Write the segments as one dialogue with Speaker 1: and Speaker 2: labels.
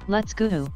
Speaker 1: Let's go.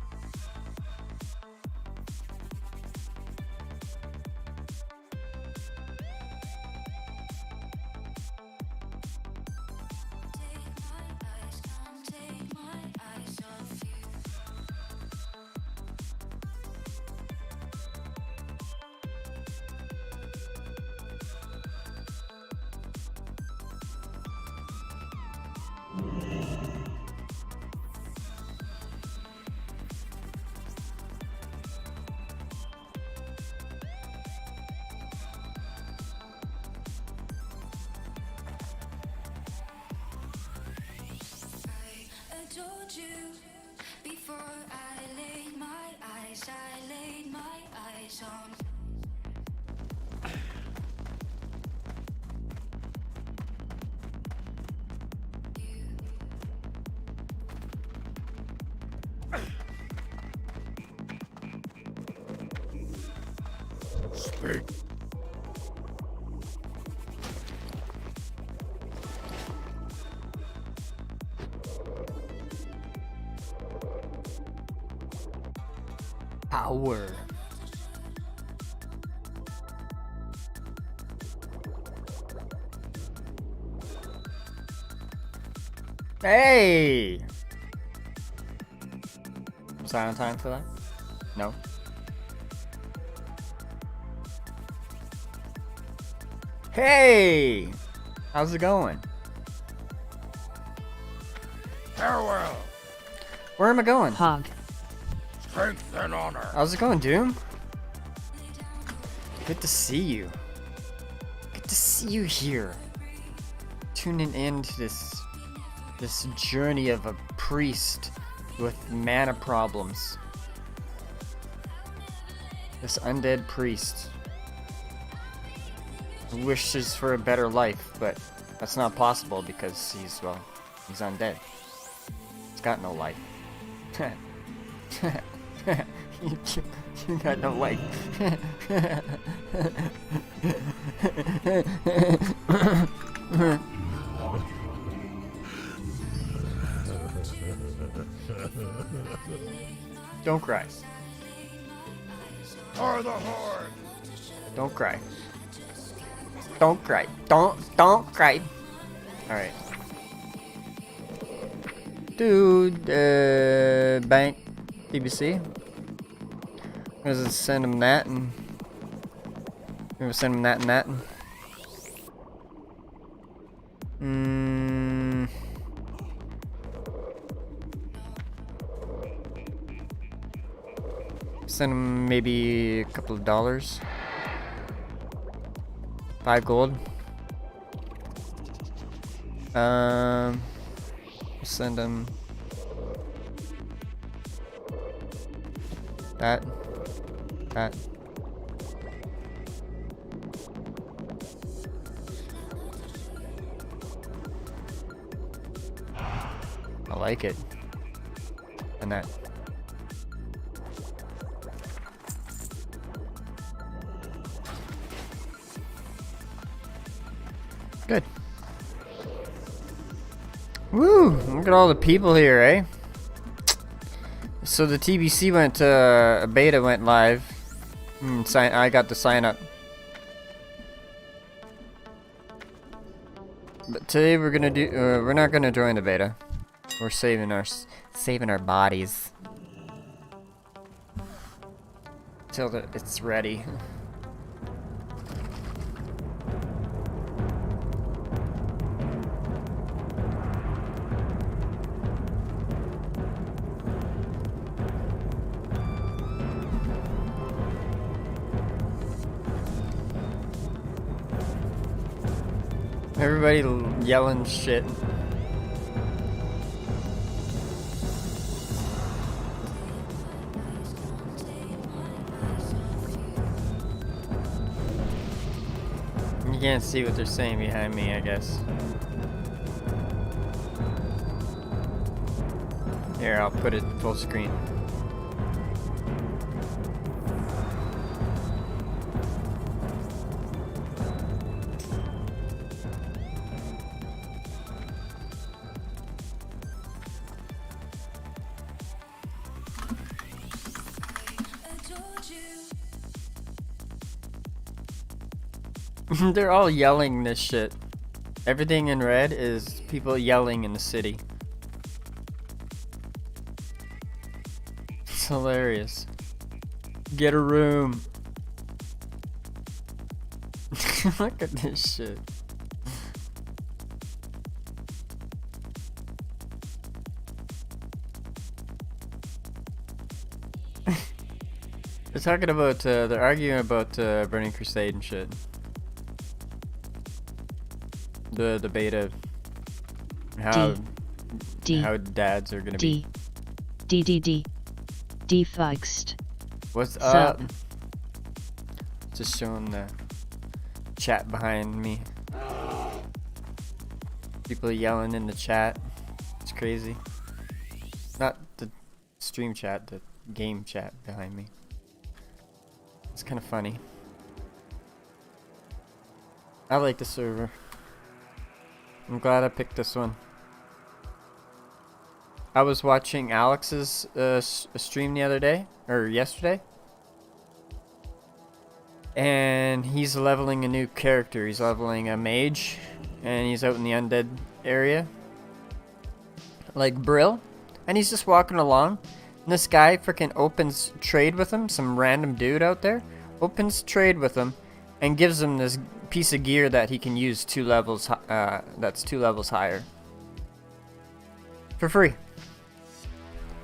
Speaker 2: Before I laid my eyes on
Speaker 3: Speak.
Speaker 4: Power. Hey! Silent time for that? No? Hey! How's it going?
Speaker 3: Farewell.
Speaker 4: Where am I going?
Speaker 1: Hog.
Speaker 3: Strength and honor.
Speaker 4: How's it going, Doom? Good to see you. Good to see you here. Tuning into this journey of a priest with mana problems. This undead priest who wishes for a better life, but that's not possible because he's undead. He's got no life. You got no life. Don't cry.
Speaker 3: For the Horde.
Speaker 4: Don't cry. Don't cry. Don't cry. Alright. Dude, bank DBC. I'm gonna send him that and I'm gonna send him that and that. Send him maybe a couple of dollars. 5 gold. Send him that. I like it. And that. Woo! Look at all the people here, eh? So the TBC went, beta went live. I got to sign up. But today we're gonna do, we're not gonna join the beta. We're saving our bodies. Till it's ready. Everybody yelling shit. You can't see what they're saying behind me, I guess. Here, I'll put it full screen. They're all yelling this shit. Everything in red is people yelling in the city. It's hilarious. Get a room. Look at this shit. They're talking about, they're arguing about Burning Crusade and shit. The beta, how dads are gonna be.
Speaker 1: Defext.
Speaker 4: What's up? Just showing the chat behind me. People yelling in the chat. It's crazy. Not the stream chat, the game chat behind me. It's kind of funny. I like the server. I'm glad I picked this one. I was watching Alex's stream the other day, or yesterday. And he's leveling a new character. He's leveling a mage. And he's out in the undead area. Like Brill. And he's just walking along. And this guy freaking opens trade with him. Some random dude out there. Opens trade with him. And gives him this piece of gear that he can use 2 levels, that's 2 levels higher. For free.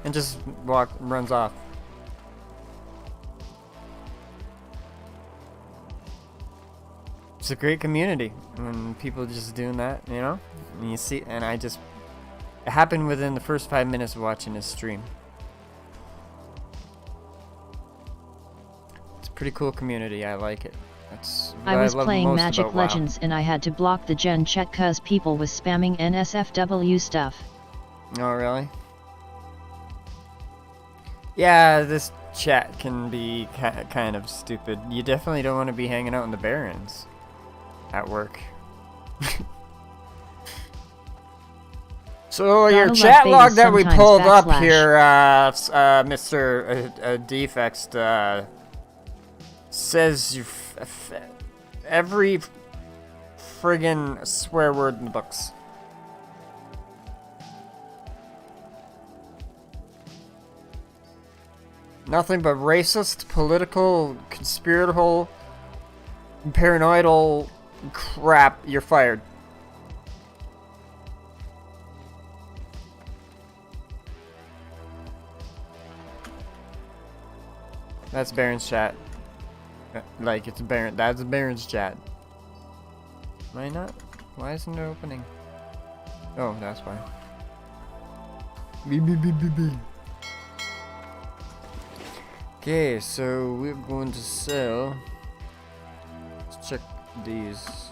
Speaker 4: And just runs off. It's a great community when people just doing that, you know? And you see, and it happened within the first 5 minutes of watching his stream. It's a pretty cool community, I like it.
Speaker 1: I was playing Magic Legends and I had to block the gen chat cause people was spamming NSFW stuff.
Speaker 4: Oh, really? Yeah, this chat can be kind of stupid. You definitely don't want to be hanging out in the Barrens at work. So your chat log that we pulled up here, Mr. Defext, says every friggin' swear word in the books. Nothing but racist, political, conspiratorial, paranoidal crap. You're fired. That's Baron's chat. Like, it's Baron. That's Baron's chat. Am I not? Why isn't it opening? Oh, that's why. Okay, so we're going to sell. Let's check these.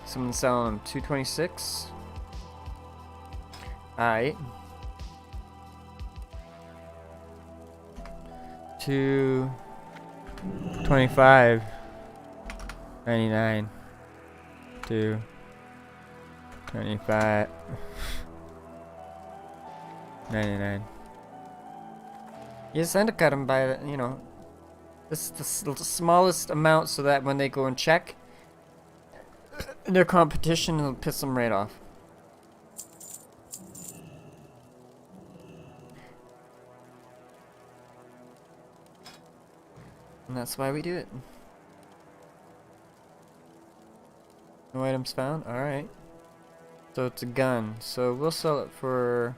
Speaker 4: Someone's selling them 226. Alright. 225. 99. 2 95. 99. You just undercut them by, you know, this the smallest amount so that when they go and check their competition, it'll piss them right off. And that's why we do it. No items found? Alright. So it's a gun. So we'll sell it for...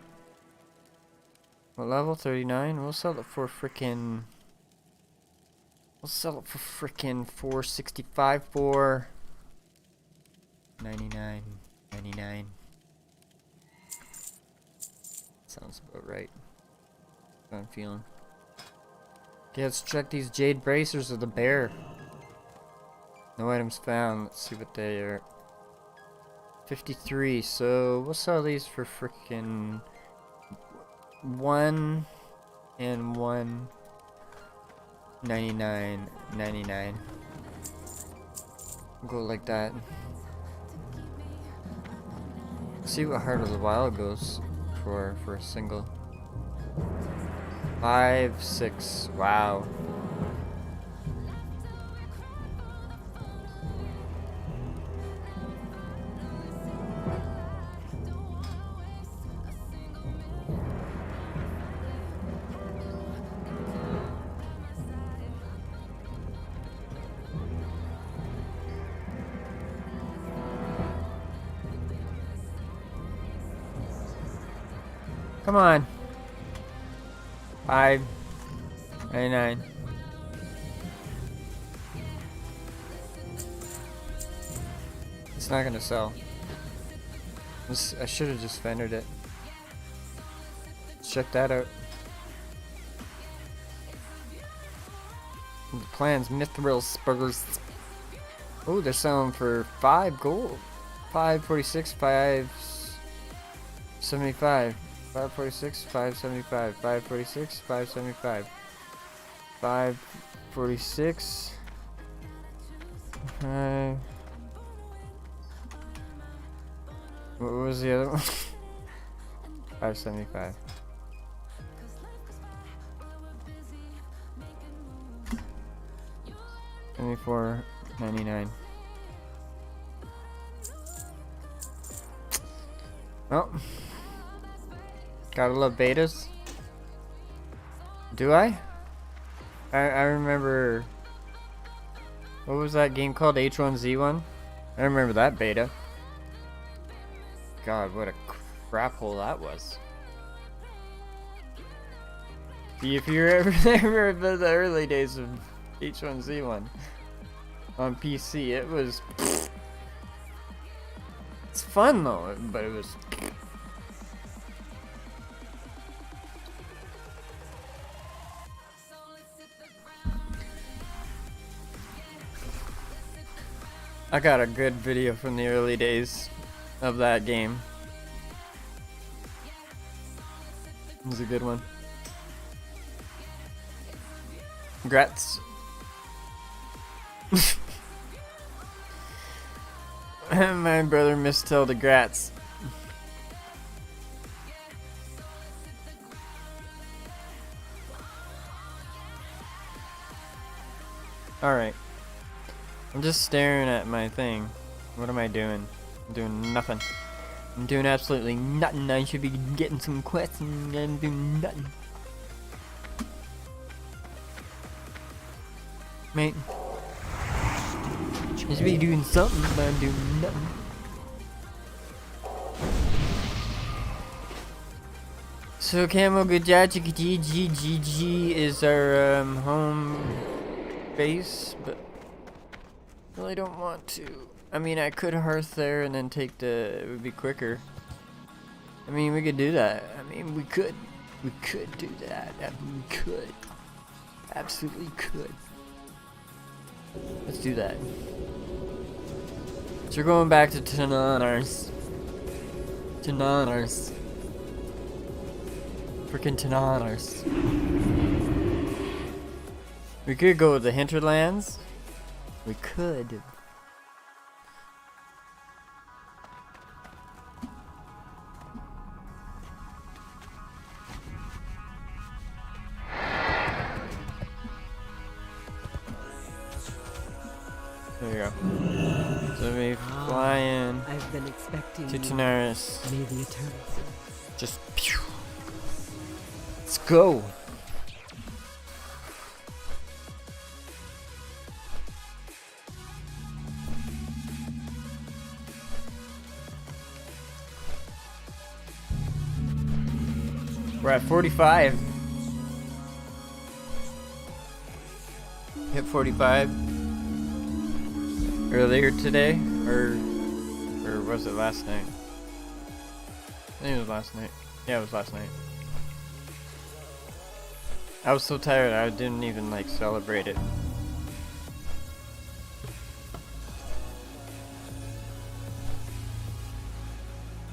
Speaker 4: what level? 39? We'll sell it for frickin'... we'll sell it for frickin' 465 for... 99. 99. Sounds about right. That's what I'm feeling. Okay, let's check these jade bracers of the bear. No items found. Let's see what they are. 53. So we'll sell these for frickin' 1 and 1. 99. 99. We'll go like that. See what Heart of the Wild goes for a single. 5, 6. Wow. Come on. 5.99. It's not gonna sell. I should have just vended it. Let's check that out. The plans, Mithril Spurs. Oh, they're selling for 5 gold. 546, 575. 546, 575, 546, 575, 546, 5. What was the other one? 575. $74.99. Well. Gotta love betas. Do I? I remember... what was that game called? H1Z1? I remember that beta. God, what a crap hole that was. If you ever remember the early days of H1Z1 on PC, it was... it's fun though, but it was... I got a good video from the early days of that game. It was a good one. Congrats. My brother misspelled the grats. Alright. I'm just staring at my thing. What am I doing? I'm doing nothing. I'm doing absolutely nothing. I should be getting some quests and I'm doing nothing. Mate. I should be doing something, but I'm doing nothing. So Camo Gajachi GG is our home base, but really don't want to. I mean, I could hearth there and then take the... it would be quicker. I mean, we could do that. I mean, we could do that. We could. Absolutely could. Let's do that. So we're going back to Tananars. Tananars. Freaking Tananars. We could go with the hinterlands. We could. you go. So we fly in
Speaker 5: I've been expecting
Speaker 4: to
Speaker 5: you.
Speaker 4: Tanaris.
Speaker 5: May the eternal
Speaker 4: Just pew. Let's go. We're at 45. Hit 45 earlier today, or was it last night? I think it was last night. Yeah, it was last night. I was so tired I didn't even like celebrate it.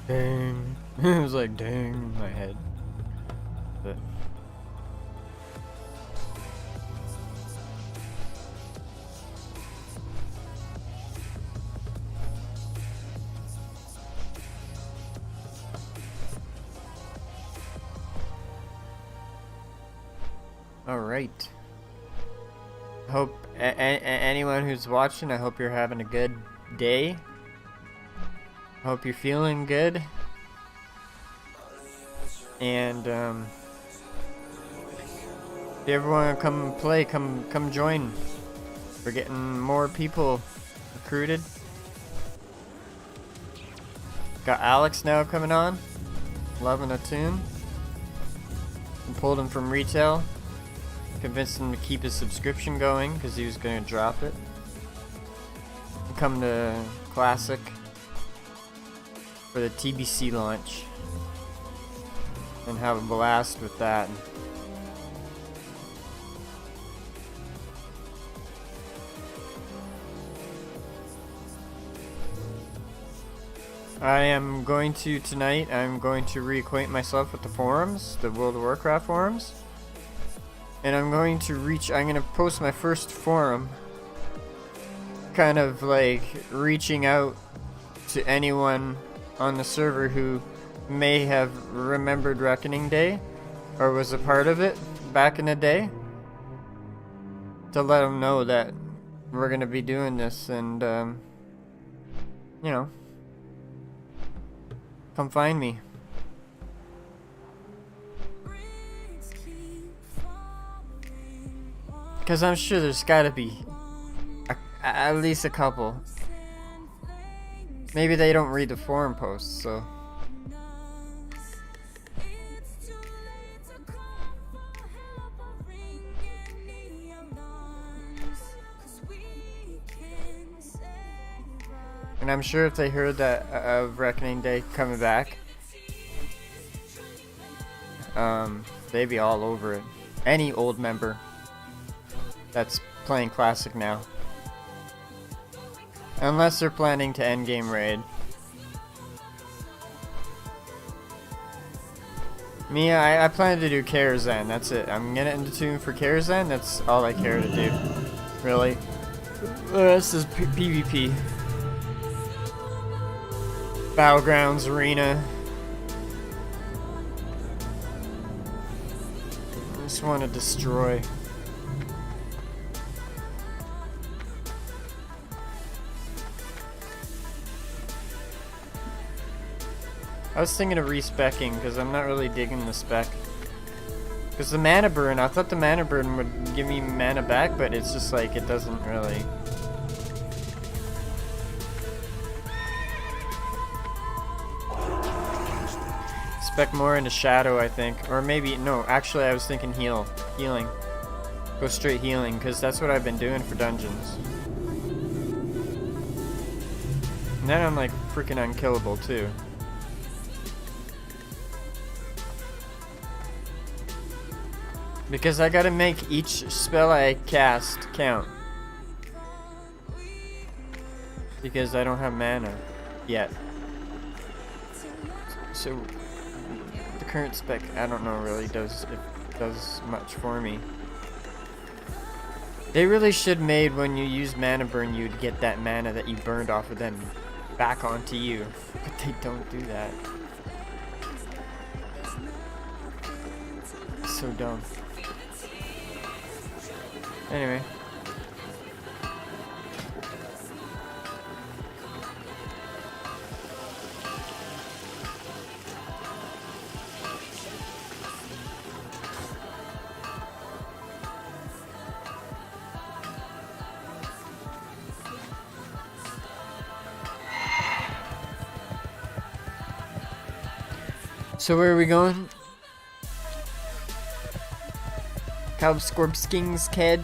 Speaker 4: Dang. It was like dang in my head. But all right. Hope anyone who's watching, I hope you're having a good day. Hope you're feeling good. And if you ever want to come play, come join. We're getting more people recruited. Got Alex now coming on, loving a tune. And pulled him from retail. Convinced him to keep his subscription going because he was going to drop it. Come to Classic for the TBC launch and have a blast with that. I am going to tonight, I'm going to reacquaint myself with the forums, the World of Warcraft forums. And I'm going to post my first forum, kind of like reaching out to anyone on the server who may have remembered Reckoning Day or was a part of it back in the day, to let them know that we're going to be doing this, and you know, come find me. Because I'm sure there's gotta be at least a couple. Maybe they don't read the forum posts, so. And I'm sure if they heard that of Reckoning Day coming back, they'd be all over it. Any old member that's playing Classic now. Unless they're planning to endgame raid. Me, I plan to do Karazhan, that's it. I'm gonna into tune for Karazhan, that's all I care to do. Really. This is PvP. Battlegrounds, Arena. I just want to destroy. I was thinking of respecking because I'm not really digging the spec. Because the mana burn, I thought the mana burn would give me mana back, but it's just like it doesn't really. Spec more into Shadow, I think. Or maybe, no, actually I was thinking healing. Go straight healing, because that's what I've been doing for dungeons. And then I'm like freaking unkillable too. Because I gotta make each spell I cast count. Because I don't have mana yet. So the current spec, I don't know, really does much for me. They really should made when you use mana burn, you'd get that mana that you burned off of them back onto you. But they don't do that. So dumb. So where are we going? Scorpsking's Ked.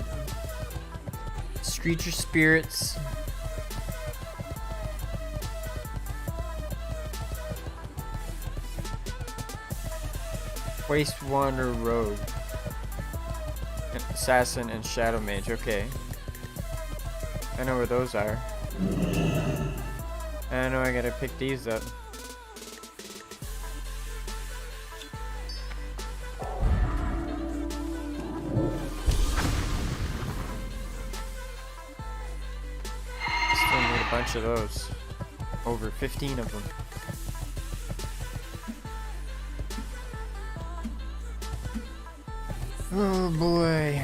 Speaker 4: Streeter Spirits. Wastewater Road. Assassin and Shadow Mage, okay. I know where those are. I know I gotta pick these up. Still need a bunch of those. Over 15 of them. Oh boy.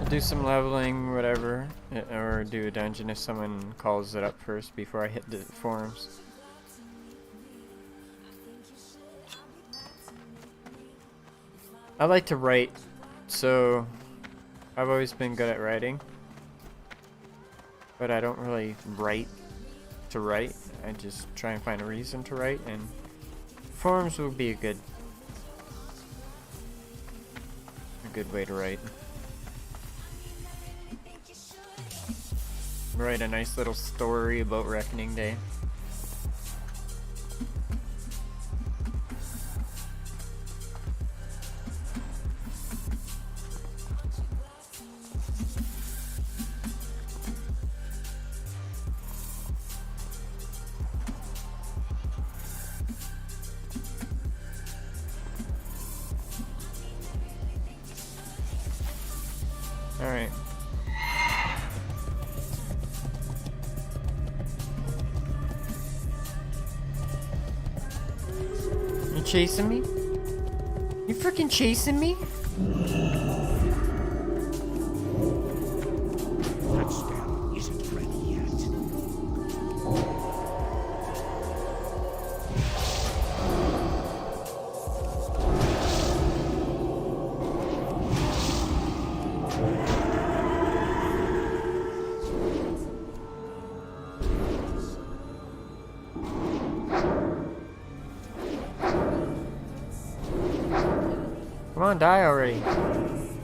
Speaker 4: Do some leveling, whatever, or do a dungeon if someone calls it up first before I hit the forums. I like to write, so I've always been good at writing, but I don't really write to write. I just try and find a reason to write, and forums will be a good way to write. Write a nice little story about Reckoning Day. All right. Chasing me? You freaking chasing me?
Speaker 3: Touchdown isn't ready yet.
Speaker 4: Come on, die already.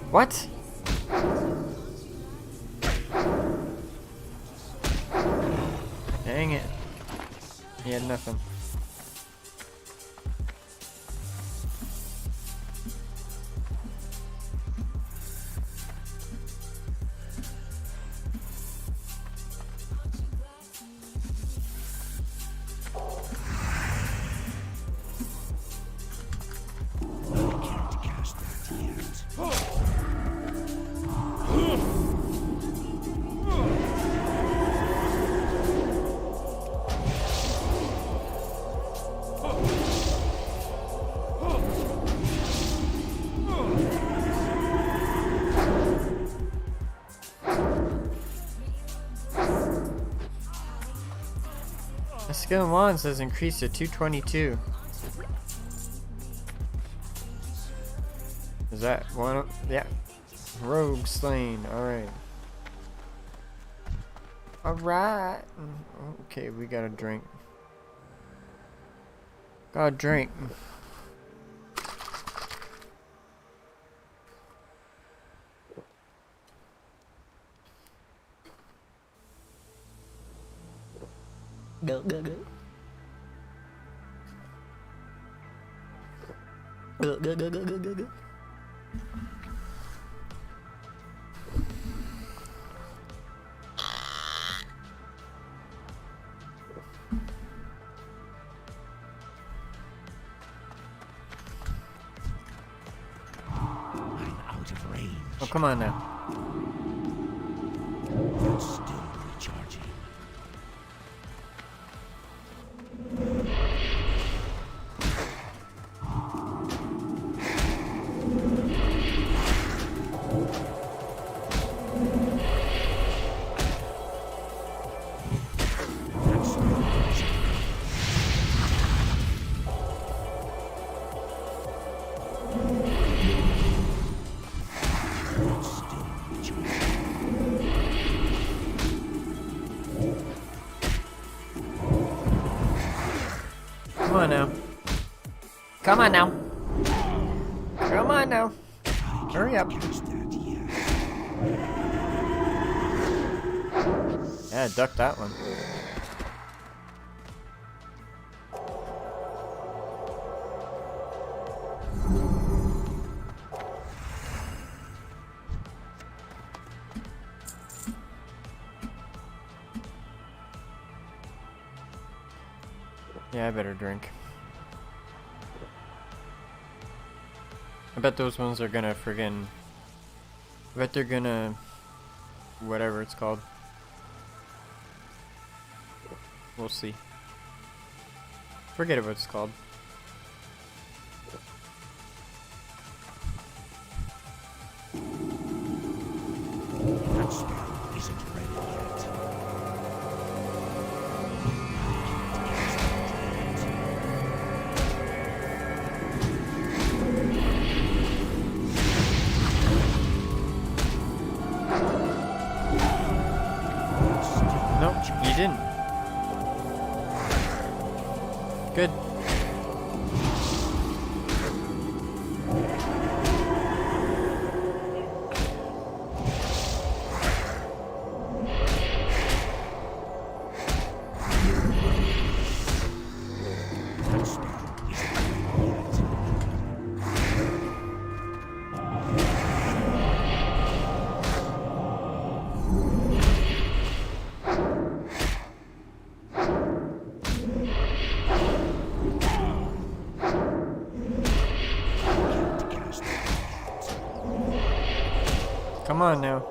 Speaker 4: What? Dang it. He had nothing. The skill in wands has increased to 222. Is that one? Yeah. Rogue slain. Alright. Alright. Okay, we got a drink. Got a drink. Go, go, go. Go, go, go, go, go, go, go.
Speaker 3: I'm out of range.
Speaker 4: Oh, come on now.
Speaker 3: It's still recharging.
Speaker 4: Come on now. Come on now. Come on now. Hurry up. Yeah, duck that one. Yeah, I better drink. I bet those ones are gonna friggin'... I bet they're gonna... whatever it's called. We'll see. Forget what it's called.
Speaker 3: That spell isn't ready yet.
Speaker 4: Nope, you didn't. Good.
Speaker 3: That spell isn't ready yet.
Speaker 4: Come on now.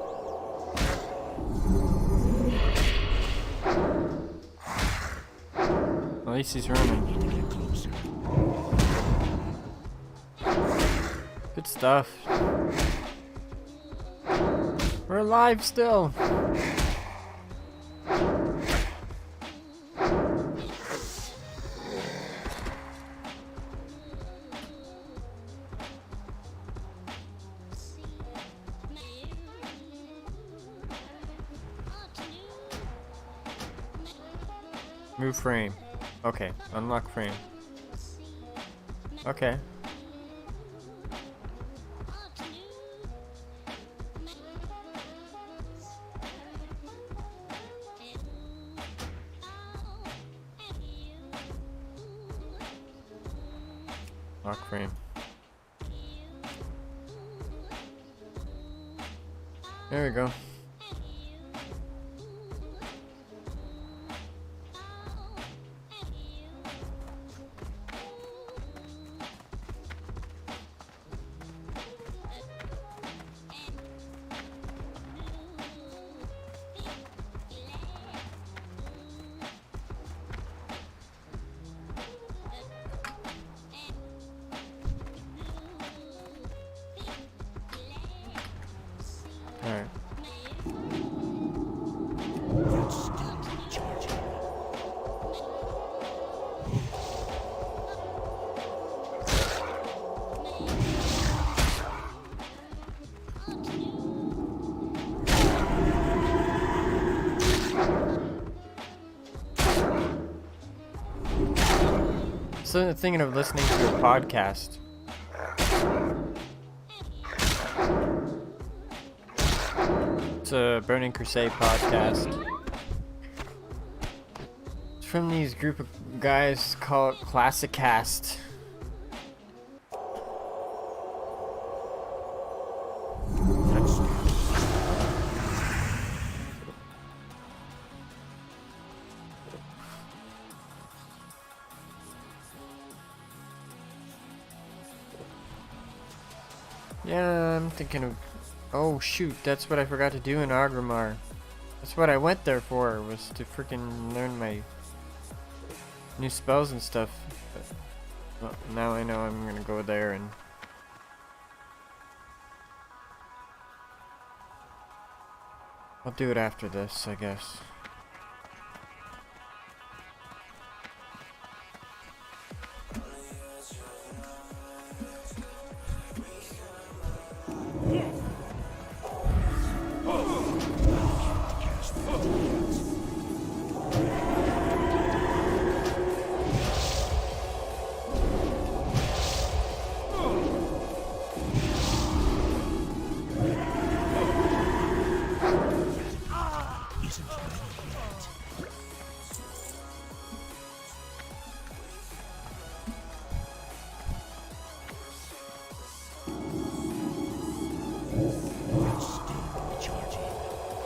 Speaker 4: At least he's running.
Speaker 3: Need to get closer.
Speaker 4: Good stuff. We're alive still. Move frame. Okay, unlock frame. Okay. Lock frame. There we go. Alright.
Speaker 3: That's still recharging.
Speaker 4: So thinking of listening to a podcast. It's a Burning Crusade podcast. It's from these group of guys called Classic Cast.
Speaker 3: That's
Speaker 4: Yeah, I'm thinking of... Oh shoot, that's what I forgot to do in Agrimar. That's what I went there for, was to freaking learn my new spells and stuff. But, well, now I know I'm gonna go there and... I'll do it after this, I guess.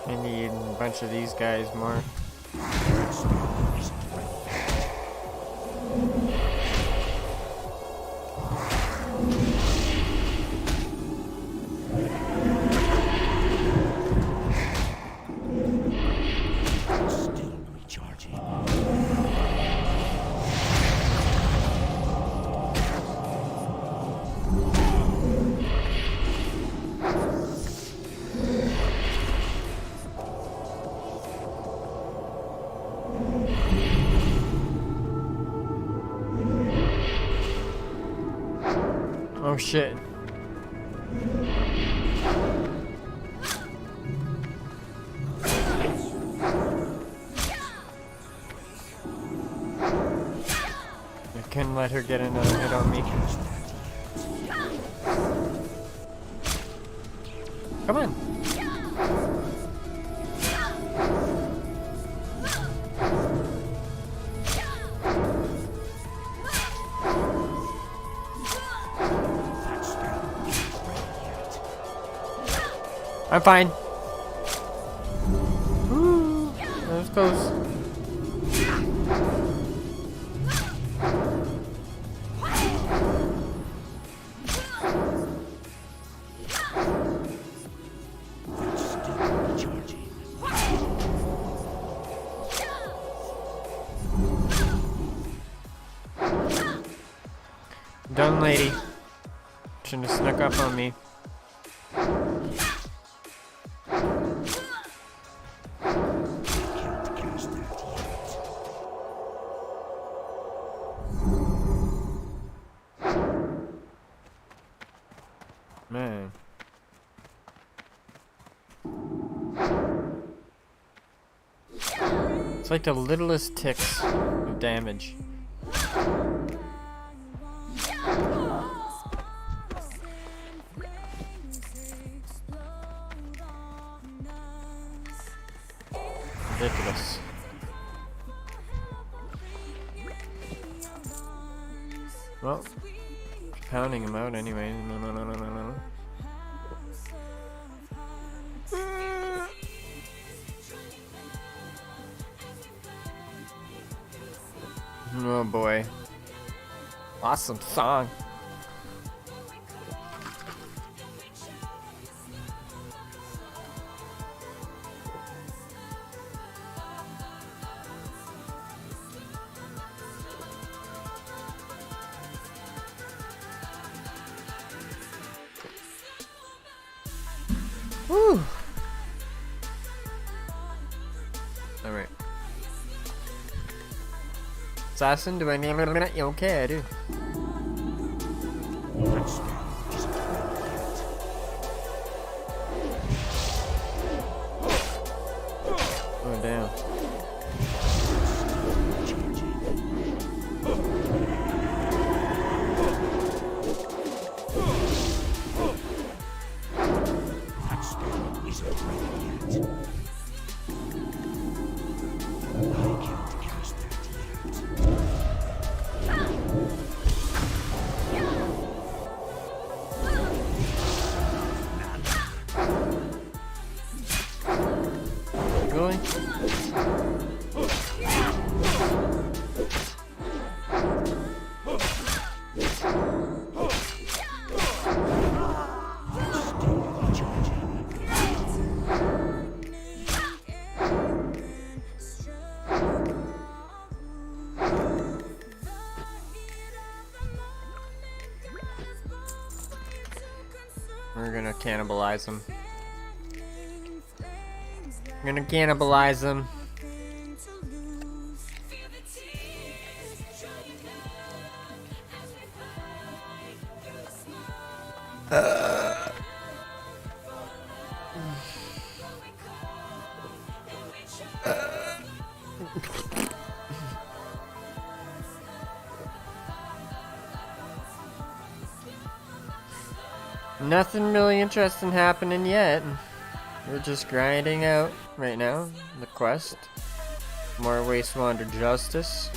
Speaker 4: I need a bunch of these guys more. Oh shit. I couldn't let her get another hit on me. Come on. I'm fine. Woo, that was close. Done, lady. Shouldn't have snuck up on me. Man. It's like the littlest ticks of damage. Ridiculous. Well, pounding him out anyway. No. Oh boy. Awesome song. Woo. Alright. Assassin, do I name it? Yeah, okay, I do. Oh, damn. Really? cannibalize him. I'm gonna cannibalize him. Nothing really interesting happening yet. We're just grinding out right now the quest. More Wastewander Justice.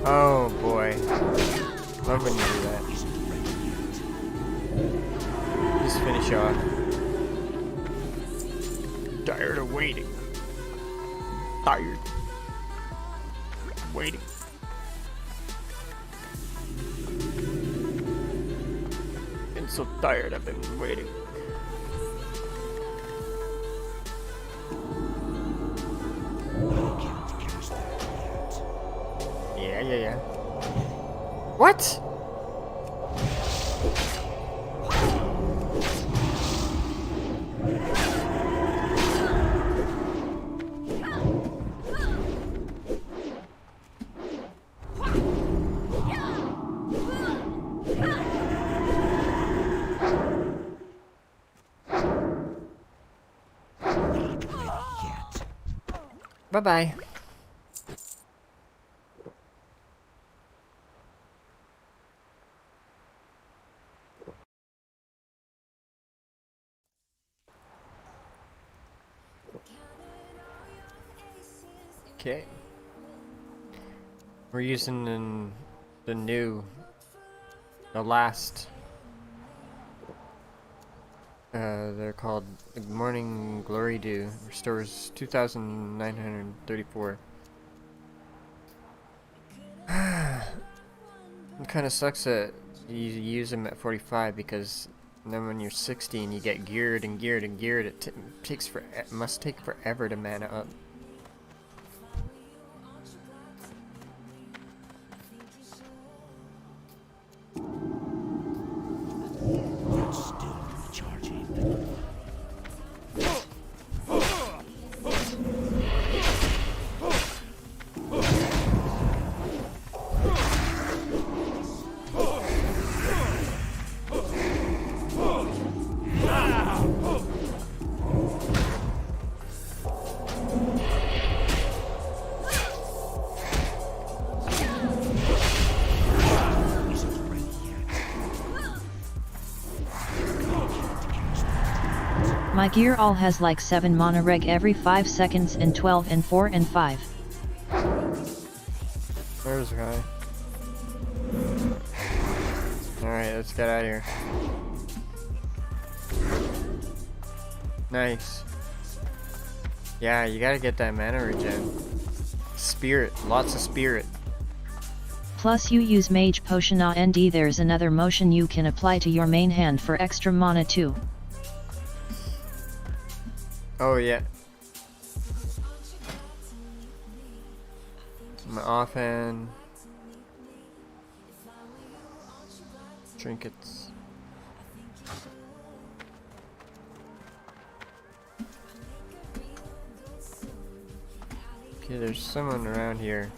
Speaker 4: Oh boy. Love when you do that. Just finish off. Tired of waiting. Tired. Waiting. Been so tired, I've been waiting. Yeah. What? Bye-bye. Okay. We're using the last, they're called Morning Glory Dew. Restores 2,934. It kind of sucks that you use them at 45 because then when you're 60 and you get geared and geared and geared, it must take forever to mana up.
Speaker 3: Still recharging.
Speaker 1: My gear all has like 7 mana reg every 5 seconds and 12 and 4 and 5.
Speaker 4: There's a guy. Alright, let's get out of here. Nice. Yeah, you gotta get that mana regen. Spirit, lots of spirit.
Speaker 1: Plus you use Mage Potion and there's another motion you can apply to your main hand for extra mana too.
Speaker 4: Oh yeah. My offhand. Trinkets. Okay, there's someone around here.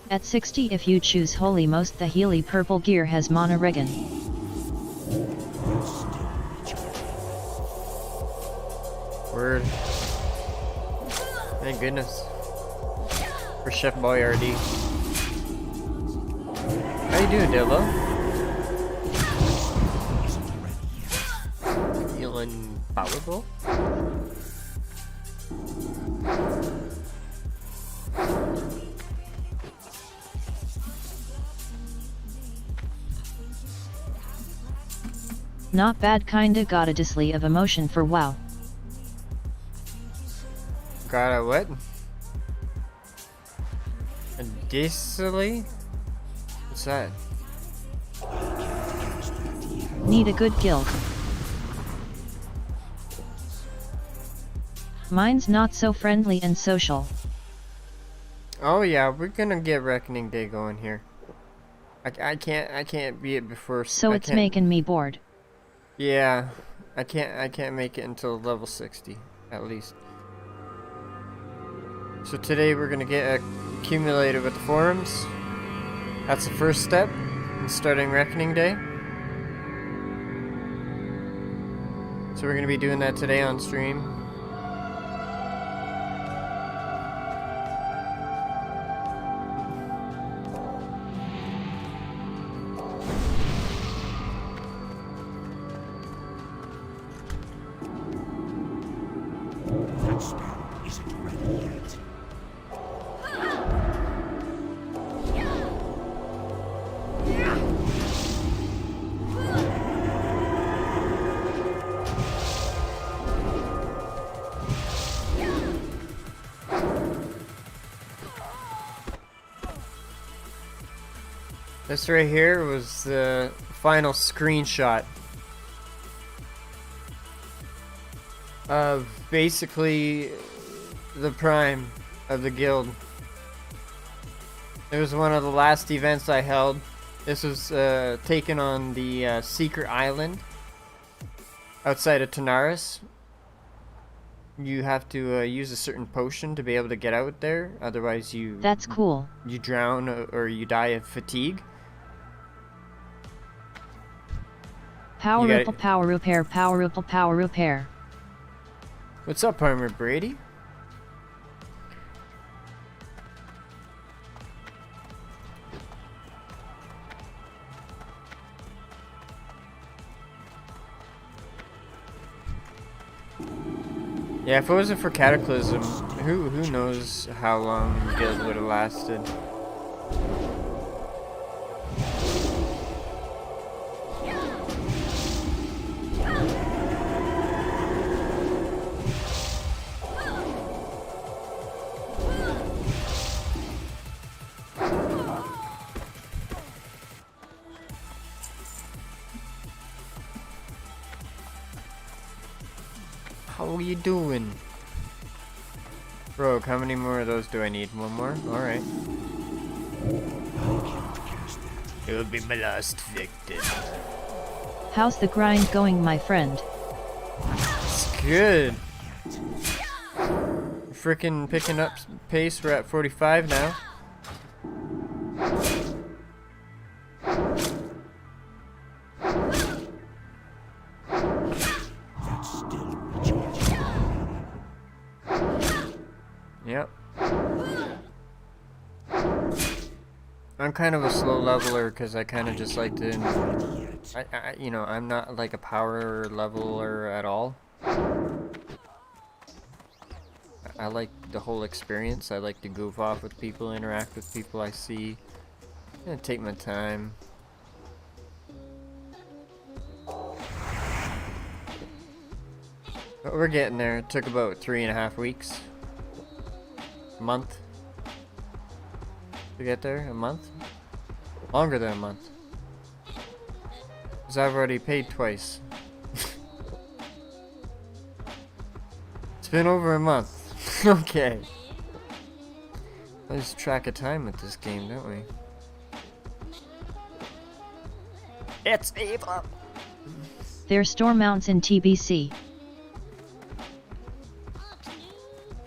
Speaker 1: At 60 if you choose Holy Most the Healy purple gear has mana regen.
Speaker 4: Word. Thank goodness. For Chef Boyardee. How you doing, Dillo? Feeling powerful?
Speaker 1: Not bad, kinda got a display of emotion for WoW.
Speaker 4: Got a what? Disily? What's that?
Speaker 1: Need a good guild. Mine's not so friendly and social.
Speaker 4: Oh yeah, we're gonna get Reckoning Day going here. I can't be it before.
Speaker 1: So it's making me bored.
Speaker 4: Yeah, I can't make it until level 60 at least. So today we're gonna get accumulated with the forums. That's the first step in starting Reckoning Day. So we're gonna be doing that today on stream.
Speaker 3: That spell isn't ready yet.
Speaker 4: This right here was the final screenshot of basically the prime of the guild. It was one of the last events I held. This was taken on the secret island outside of Tanaris. You have to use a certain potion to be able to get out there, otherwise
Speaker 1: That's cool.
Speaker 4: you drown or you die of fatigue.
Speaker 1: Power
Speaker 4: You
Speaker 1: ripple,
Speaker 4: gotta-
Speaker 1: power repair, power ripple, power repair.
Speaker 4: What's up, Armor Brady? Yeah, if it wasn't for Cataclysm, who knows how long the guild would have lasted. How are you doing? Bro, how many more of those do I need? One more? Alright. It will be my last victim.
Speaker 1: How's the grind going, my friend?
Speaker 4: It's good. Freaking picking up pace. We're at 45 now.
Speaker 3: That's still recharging.
Speaker 4: Yep. I'm kind of a slow leveler because I kind of just like to. You know, I'm not like a power leveler at all. I like the whole experience. I like to goof off with people, interact with people I see. I'm gonna take my time. But we're getting there. It took about 3.5 weeks. A month. To get there? A month? Longer than a month. Because I've already paid twice. It's been over a month. Okay. I lose track of time with this game, don't we? It's evil!
Speaker 1: There's store mounts in TBC.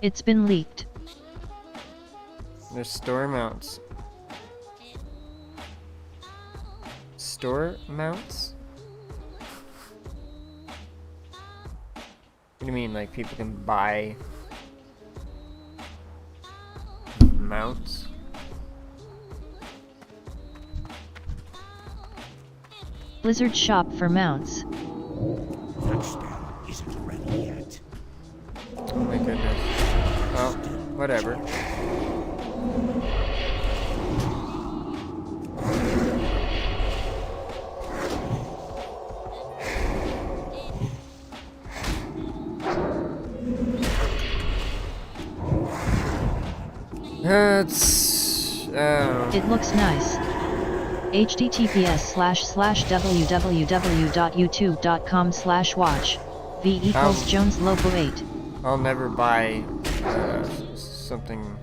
Speaker 1: It's been leaked.
Speaker 4: There's store mounts. Store mounts? What do you mean, like people can buy mounts?
Speaker 1: Blizzard shop for mounts.
Speaker 3: That spell isn't ready yet.
Speaker 4: Oh my goodness. Oh, whatever. Let's
Speaker 1: It looks nice. https://www.youtube.com/watch v equals Jones Loco 8.
Speaker 4: I'll never buy something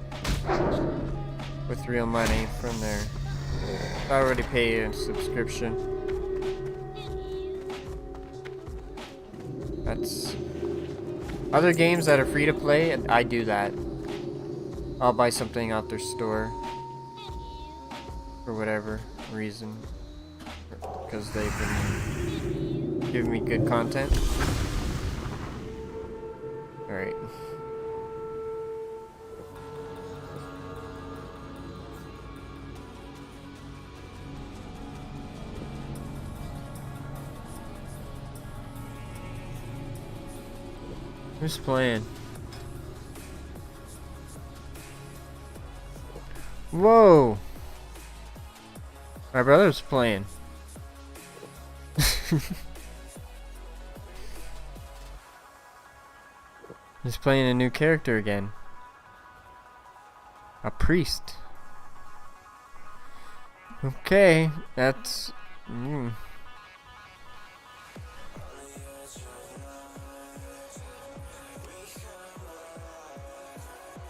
Speaker 4: with real money from there. I already pay a subscription. That's other games that are free to play. I do that. I'll buy something out their store for whatever reason, because they've been giving me good content. All right. Who's playing? Whoa! My brother's playing. He's playing a new character again. A priest. Okay, that's...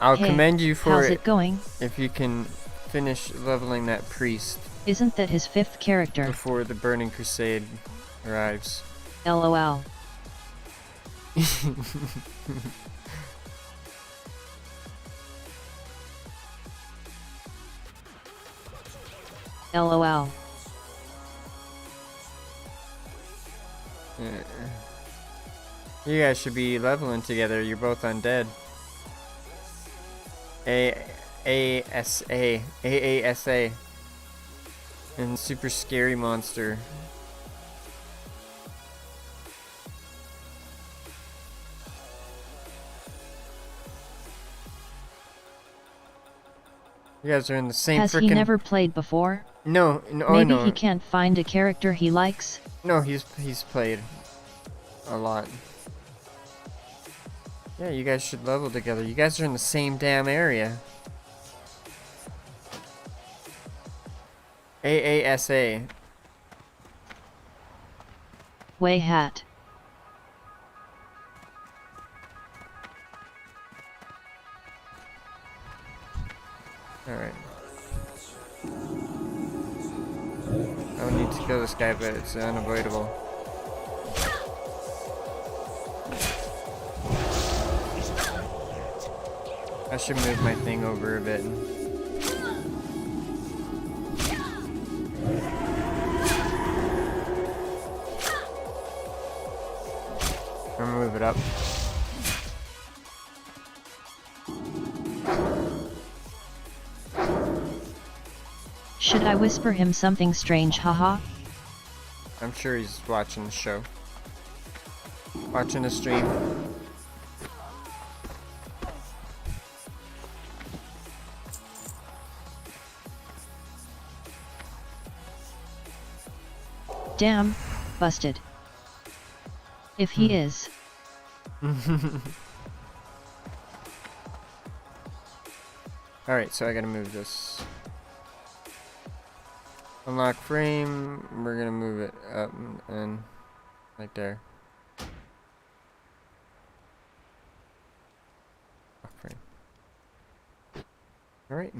Speaker 4: I'll commend you for
Speaker 1: how's it going?
Speaker 4: if you can finish leveling that priest.
Speaker 1: Isn't that his 5th character?
Speaker 4: Before the Burning Crusade arrives.
Speaker 1: LOL. LOL.
Speaker 4: You guys should be leveling together. You're both undead. AASA. And super scary monster. You guys are in the same
Speaker 1: Has
Speaker 4: frickin'...
Speaker 1: he never played before?
Speaker 4: No,
Speaker 1: Maybe he can't find a character he likes?
Speaker 4: No, he's played a lot. Yeah, you guys should level together. You guys are in the same damn area. AASA.
Speaker 1: Way hat.
Speaker 4: Alright. I don't need to kill this guy, but it's unavoidable. I should move my thing over a bit. I'm gonna move it up.
Speaker 1: Should I whisper him something strange, haha?
Speaker 4: I'm sure he's watching the show. Watching the stream.
Speaker 1: Damn, busted. If he is.
Speaker 4: Alright, so I gotta move this. Unlock frame, we're gonna move it up and right there. Lock frame. Alright.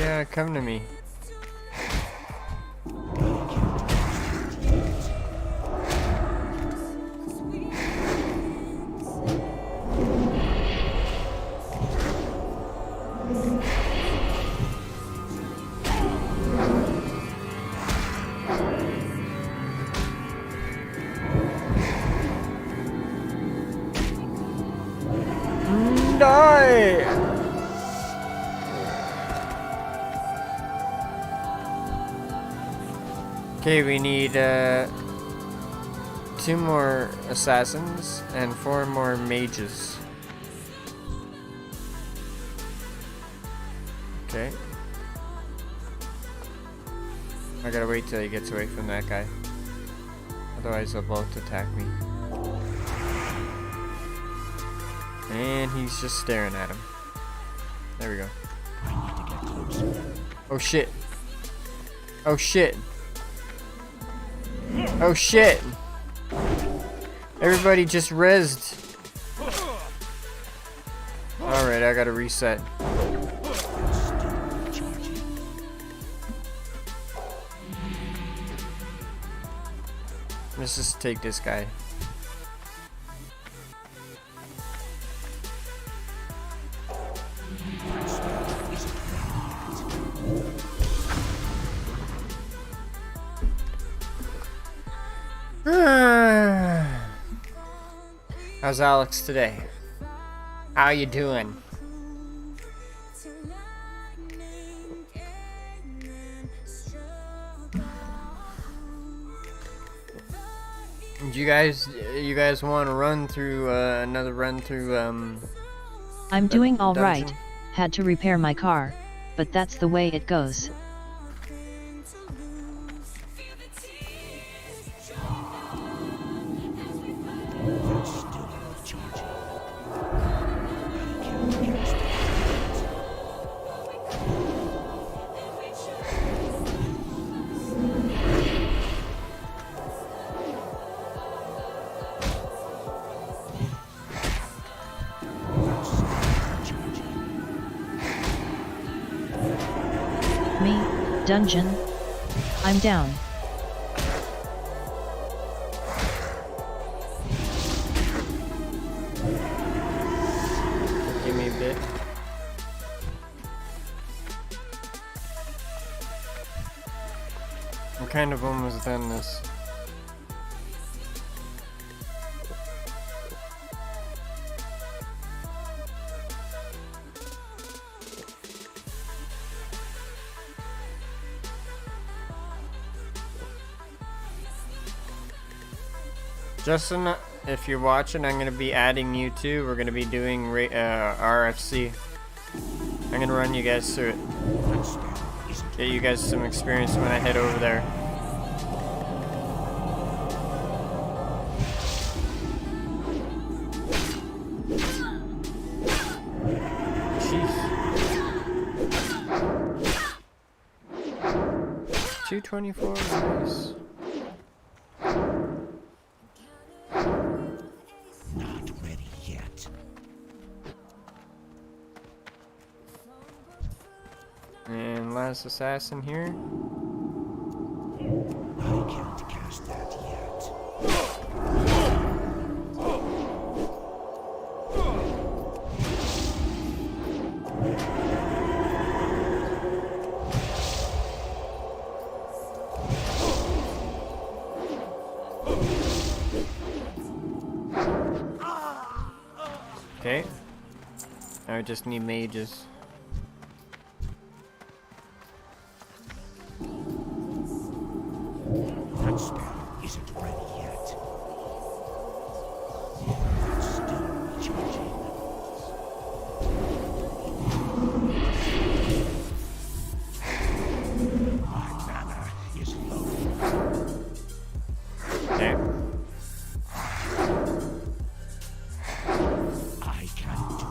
Speaker 4: Yeah, come to me. Die! Okay, we need 2 more assassins and 4 more mages. Okay. I gotta wait till he gets away from that guy. Otherwise they'll both attack me. And he's just staring at him. There we go.
Speaker 3: I need to get closer.
Speaker 4: Oh shit. Oh shit. Oh shit. Everybody just rezzed. Alright, I gotta reset.
Speaker 3: Charging.
Speaker 4: Let's just take this guy. How's Alex today? How you doing? Do you guys want to run through another run through
Speaker 1: I'm doing all
Speaker 4: dungeon?
Speaker 1: right. Had to repair my car, but that's the way it goes.
Speaker 3: Still charging. I can't cast
Speaker 1: Me, dungeon. I'm down.
Speaker 4: Give me a bit. I'm kind of almost done this. Justin, if you're watching, I'm gonna be adding you too. We're gonna be doing RFC. I'm gonna run you guys through it. Get you guys some experience when I head over there. Jeez. 224, nice.
Speaker 3: not ready yet.
Speaker 4: And last assassin here.
Speaker 3: I can't cast that yet.
Speaker 4: Okay. Now I just need mages.
Speaker 3: That spell isn't ready yet. Still charging. My mana is low.
Speaker 4: Okay.
Speaker 3: I can do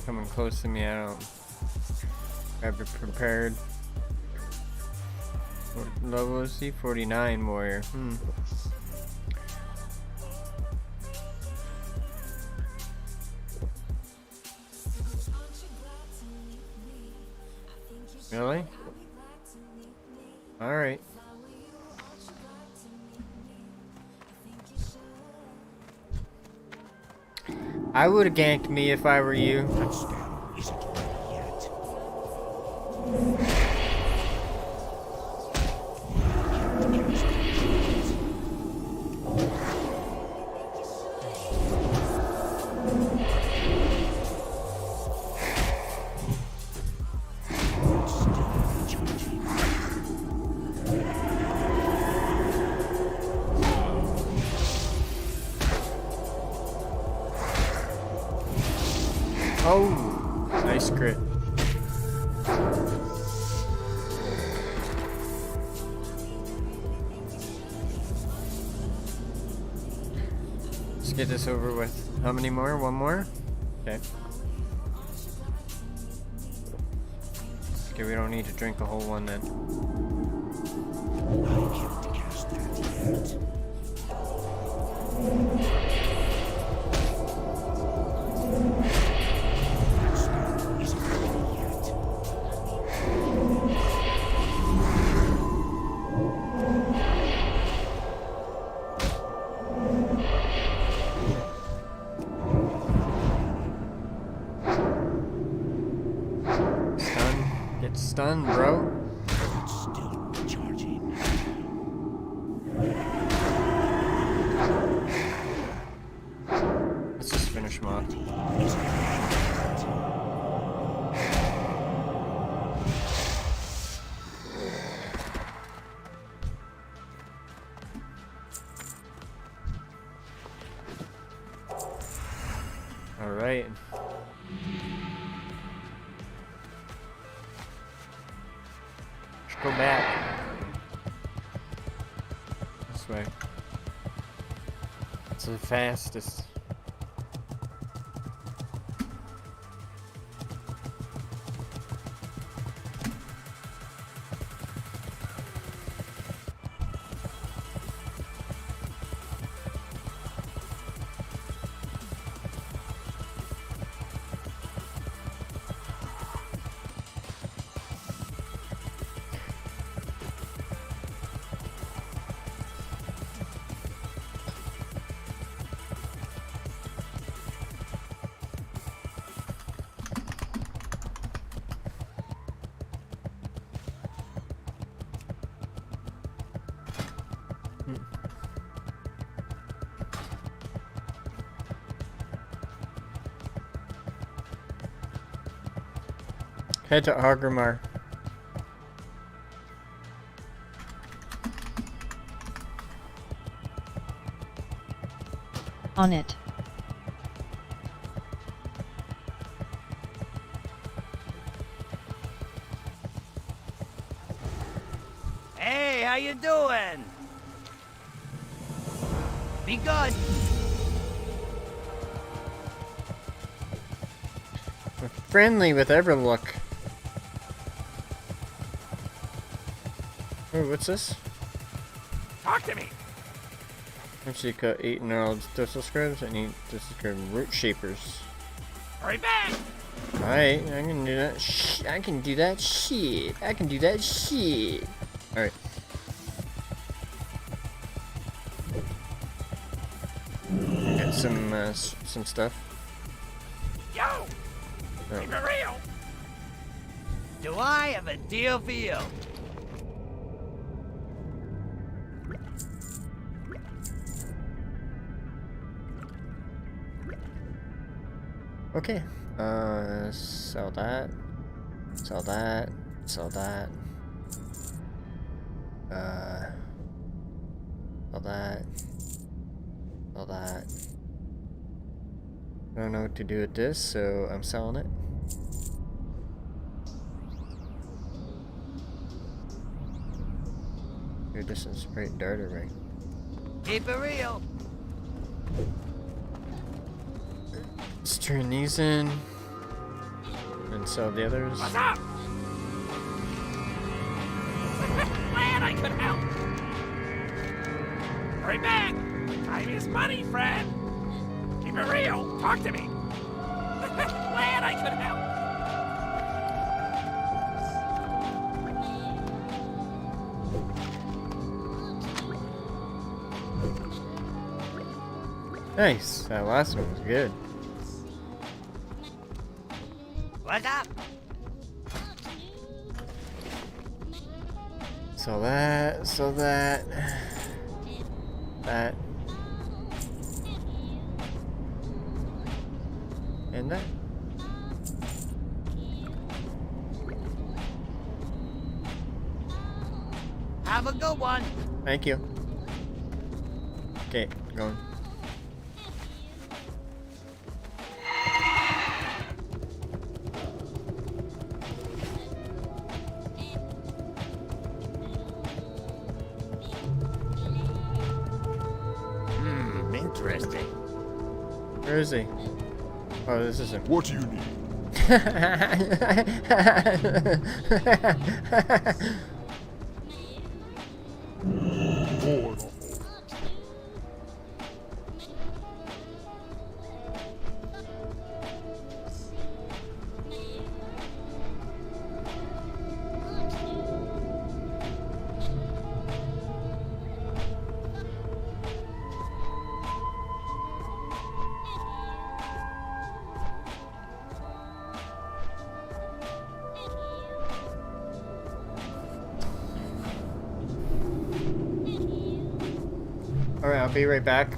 Speaker 4: Coming close to me, I don't have it prepared. What level is he? 49 warrior. Really? Alright. I would have ganked me if I were you.
Speaker 3: that spell isn't ready yet.
Speaker 4: Oh, nice crit. Let's get this over with. How many more? One more? Okay. Okay, we don't need to drink the whole one then.
Speaker 3: I can't cast that yet. That spell isn't ready yet.
Speaker 4: Stun. Get stunned, bro.
Speaker 3: It's still recharging.
Speaker 4: Let's just finish him off. Alright. Let's go back. This way. It's the fastest. Head to Agramar.
Speaker 1: On it.
Speaker 5: Hey, how you doing? Be good.
Speaker 4: We're friendly with Everlook. Oh, what's this?
Speaker 5: Talk to me.
Speaker 4: Actually, cut 8 gnarled thistle scrubs. I need thistle scrub root shapers.
Speaker 5: Hurry back.
Speaker 4: Alright, I can do that. I can do that shit. I can do that shit. Alright. Got some stuff.
Speaker 5: Yo,
Speaker 4: Oh.
Speaker 5: keep it real. Do I have a deal for you?
Speaker 4: Okay. Sell that. Sell that. Sell that. Sell that. Sell that. I don't know what to do with this, so I'm selling it. Dude, this is great darter ring.
Speaker 5: Keep it real.
Speaker 4: Let's turn these in and sell the others.
Speaker 5: What's up? Glad I could help. Hurry back. Time is money, friend. Keep it real. Talk to me. Glad I could help.
Speaker 4: Nice. That last one was good.
Speaker 5: What's up?
Speaker 4: So that, that, and that.
Speaker 5: Have a good one.
Speaker 4: Thank you. Okay, going.
Speaker 5: interesting.
Speaker 4: Where is he? Oh, this isn't.
Speaker 3: What do you need? More.
Speaker 4: Alright, I'll be right back.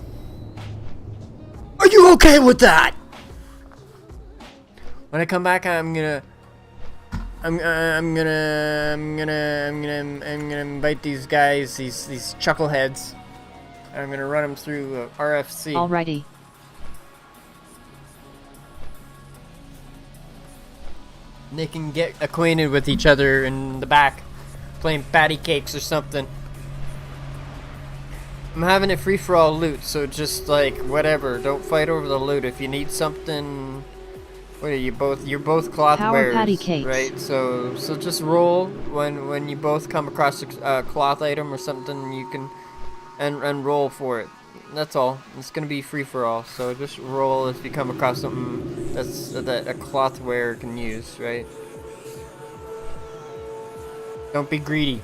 Speaker 4: Are you okay with that? When I come back, I'm gonna invite these guys, these chuckleheads. I'm gonna run them through RFC.
Speaker 1: Alrighty.
Speaker 4: They can get acquainted with each other in the back, playing patty cakes or something. I'm having it free for all loot, so just like whatever. Don't fight over the loot. If you need something, what are you both? You're both cloth
Speaker 1: Power
Speaker 4: wearers,
Speaker 1: patty cakes.
Speaker 4: right? So just roll when you both come across a cloth item or something. You can and roll for it. That's all. It's gonna be free for all. So just roll if you come across something that a cloth wearer can use, right? Don't be greedy.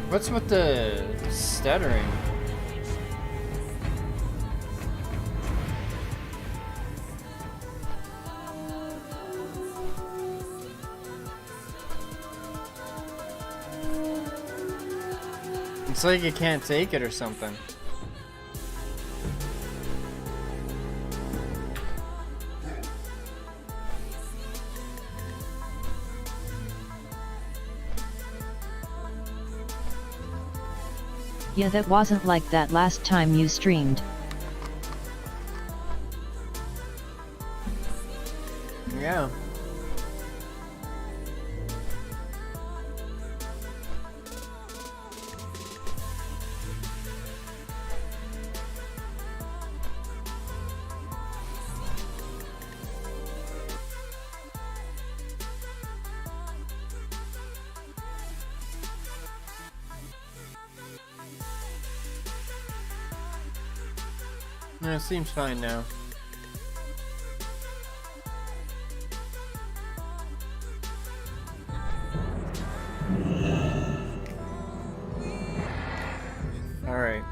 Speaker 4: What's with the stuttering? It's like you can't take it or something.
Speaker 1: Yeah, that wasn't like that last time you streamed.
Speaker 4: Yeah. No, it seems fine now. Alright.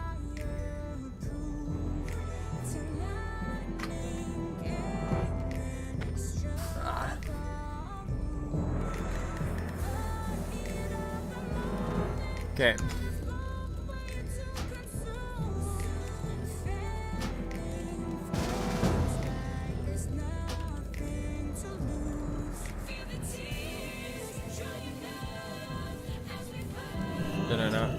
Speaker 4: Okay. Did I not?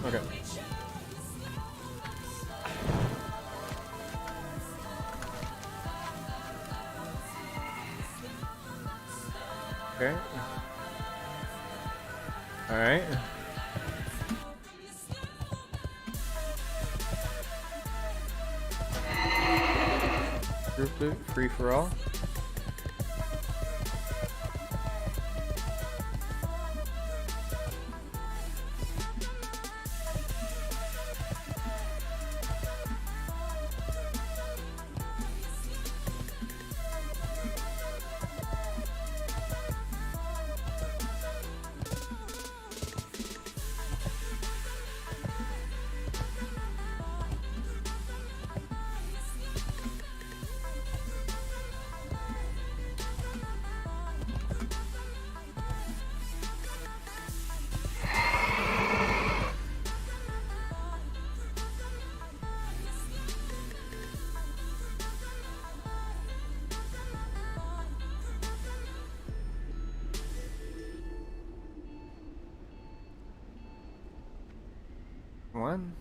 Speaker 4: Okay. Okay. All right. Group loot, free for all. One.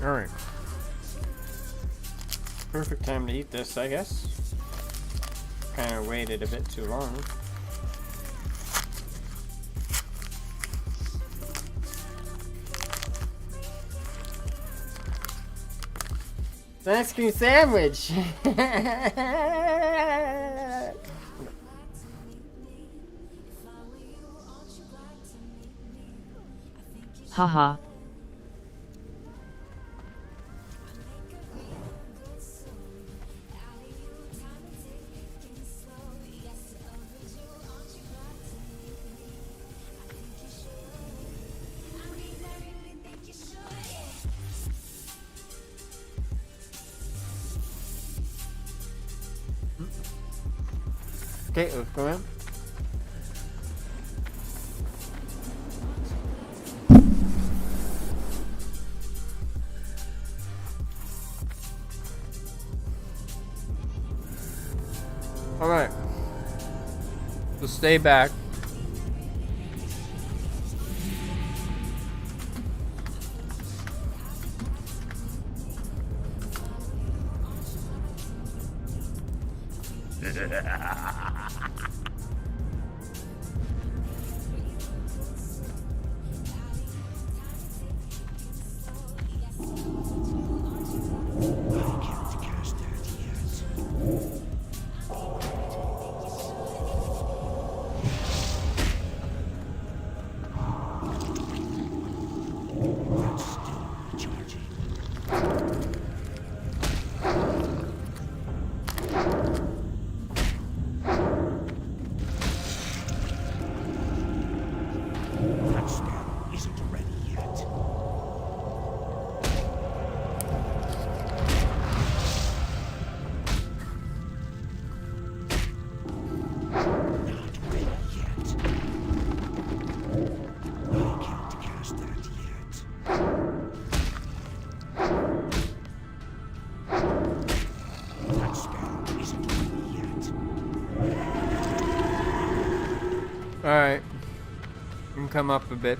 Speaker 4: Alright. Perfect time to eat this, I guess. Kind of waited a bit too long. It's an ice cream sandwich!
Speaker 1: Haha.
Speaker 4: Okay, let's go in. Alright. So stay back. Alright. You can come up a bit.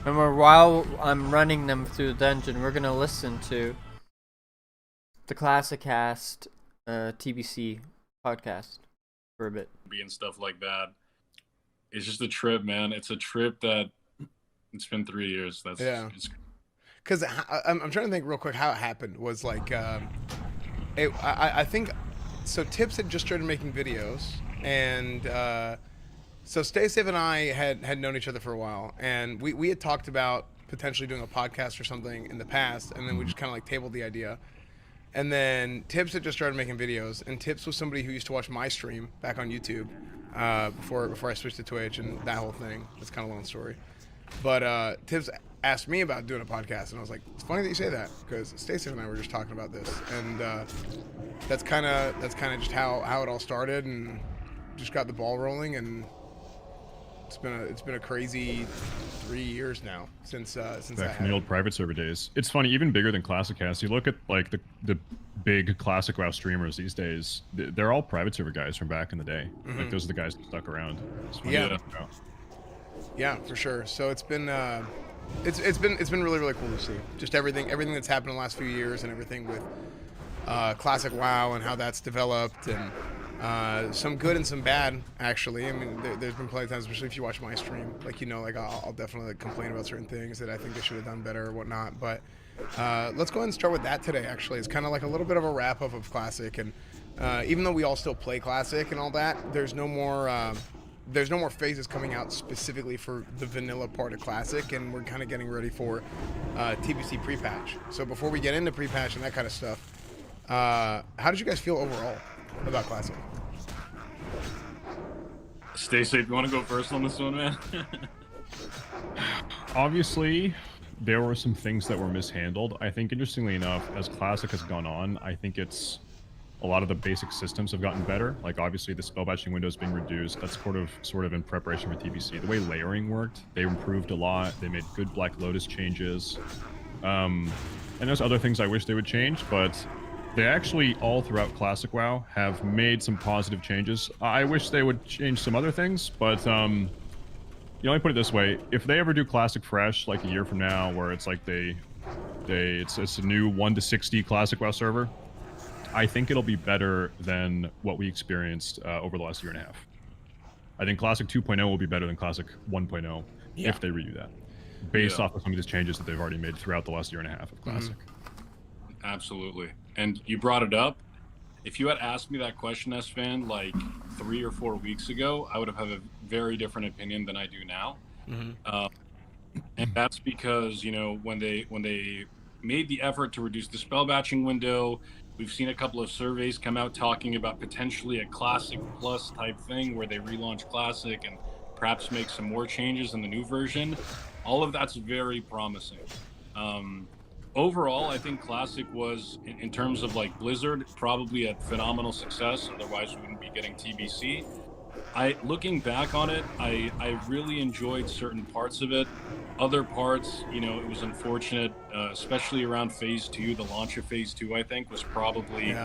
Speaker 4: And while I'm running them through the dungeon, we're gonna listen to the Classic Cast TBC podcast for a bit.
Speaker 6: And stuff like that. It's just a trip, man. It's a trip that it's been 3 years. That's
Speaker 7: because I'm trying to think real quick how it happened. Was like I think so. Tips had just started making videos, and so Stay Safe and I had known each other for a while, and we had talked about potentially doing a podcast or something in the past, and then we just kind of like tabled the idea. And then Tips had just started making videos, and Tips was somebody who used to watch my stream back on YouTube before I switched to Twitch and that whole thing. It's kind of a long story. But Tips asked me about doing a podcast, and I was like, it's funny that you say that, because Stacey and I were just talking about this, and that's kind of just how it all started, and just got the ball rolling, and it's been a crazy 3 years now since
Speaker 8: back from the old private server days. It's funny, even bigger than Classic Cast. You look at like the big Classic WoW streamers these days. They're all private server guys from back in the day. Mm-hmm. Like those are the guys that stuck around.
Speaker 7: Yeah, for sure. So it's been really, really cool to see just everything that's happened in the last few years, and everything with Classic WoW and how that's developed, and some good and some bad, actually. I mean, there's been plenty of times, especially if you watch my stream, like, like I'll definitely complain about certain things that I think they should have done better or whatnot. But let's go ahead and start with that today, actually. It's kind of like a little bit of a wrap-up of Classic, and even though we all still play Classic and all that, there's no more phases coming out specifically for the vanilla part of Classic, and we're kind of getting ready for TBC pre-patch. So before we get into pre-patch and that kind of stuff, how did you guys feel overall about Classic?
Speaker 6: Stay safe. You want to go first on this one, man?
Speaker 8: Obviously, there were some things that were mishandled. I think, interestingly enough, as Classic has gone on, I think it's a lot of the basic systems have gotten better. Like, obviously, the spell batching window is being reduced. That's sort of in preparation for TBC. The way layering worked, they improved a lot. They made good Black Lotus changes. And there's other things I wish they would change, but they actually, all throughout Classic WoW, have made some positive changes. I wish they would change some other things, but You know, let me put it this way: if they ever do Classic Fresh, like a year from now, where it's like it's a new 1 to 60 Classic WoW server, I think it'll be better than what we experienced over the last year and a half. I think Classic 2.0 will be better than Classic 1.0 if they redo that, based off of some of these changes that they've already made throughout the last year and a half of Classic.
Speaker 6: Absolutely. And you brought it up. If you had asked me that question, S-Fan, like 3 or 4 weeks ago, I would have had a very different opinion than I do now. And that's because, you know, when they made the effort to reduce the spell batching window, we've seen a couple of surveys come out talking about potentially a Classic Plus type thing where they relaunch Classic and perhaps make some more changes in the new version. All of that's very promising. Overall, I think Classic was, in terms of like Blizzard, probably a phenomenal success. Otherwise, we wouldn't be getting TBC. Looking back on it, I really enjoyed certain parts of it. Other parts, you know, it was unfortunate, especially around Phase 2. The launch of Phase 2, I think, was probably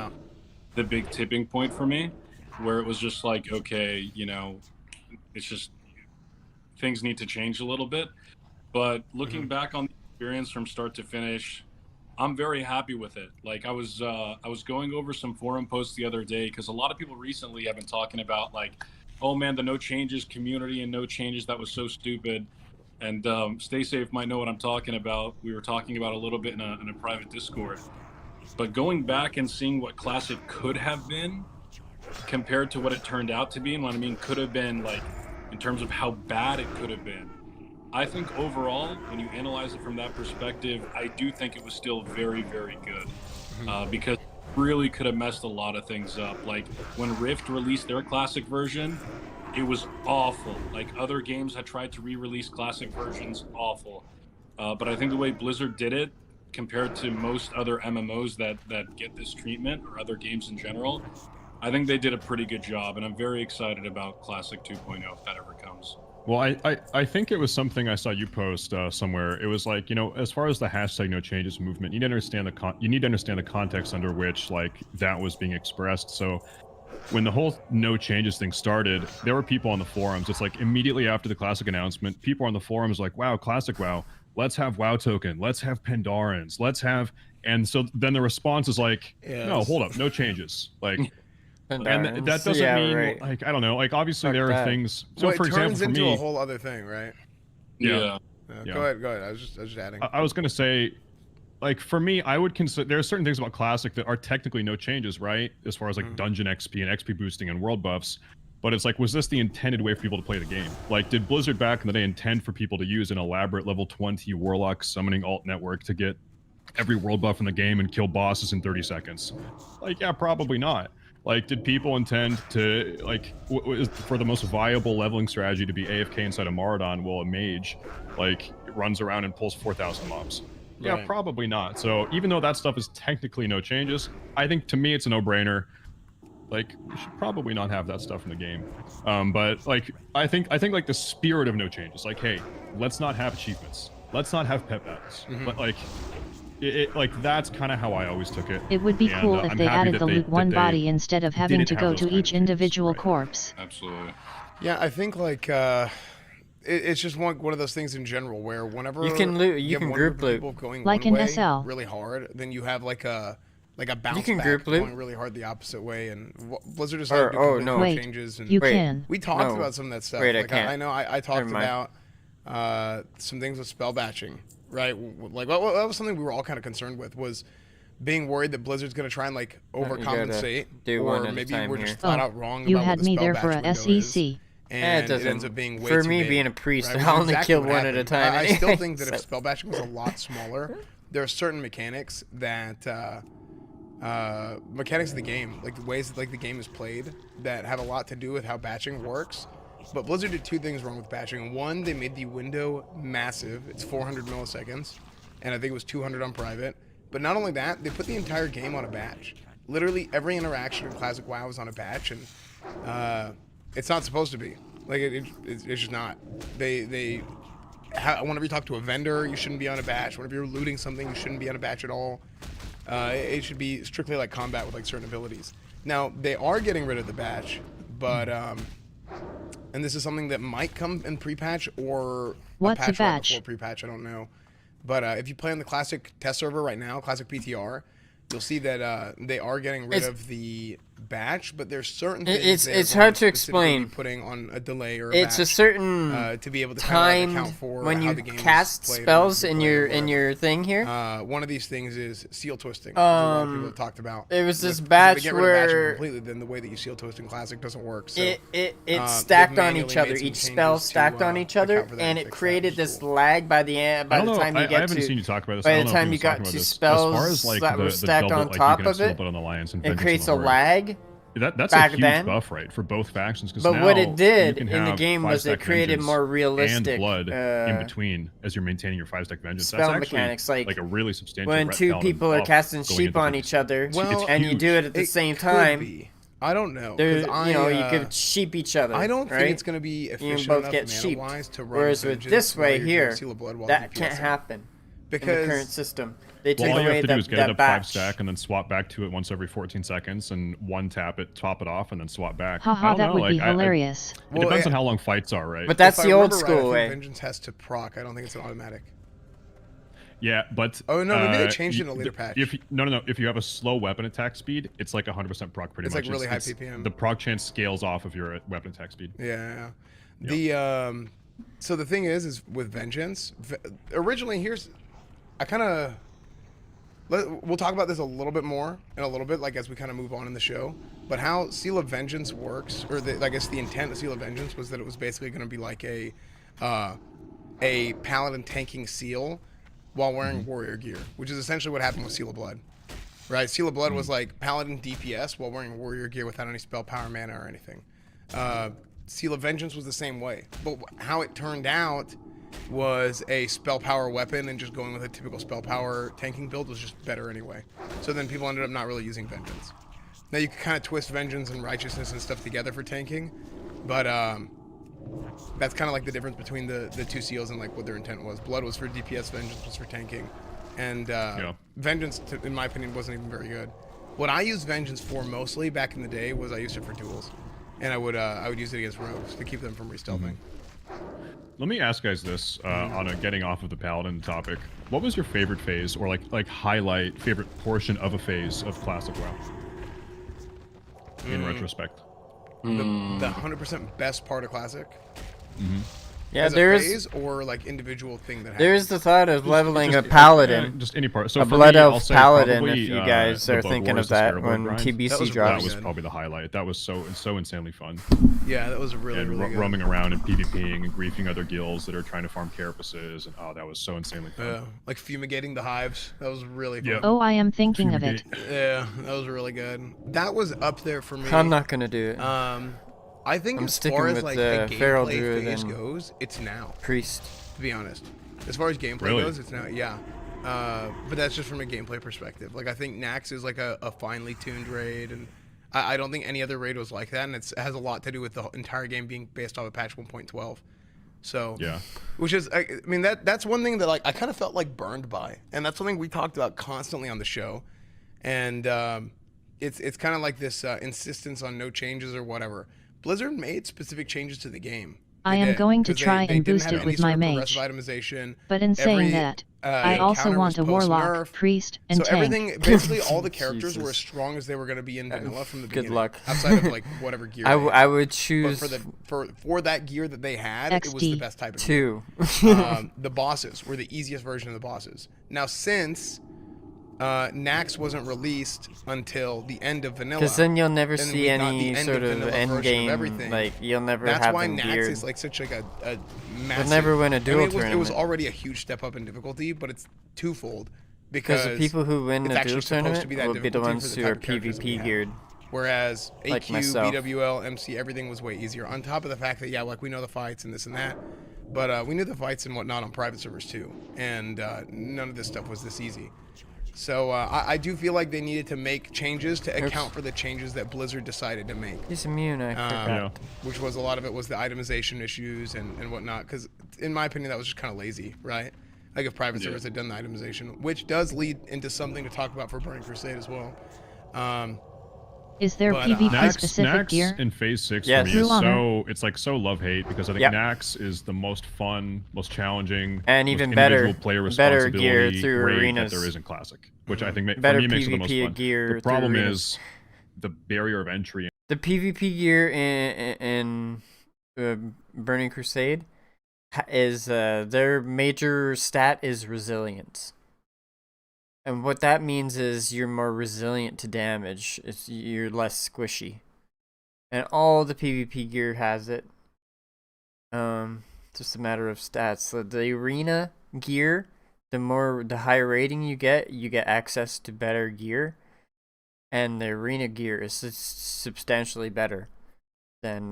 Speaker 6: the big tipping point for me, where it was just like, okay, you know, it's just things need to change a little bit. But looking back on the experience from start to finish, I'm very happy with it. Like I was going over some forum posts the other day because a lot of people recently have been talking about like, oh man, the no changes community and no changes, that was so stupid. And Stay Safe might know what I'm talking about. We were talking about a little bit in a private Discord. But going back and seeing what Classic could have been compared to what it turned out to be, and what I mean could have been, like in terms of how bad it could have been, I think overall, when you analyze it from that perspective, I do think it was still very, very good. Because it really could have messed a lot of things up. Like when Rift released their Classic version, it was awful. Like other games had tried to re-release Classic versions, awful. But I think the way Blizzard did it, compared to most other MMOs that get this treatment, or other games in general, I think they did a pretty good job, and I'm very excited about Classic 2.0 if that ever comes.
Speaker 8: Well, I think it was something I saw you post somewhere. It was like, you know, as far as the hashtag no changes movement, you need to understand the context under which like that was being expressed. So when the whole no changes thing started, there were people on the forums. It's like immediately after the Classic announcement, people on the forums like, wow, Classic WoW, let's have WoW token, let's have Pandarans, let's have, and so then the response is like, no, hold up, no changes, like. And that doesn't mean like, I don't know, like obviously there are things. So for example, for me,
Speaker 7: turns into a whole other thing, right?
Speaker 8: Yeah.
Speaker 7: Go ahead. I was just adding.
Speaker 8: I was gonna say, like for me, I would consider there are certain things about Classic that are technically no changes, right? As far as like dungeon XP and XP boosting and world buffs. But it's like, was this the intended way for people to play the game? Like, did Blizzard back in the day intend for people to use an elaborate level 20 Warlock summoning alt network to get every world buff in the game and kill bosses in 30 seconds? Like, yeah, probably not. Like, did people intend to, like, for the most viable leveling strategy to be AFK inside a Maraudon while a mage, like, runs around and pulls 4,000 mobs? Yeah,
Speaker 7: Right.
Speaker 8: probably not. So even though that stuff is technically no changes, I think to me it's a no-brainer. Like, we should probably not have that stuff in the game. But like, I think like the spirit of no changes. Like, hey, let's not have achievements. Let's not have pet battles. But like, like that's kind of how I always took it.
Speaker 1: It would be
Speaker 8: And,
Speaker 1: cool if
Speaker 8: I'm
Speaker 1: they
Speaker 8: happy
Speaker 1: added
Speaker 8: that
Speaker 1: the loot
Speaker 8: that
Speaker 1: one
Speaker 8: they
Speaker 1: body instead of having
Speaker 8: didn't
Speaker 1: to
Speaker 8: have
Speaker 1: go
Speaker 8: those
Speaker 1: to
Speaker 8: kind of
Speaker 1: each
Speaker 8: changes.
Speaker 1: individual
Speaker 8: Right.
Speaker 1: corpse.
Speaker 6: Absolutely.
Speaker 7: Yeah, I think like it's just one of those things in general where whenever
Speaker 4: You can loot- you
Speaker 7: have
Speaker 4: can
Speaker 7: one
Speaker 4: group
Speaker 7: group of
Speaker 4: loot.
Speaker 7: people going
Speaker 1: Like
Speaker 7: one
Speaker 1: in
Speaker 7: way
Speaker 1: SL.
Speaker 7: really hard, then you have like a bounce
Speaker 4: can
Speaker 7: back
Speaker 4: group loot.
Speaker 7: going really hard the opposite way, and Blizzard just
Speaker 4: Or-
Speaker 7: had to do
Speaker 4: oh,
Speaker 7: completely
Speaker 4: no.
Speaker 7: new
Speaker 1: Wait,
Speaker 7: changes. And
Speaker 1: you
Speaker 4: Wait.
Speaker 1: can.
Speaker 7: we talked
Speaker 4: No.
Speaker 7: about some of that stuff.
Speaker 4: Wait, I
Speaker 7: like,
Speaker 4: can't.
Speaker 7: I know I talked
Speaker 4: Never mind.
Speaker 7: about some things with spell batching, right? Like that was something we were all kind of concerned with, was being worried that Blizzard's going to try and like overcompensate,
Speaker 4: do one
Speaker 7: or
Speaker 4: at a
Speaker 7: maybe
Speaker 4: time
Speaker 7: we're
Speaker 4: here.
Speaker 7: just flat out wrong
Speaker 1: You
Speaker 7: about
Speaker 1: had
Speaker 7: what the
Speaker 1: me
Speaker 7: spell
Speaker 1: there for
Speaker 7: batch
Speaker 1: a
Speaker 7: window is.
Speaker 1: SEC.
Speaker 7: And
Speaker 4: it
Speaker 7: it ends
Speaker 4: doesn't-
Speaker 7: up being way
Speaker 4: for
Speaker 7: too
Speaker 4: me
Speaker 7: big,
Speaker 4: being a priest,
Speaker 7: right?
Speaker 4: I
Speaker 7: Which is
Speaker 4: only
Speaker 7: exactly
Speaker 4: kill
Speaker 7: what
Speaker 4: one at a
Speaker 7: happened.
Speaker 4: time
Speaker 7: I still
Speaker 4: anyway,
Speaker 7: think that
Speaker 4: so-
Speaker 7: if spell batching was a lot smaller, there are certain mechanics that mechanics of the game, like the ways that like the game is played, that have a lot to do with how batching works. But Blizzard did two things wrong with batching. One, they made the window massive. It's 400 milliseconds, and I think it was 200 on private. But not only that, they put the entire game on a batch. Literally every interaction in Classic WoW is on a batch, and it's not supposed to be. Like it's just not. Whenever you talk to a vendor, you shouldn't be on a batch. Whenever you're looting something, you shouldn't be on a batch at all. It should be strictly like combat with like certain abilities. Now they are getting rid of the batch, but and this is something that might come in pre-patch or
Speaker 1: What's a
Speaker 7: patch right
Speaker 1: batch?
Speaker 7: before pre-patch. I don't know, but if you play on the classic test server right now, classic PTR, you'll see that they are getting rid of the batch, but there's certain things
Speaker 4: it's hard to
Speaker 7: specifically
Speaker 4: explain.
Speaker 7: Putting on a delay or
Speaker 4: It's a
Speaker 7: batch,
Speaker 4: certain
Speaker 7: to be able to kind of
Speaker 4: time
Speaker 7: account for
Speaker 4: when
Speaker 7: how
Speaker 4: you
Speaker 7: the game is
Speaker 4: cast
Speaker 7: played or
Speaker 4: spells
Speaker 7: played
Speaker 4: in
Speaker 7: or
Speaker 4: your thing here.
Speaker 7: whatever. One of these things is seal twisting, which a lot of people have talked about.
Speaker 4: There was this
Speaker 7: If they
Speaker 4: batch
Speaker 7: get rid of batching
Speaker 4: where
Speaker 7: completely, then the way that you seal twist in classic doesn't work. So
Speaker 4: it
Speaker 7: they've
Speaker 4: stacked on
Speaker 7: manually
Speaker 4: each other.
Speaker 7: made some
Speaker 4: Each spell
Speaker 7: changes to,
Speaker 4: stacked on each other,
Speaker 7: account for that
Speaker 4: and
Speaker 7: and
Speaker 4: it
Speaker 7: fix that,
Speaker 4: created
Speaker 7: which is
Speaker 4: this
Speaker 7: cool.
Speaker 4: lag by the end. By
Speaker 8: I don't
Speaker 4: the
Speaker 8: know.
Speaker 4: time you
Speaker 8: I
Speaker 4: get
Speaker 8: haven't
Speaker 4: to
Speaker 8: seen you talk about this.
Speaker 4: by
Speaker 8: I
Speaker 4: the
Speaker 8: don't know if
Speaker 4: time
Speaker 8: he
Speaker 4: you
Speaker 8: was talking
Speaker 4: got
Speaker 8: about
Speaker 4: to
Speaker 8: this.
Speaker 4: spells
Speaker 8: as far as like
Speaker 4: that were
Speaker 8: the
Speaker 4: stacked
Speaker 8: double,
Speaker 4: on
Speaker 8: like,
Speaker 4: top
Speaker 8: you can
Speaker 4: of
Speaker 8: seal
Speaker 4: it,
Speaker 8: blood on Alliance and
Speaker 4: it
Speaker 8: Vengeance
Speaker 4: creates
Speaker 8: on
Speaker 4: a
Speaker 8: the Horde.
Speaker 4: lag.
Speaker 8: That's
Speaker 4: back
Speaker 8: a huge
Speaker 4: then.
Speaker 8: buff, right, for both factions. Because
Speaker 4: But what it did
Speaker 8: in
Speaker 4: in the game was it created more realistic
Speaker 8: and blood in between as you're maintaining your 5-stack vengeance.
Speaker 4: spell
Speaker 8: That's actually
Speaker 4: mechanics, like
Speaker 8: a really substantial.
Speaker 4: when two people are casting sheep on each other,
Speaker 7: Well,
Speaker 4: and you do it at the
Speaker 7: It
Speaker 4: same
Speaker 7: could
Speaker 4: time.
Speaker 7: be. I don't know.
Speaker 4: There,
Speaker 7: 'Cause
Speaker 4: you know, you
Speaker 7: I,
Speaker 4: could sheep each other.
Speaker 7: I don't
Speaker 4: right?
Speaker 7: think it's going to be
Speaker 4: You
Speaker 7: efficient
Speaker 4: can both
Speaker 7: enough
Speaker 4: get sheep.
Speaker 7: mana-wise to run
Speaker 4: Whereas with
Speaker 7: Vengeance
Speaker 4: this
Speaker 7: while
Speaker 4: way
Speaker 7: you're doing
Speaker 4: here,
Speaker 7: Seal of Blood while
Speaker 4: that can't
Speaker 7: DPSing.
Speaker 4: happen
Speaker 7: Because
Speaker 4: in the current system. They took
Speaker 8: Well, all you
Speaker 4: away
Speaker 8: have to do is get it
Speaker 4: that
Speaker 8: up
Speaker 4: batch.
Speaker 8: 5-stack and then swap back to it once every 14 seconds and one tap it, top it off, and then swap back. I
Speaker 1: Haha,
Speaker 8: don't
Speaker 1: that
Speaker 8: know,
Speaker 1: would be
Speaker 8: like,
Speaker 1: hilarious.
Speaker 8: It depends on how long fights are, right?
Speaker 4: But that's
Speaker 7: if I
Speaker 4: the old
Speaker 7: remember right, I
Speaker 4: school
Speaker 7: think
Speaker 4: way.
Speaker 7: Vengeance has to proc. I don't think it's an automatic.
Speaker 8: Yeah, but
Speaker 7: Oh, no, maybe they changed it in a later patch.
Speaker 8: No. If you have a slow weapon attack speed, it's like 100% proc pretty
Speaker 7: It's
Speaker 8: much.
Speaker 7: like really high PPM.
Speaker 8: The proc chance scales off of your weapon attack speed.
Speaker 7: Yeah. The so the thing is with Vengeance, originally we'll talk about this a little bit more in a little bit, like as we kind of move on in the show. But how Seal of Vengeance works, or I guess the intent of Seal of Vengeance was that it was basically going to be like a paladin tanking seal while wearing warrior gear, which is essentially what happened with Seal of Blood. Right? Seal of Blood was like paladin DPS while wearing warrior gear without any spell power, mana, or anything. Seal of Vengeance was the same way, but how it turned out was a spell power weapon, and just going with a typical spell power tanking build was just better anyway. So then people ended up not really using Vengeance. Now you can kind of twist Vengeance and Righteousness and stuff together for tanking, but that's kind of like the difference between the two seals and like what their intent was. Blood was for DPS, Vengeance was for tanking, and Vengeance, in my opinion, wasn't even very good. What I used Vengeance for mostly back in the day was I used it for duels, and I would use it against rogues to keep them from re-stealthing.
Speaker 8: Let me ask guys this on a getting off of the paladin topic. What was your favorite phase, or like highlight favorite portion of a phase of classic WoW? In retrospect,
Speaker 7: The 100% best part of classic.
Speaker 4: Yeah,
Speaker 7: As a
Speaker 4: there's
Speaker 7: phase or like individual thing that happens.
Speaker 4: there's the thought of leveling a paladin.
Speaker 8: just any part. So
Speaker 4: A
Speaker 8: for
Speaker 4: blood
Speaker 8: me,
Speaker 4: elf
Speaker 8: I'll say
Speaker 4: paladin,
Speaker 8: probably,
Speaker 4: if you guys
Speaker 8: the
Speaker 4: are
Speaker 8: Bug
Speaker 4: thinking
Speaker 8: Wars,
Speaker 4: of
Speaker 8: the
Speaker 4: that
Speaker 8: Scarab
Speaker 4: when
Speaker 8: grind.
Speaker 4: TBC
Speaker 7: That was
Speaker 4: drops.
Speaker 8: That was
Speaker 7: good.
Speaker 8: probably the highlight. That was so insanely fun.
Speaker 7: Yeah, that was really,
Speaker 8: And
Speaker 7: really good.
Speaker 8: roaming around and PvPing and griefing other guilds that are trying to farm carapaces, and that was so insanely fun.
Speaker 7: Yeah, like fumigating the hives. That was really fun.
Speaker 8: Yeah.
Speaker 1: Oh, I am thinking of it.
Speaker 7: Yeah, that was really good. That was up there for me.
Speaker 4: I'm not gonna do it.
Speaker 7: I think
Speaker 4: I'm
Speaker 7: as
Speaker 4: sticking
Speaker 7: far as
Speaker 4: with
Speaker 7: like
Speaker 4: the
Speaker 7: the
Speaker 4: Feral
Speaker 7: gameplay
Speaker 4: Druid
Speaker 7: phase
Speaker 4: and
Speaker 7: goes, it's now.
Speaker 4: Priest.
Speaker 7: To be honest, as far as gameplay
Speaker 8: Really?
Speaker 7: goes, it's now. Yeah, but that's just from a gameplay perspective. Like I think Nax is like a finely tuned raid, and I don't think any other raid was like that, and it has a lot to do with the entire game being based off of patch 1.12. So
Speaker 8: Yeah.
Speaker 7: which is I mean that's one thing that like I kind of felt like burned by, and that's something we talked about constantly on the show, and it's kind of like this insistence on no changes or whatever. Blizzard made specific changes to the game.
Speaker 1: I
Speaker 7: They
Speaker 1: am
Speaker 7: did,
Speaker 1: going to
Speaker 7: 'cause
Speaker 1: try
Speaker 7: they
Speaker 1: and
Speaker 7: didn't
Speaker 1: boost
Speaker 7: have
Speaker 1: it
Speaker 7: any
Speaker 1: with
Speaker 7: sort
Speaker 1: my
Speaker 7: of
Speaker 1: mage.
Speaker 7: progressive itemization.
Speaker 1: But in saying
Speaker 7: Every,
Speaker 1: that, I also
Speaker 7: encounter
Speaker 1: want a
Speaker 7: was
Speaker 1: warlock,
Speaker 7: post-nerf.
Speaker 1: priest, and
Speaker 7: So
Speaker 1: tank.
Speaker 7: everything, basically all the characters were
Speaker 4: Jesus.
Speaker 7: as strong as they were going to be in vanilla from the
Speaker 4: Good
Speaker 7: beginning.
Speaker 4: luck.
Speaker 7: Outside of like whatever gear.
Speaker 4: I
Speaker 7: they had.
Speaker 4: I would
Speaker 7: But
Speaker 4: choose
Speaker 7: for that gear that they had, it was the
Speaker 1: XD.
Speaker 7: best type of gear.
Speaker 4: 2.
Speaker 7: The bosses were the easiest version of the bosses. Now since Nax wasn't released until the end of vanilla,
Speaker 4: Because then you'll never
Speaker 7: and
Speaker 4: see
Speaker 7: we got the
Speaker 4: any
Speaker 7: end
Speaker 4: sort of
Speaker 7: vanilla
Speaker 4: end
Speaker 7: version
Speaker 4: game.
Speaker 7: everything.
Speaker 4: Like you'll never
Speaker 7: That's
Speaker 4: have
Speaker 7: why
Speaker 4: them
Speaker 7: Nax
Speaker 4: geared.
Speaker 7: is like such like a massive.
Speaker 4: never win a duel
Speaker 7: it was
Speaker 4: tournament.
Speaker 7: already a huge step up in difficulty, but it's twofold because
Speaker 4: Because the people who win
Speaker 7: it's
Speaker 4: the
Speaker 7: actually
Speaker 4: duel
Speaker 7: supposed to
Speaker 4: tournament
Speaker 7: be that
Speaker 4: will be the
Speaker 7: difficulty
Speaker 4: ones
Speaker 7: for
Speaker 4: who
Speaker 7: the
Speaker 4: are
Speaker 7: type of characters we
Speaker 4: PvP
Speaker 7: have.
Speaker 4: geared.
Speaker 7: Whereas
Speaker 4: Like
Speaker 7: AQ,
Speaker 4: myself.
Speaker 7: BWL, MC, everything was way easier. On top of the fact that yeah, like we know the fights and this and that, but we knew the fights and whatnot on private servers too, and none of this stuff was this easy. So I do feel like they needed to make changes to account for the changes that Blizzard decided to make.
Speaker 4: He's immune, I forgot.
Speaker 7: Which was a lot of it was the itemization issues and whatnot. Because in my opinion, that was just kind of lazy, right? Like if private servers had done the itemization, which does lead into something to talk about for Burning Crusade as well.
Speaker 1: Is there
Speaker 7: But,
Speaker 1: PvP
Speaker 8: Nax,
Speaker 1: specific
Speaker 8: Nax
Speaker 1: gear?
Speaker 8: in Phase 6
Speaker 4: Yes.
Speaker 8: for me
Speaker 1: True
Speaker 8: is
Speaker 1: honor.
Speaker 8: it's like so love-hate because I think
Speaker 4: Yep.
Speaker 8: Nax is the most fun, most challenging,
Speaker 4: And
Speaker 8: most
Speaker 4: even
Speaker 8: individual
Speaker 4: better-
Speaker 8: player
Speaker 4: better gear
Speaker 8: responsibility
Speaker 4: through
Speaker 8: raid
Speaker 4: arenas.
Speaker 8: that there is in Classic, which I think for
Speaker 4: Better
Speaker 8: me makes it the most
Speaker 4: PvP
Speaker 8: fun.
Speaker 4: gear
Speaker 8: The
Speaker 4: through
Speaker 8: problem
Speaker 4: arenas.
Speaker 8: is the barrier of entry.
Speaker 4: The PvP gear in Burning Crusade is their major stat is resilience. And what that means is you're more resilient to damage. You're less squishy. And all the PvP gear has it. Just a matter of stats. So the arena gear, the higher rating you get access to better gear. And the arena gear is substantially better than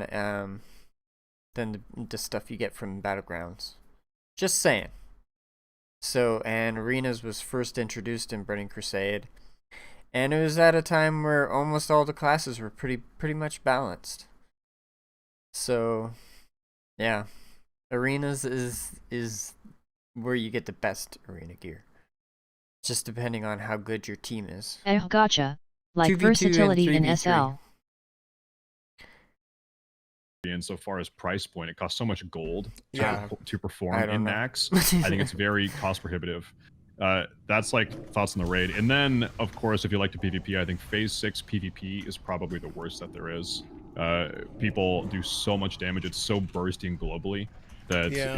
Speaker 4: the stuff you get from Battlegrounds. Just saying. So, and arenas was first introduced in Burning Crusade, and it was at a time where almost all the classes were pretty much balanced. So, yeah, arenas is where you get the best arena gear, just depending on how good your team is.
Speaker 1: Gotcha. Like
Speaker 4: 2v2 and
Speaker 1: versatility in
Speaker 4: 3v3.
Speaker 1: SL.
Speaker 8: Insofar as price point, it costs so much gold
Speaker 7: Yeah.
Speaker 8: to perform
Speaker 4: I don't
Speaker 8: in
Speaker 4: know.
Speaker 8: Nax. I think it's very cost prohibitive. That's like thoughts on the raid. And then, of course, if you like to PvP, I think Phase 6 PvP is probably the worst that there is. People do so much damage. It's so bursting globally that
Speaker 7: Yeah.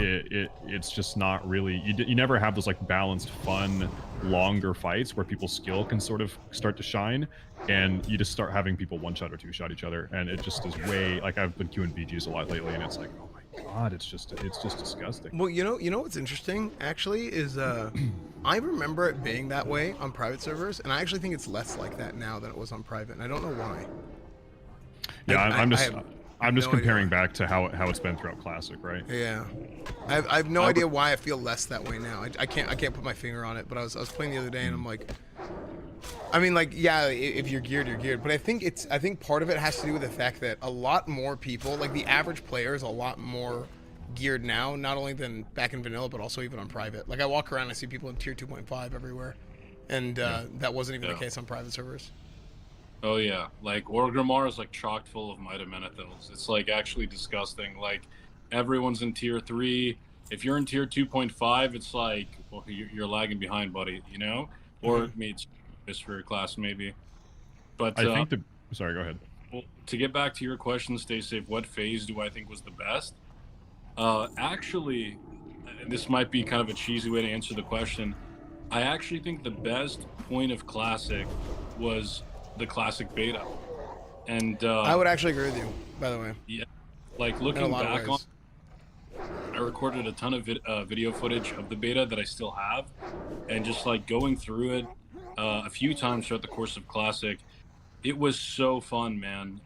Speaker 8: it's just not really... You never have those like balanced, fun, longer fights where people's skill can sort of start to shine. And you just start having people one-shot or two-shot each other. And it just is way... Like, I've been queuing BGs a lot lately, and it's like, oh my god, it's just disgusting.
Speaker 7: Well, you know what's interesting actually is I remember it being that way on private servers, and I actually think it's less like that now than it was on private, and I don't know why.
Speaker 8: Yeah, I'm
Speaker 7: have
Speaker 8: just
Speaker 7: no
Speaker 8: comparing
Speaker 7: idea.
Speaker 8: back to how it's been throughout Classic, right?
Speaker 7: Yeah, I have no idea why I feel less that way now. I can't put my finger on it, but I was playing the other day and I'm like, I mean, like, yeah, if you're geared, you're geared. But I think part of it has to do with the fact that a lot more people, like the average player, is a lot more geared now, not only than back in vanilla, but also even on private. Like I walk around, and I see people in tier 2.5 everywhere, and that wasn't even the case on private servers.
Speaker 6: Oh yeah, like Orgrimmar is like chock full of Mitamanithils. It's like actually disgusting. Like everyone's in tier 3. If you're in tier 2.5, it's like, well, you're lagging behind, buddy. You know, or maybe it's for your class maybe. But
Speaker 8: I think sorry, go ahead.
Speaker 6: well, to get back to your question, Stay Safe, what phase do I think was the best? Actually, and this might be kind of a cheesy way to answer the question. I actually think the best point of Classic was the Classic beta. And
Speaker 7: I would actually agree with you, by the way.
Speaker 6: yeah, like
Speaker 7: In a
Speaker 6: looking
Speaker 7: lot
Speaker 6: back
Speaker 7: of
Speaker 6: on,
Speaker 7: ways.
Speaker 6: I recorded a ton of video footage of the beta that I still have, and just like going through it a few times throughout the course of Classic, it was so fun, man.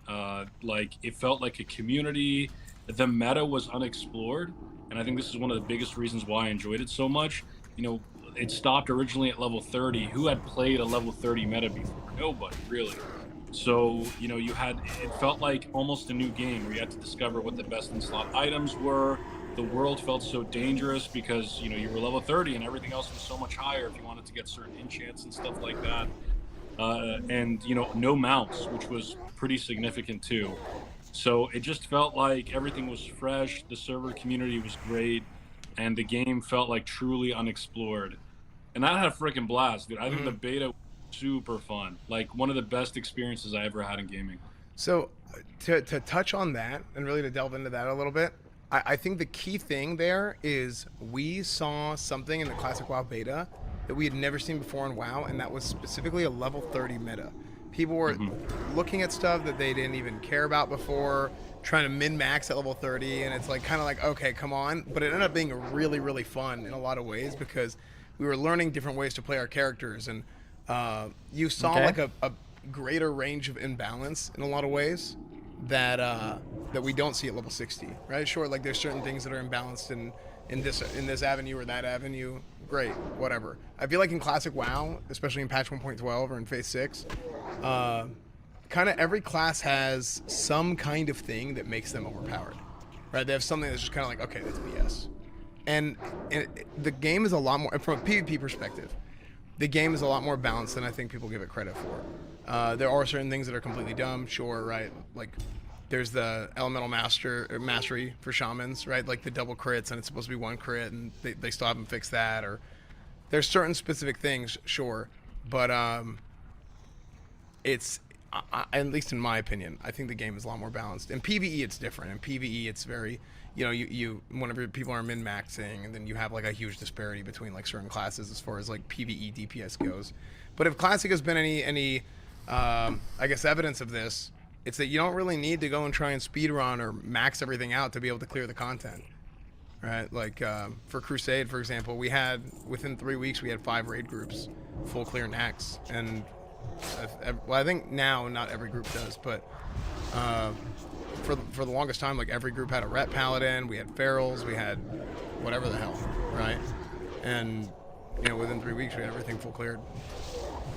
Speaker 6: Like it felt like a community. The meta was unexplored, and I think this is one of the biggest reasons why I enjoyed it so much. You know, it stopped originally at level 30. Who had played a level 30 meta before? Nobody, really. So, you know, it felt like almost a new game where you had to discover what the best in slot items were. The world felt so dangerous because, you know, you were level 30 and everything else was so much higher if you wanted to get certain enchants and stuff like that. And, you know, no mounts, which was pretty significant too. So it just felt like everything was fresh, the server community was great, and the game felt like truly unexplored. And I had a freaking blast, dude. I think the beta was super fun. Like one of the best experiences I ever had in gaming.
Speaker 7: So to touch on that and really to delve into that a little bit, I think the key thing there is we saw something in the Classic WoW beta that we had never seen before in WoW, and that was specifically a level 30 meta. People were looking at stuff that they didn't even care about before, trying to min-max at level 30, and it's like kind of like, okay, come on. But it ended up being really, really fun in a lot of ways because we were learning different ways to play our characters, and you saw like a greater range of imbalance in a lot of ways that we don't see at level 60, right? Sure, like there's certain things that are imbalanced in this avenue or that avenue. Great, whatever. I feel like in Classic WoW, especially in patch 1.12 or in Phase 6, kind of every class has some kind of thing that makes them overpowered, right? They have something that's just kind of like, okay, that's BS. And the game is a lot more, from a PvP perspective, the game is a lot more balanced than I think people give it credit for. There are certain things that are completely dumb, sure, right? Like, there's the elemental mastery for shamans, right? Like the double crits, and it's supposed to be one crit, and they still haven't fixed that. Or there's certain specific things, sure, but it's at least in my opinion, I think the game is a lot more balanced. In PvE, it's different. In PvE, it's very, you whenever people are min-maxing, and then you have like a huge disparity between like certain classes as far as like PvE DPS goes. But if Classic has been any I guess evidence of this, it's that you don't really need to go and try and speedrun or max everything out to be able to clear the content, right? Like for Crusade, for example, we had within 3 weeks we had 5 raid groups full clear Nax, and I think now not every group does, but for the longest time, like every group had a ret paladin, we had ferals, we had whatever the hell, right? And within 3 weeks we had everything full cleared.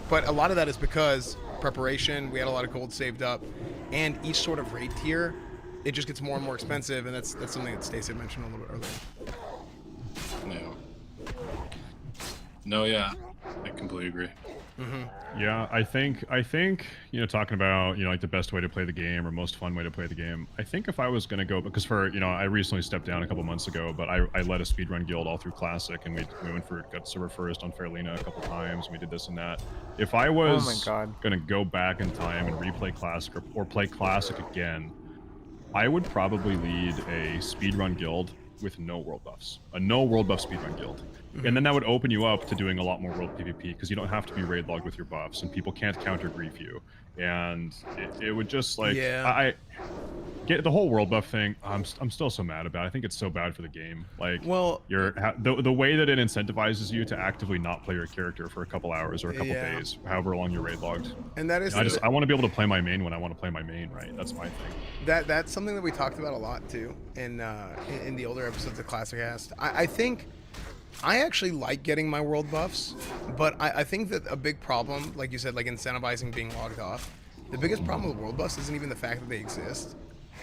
Speaker 7: But a lot of that is because preparation, we had a lot of gold saved up, and each sort of raid tier, it just gets more and more expensive, and that's something that Stacey mentioned a little bit earlier.
Speaker 6: No. No, yeah, I completely agree.
Speaker 8: Yeah, I think talking about like the best way to play the game or most fun way to play the game. I think if I was gonna go, because I recently stepped down a couple months ago, but I led a speedrun guild all through Classic, and we went for got server first on Fairlina a couple times. And we did this and that. If I was gonna go back in time and replay Classic or play Classic again, I would probably lead a speedrun guild with no world buffs, a no world buff speedrun guild. And then that would open you up to doing a lot more world PvP, because you don't have to be raid logged with your buffs, and people can't counter grief you. And it would just like, I get the whole world buff thing. I'm still so mad about it. I think it's so bad for the game. Like, well, the way that it incentivizes you to actively not play your character for a couple hours or a couple days, however long you're raid logged.
Speaker 7: And that is,
Speaker 8: I want to be able to play my main when I want to play my main, right? That's my thing.
Speaker 7: That's something that we talked about a lot too in the older episodes of Classic Cast. I think I actually like getting my world buffs, but I think that a big problem, like you said, like incentivizing being logged off, the biggest problem with world buffs isn't even the fact that they exist.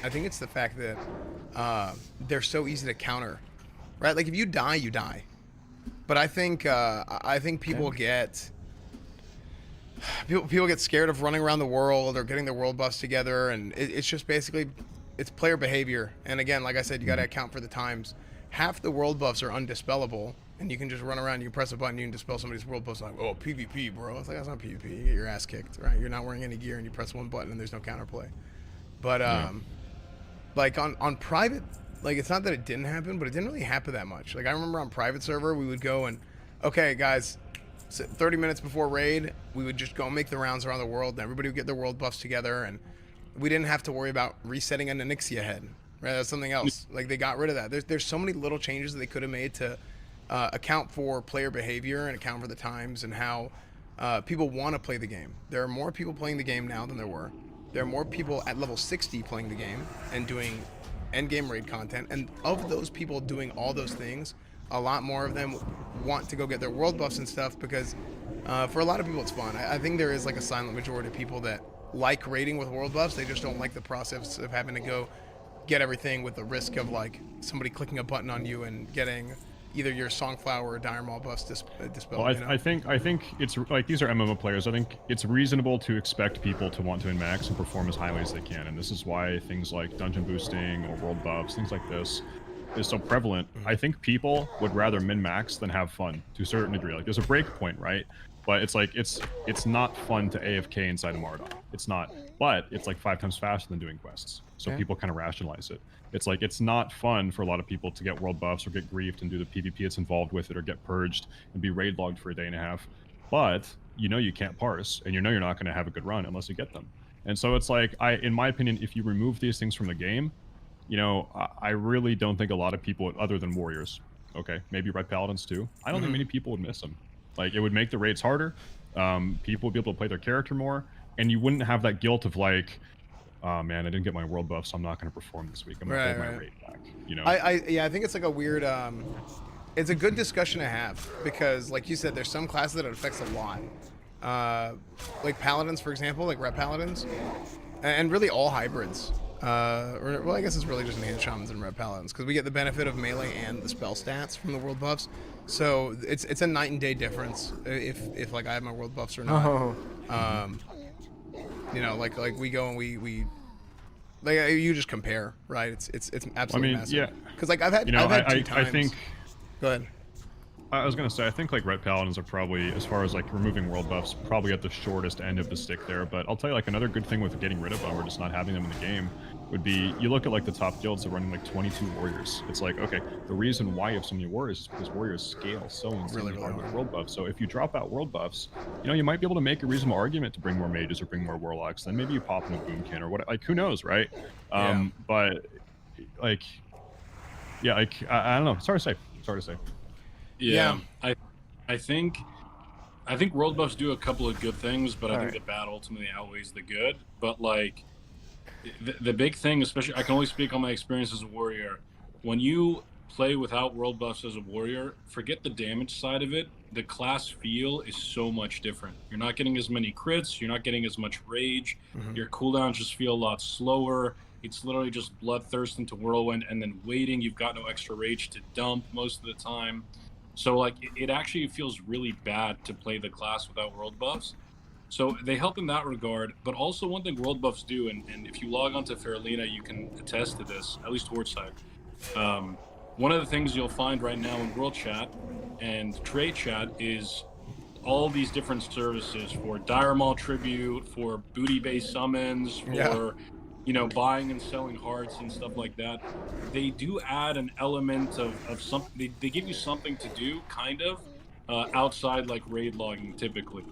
Speaker 7: I think it's the fact that they're so easy to counter, right? Like if you die, you die. But I think people get scared of running around the world or getting their world buffs together, and it's just basically it's player behavior. And again, like I said, you got to account for the times. Half the world buffs are undispellable, and you can just run around, you can press a button, you can dispel somebody's world buffs. Like, oh, PvP, bro. It's like, that's not PvP. You get your ass kicked, right? You're not wearing any gear, and you press one button, and there's no counterplay. But like on private, like it's not that it didn't happen, but it didn't really happen that much. Like I remember on private server, we would go and, okay, guys, 30 minutes before raid, we would just go make the rounds around the world, and everybody would get their world buffs together, and we didn't have to worry about resetting an Onyxia head. Right, that's something else. Like they got rid of that. There's so many little changes that they could have made to account for player behavior and account for the times and how people want to play the game. There are more people playing the game now than there were. There are more people at level 60 playing the game and doing endgame raid content. And of those people doing all those things, a lot more of them want to go get their world buffs and stuff because for a lot of people it's fun. I think there is like a silent majority of people that like raiding with world buffs. They just don't like the process of having to go get everything with the risk of like somebody clicking a button on you and getting either your Songflower or Dire Maul buffs dispelled.
Speaker 8: Well, I think it's like these are MMO players. I think it's reasonable to expect people to want to min-max and perform as highly as they can, and this is why things like dungeon boosting or world buffs, things like this, is so prevalent. I think people would rather min-max than have fun to a certain degree. Like there's a break point, right? But it's like it's not fun to AFK inside a Mardon. It's not, but it's like 5 times faster than doing quests. So people kind of rationalize it. It's like it's not fun for a lot of people to get world buffs or get griefed and do the PvP that's involved with it, or get purged and be raid logged for a day and a half. But you can't parse, and you're not going to have a good run unless you get them. And so it's like, in my opinion, if you remove these things from the game, I really don't think a lot of people, other than warriors, okay, maybe red paladins too, I don't think many people would miss them. Like it would make the raids harder. People would be able to play their character more, and you wouldn't have that guilt of like, oh man, I didn't get my world buff, so I'm not going to perform this week. I'm going to hold my raid back.
Speaker 7: I think it's like a weird. It's a good discussion to have because, like you said, there's some classes that it affects a lot. Like paladins, for example, like ret paladins, and really all hybrids. Well, I guess it's really just enhanced shamans and ret paladins because we get the benefit of melee and the spell stats from the world buffs. So it's a night and day difference if like I have my world buffs or not. You know, like we go and we like you just compare, right? It's absolutely massive.
Speaker 8: yeah.
Speaker 7: Because like I've had
Speaker 8: You know,
Speaker 7: I've had two
Speaker 8: I
Speaker 7: times.
Speaker 8: think.
Speaker 7: Go ahead.
Speaker 8: I was gonna say, I think like Red Paladins are probably, as far as like removing world buffs, probably at the shortest end of the stick there. But I'll tell you, like another good thing with getting rid of them or just not having them in the game would be, you look at like the top guilds that are running like 22 warriors. It's like, okay, the reason why you have so many warriors is because warriors scale so insanely
Speaker 7: Really
Speaker 8: hard with
Speaker 7: hard.
Speaker 8: world buffs. So if you drop out world buffs, you know, you might be able to make a reasonable argument to bring more mages or bring more warlocks. Then maybe you pop in a boomkin or what, like who knows, right? But like, yeah, like I don't know. Sorry to say.
Speaker 6: Yeah. I think world buffs do a couple of good things, but I think the bad ultimately outweighs the good. But like the big thing, especially, I can only speak on my experience as a warrior. When you play without world buffs as a warrior, forget the damage side of it. The class feel is so much different. You're not getting as many crits. You're not getting as much rage. Your cooldowns just feel a lot slower. It's literally just bloodthirst into whirlwind and then waiting. You've got no extra rage to dump most of the time. So like it actually feels really bad to play the class without world buffs. So they help in that regard, but also one thing world buffs do, and if you log onto Faralina, you can attest to this, at least Horde side. One of the things you'll find right now in World Chat and Trade Chat is all these different services for Dire Maul Tribute, for booty-based summons, for you know, buying and selling hearts and stuff like that. They do add an element of something. They give you something to do, kind of, outside like raid logging typically.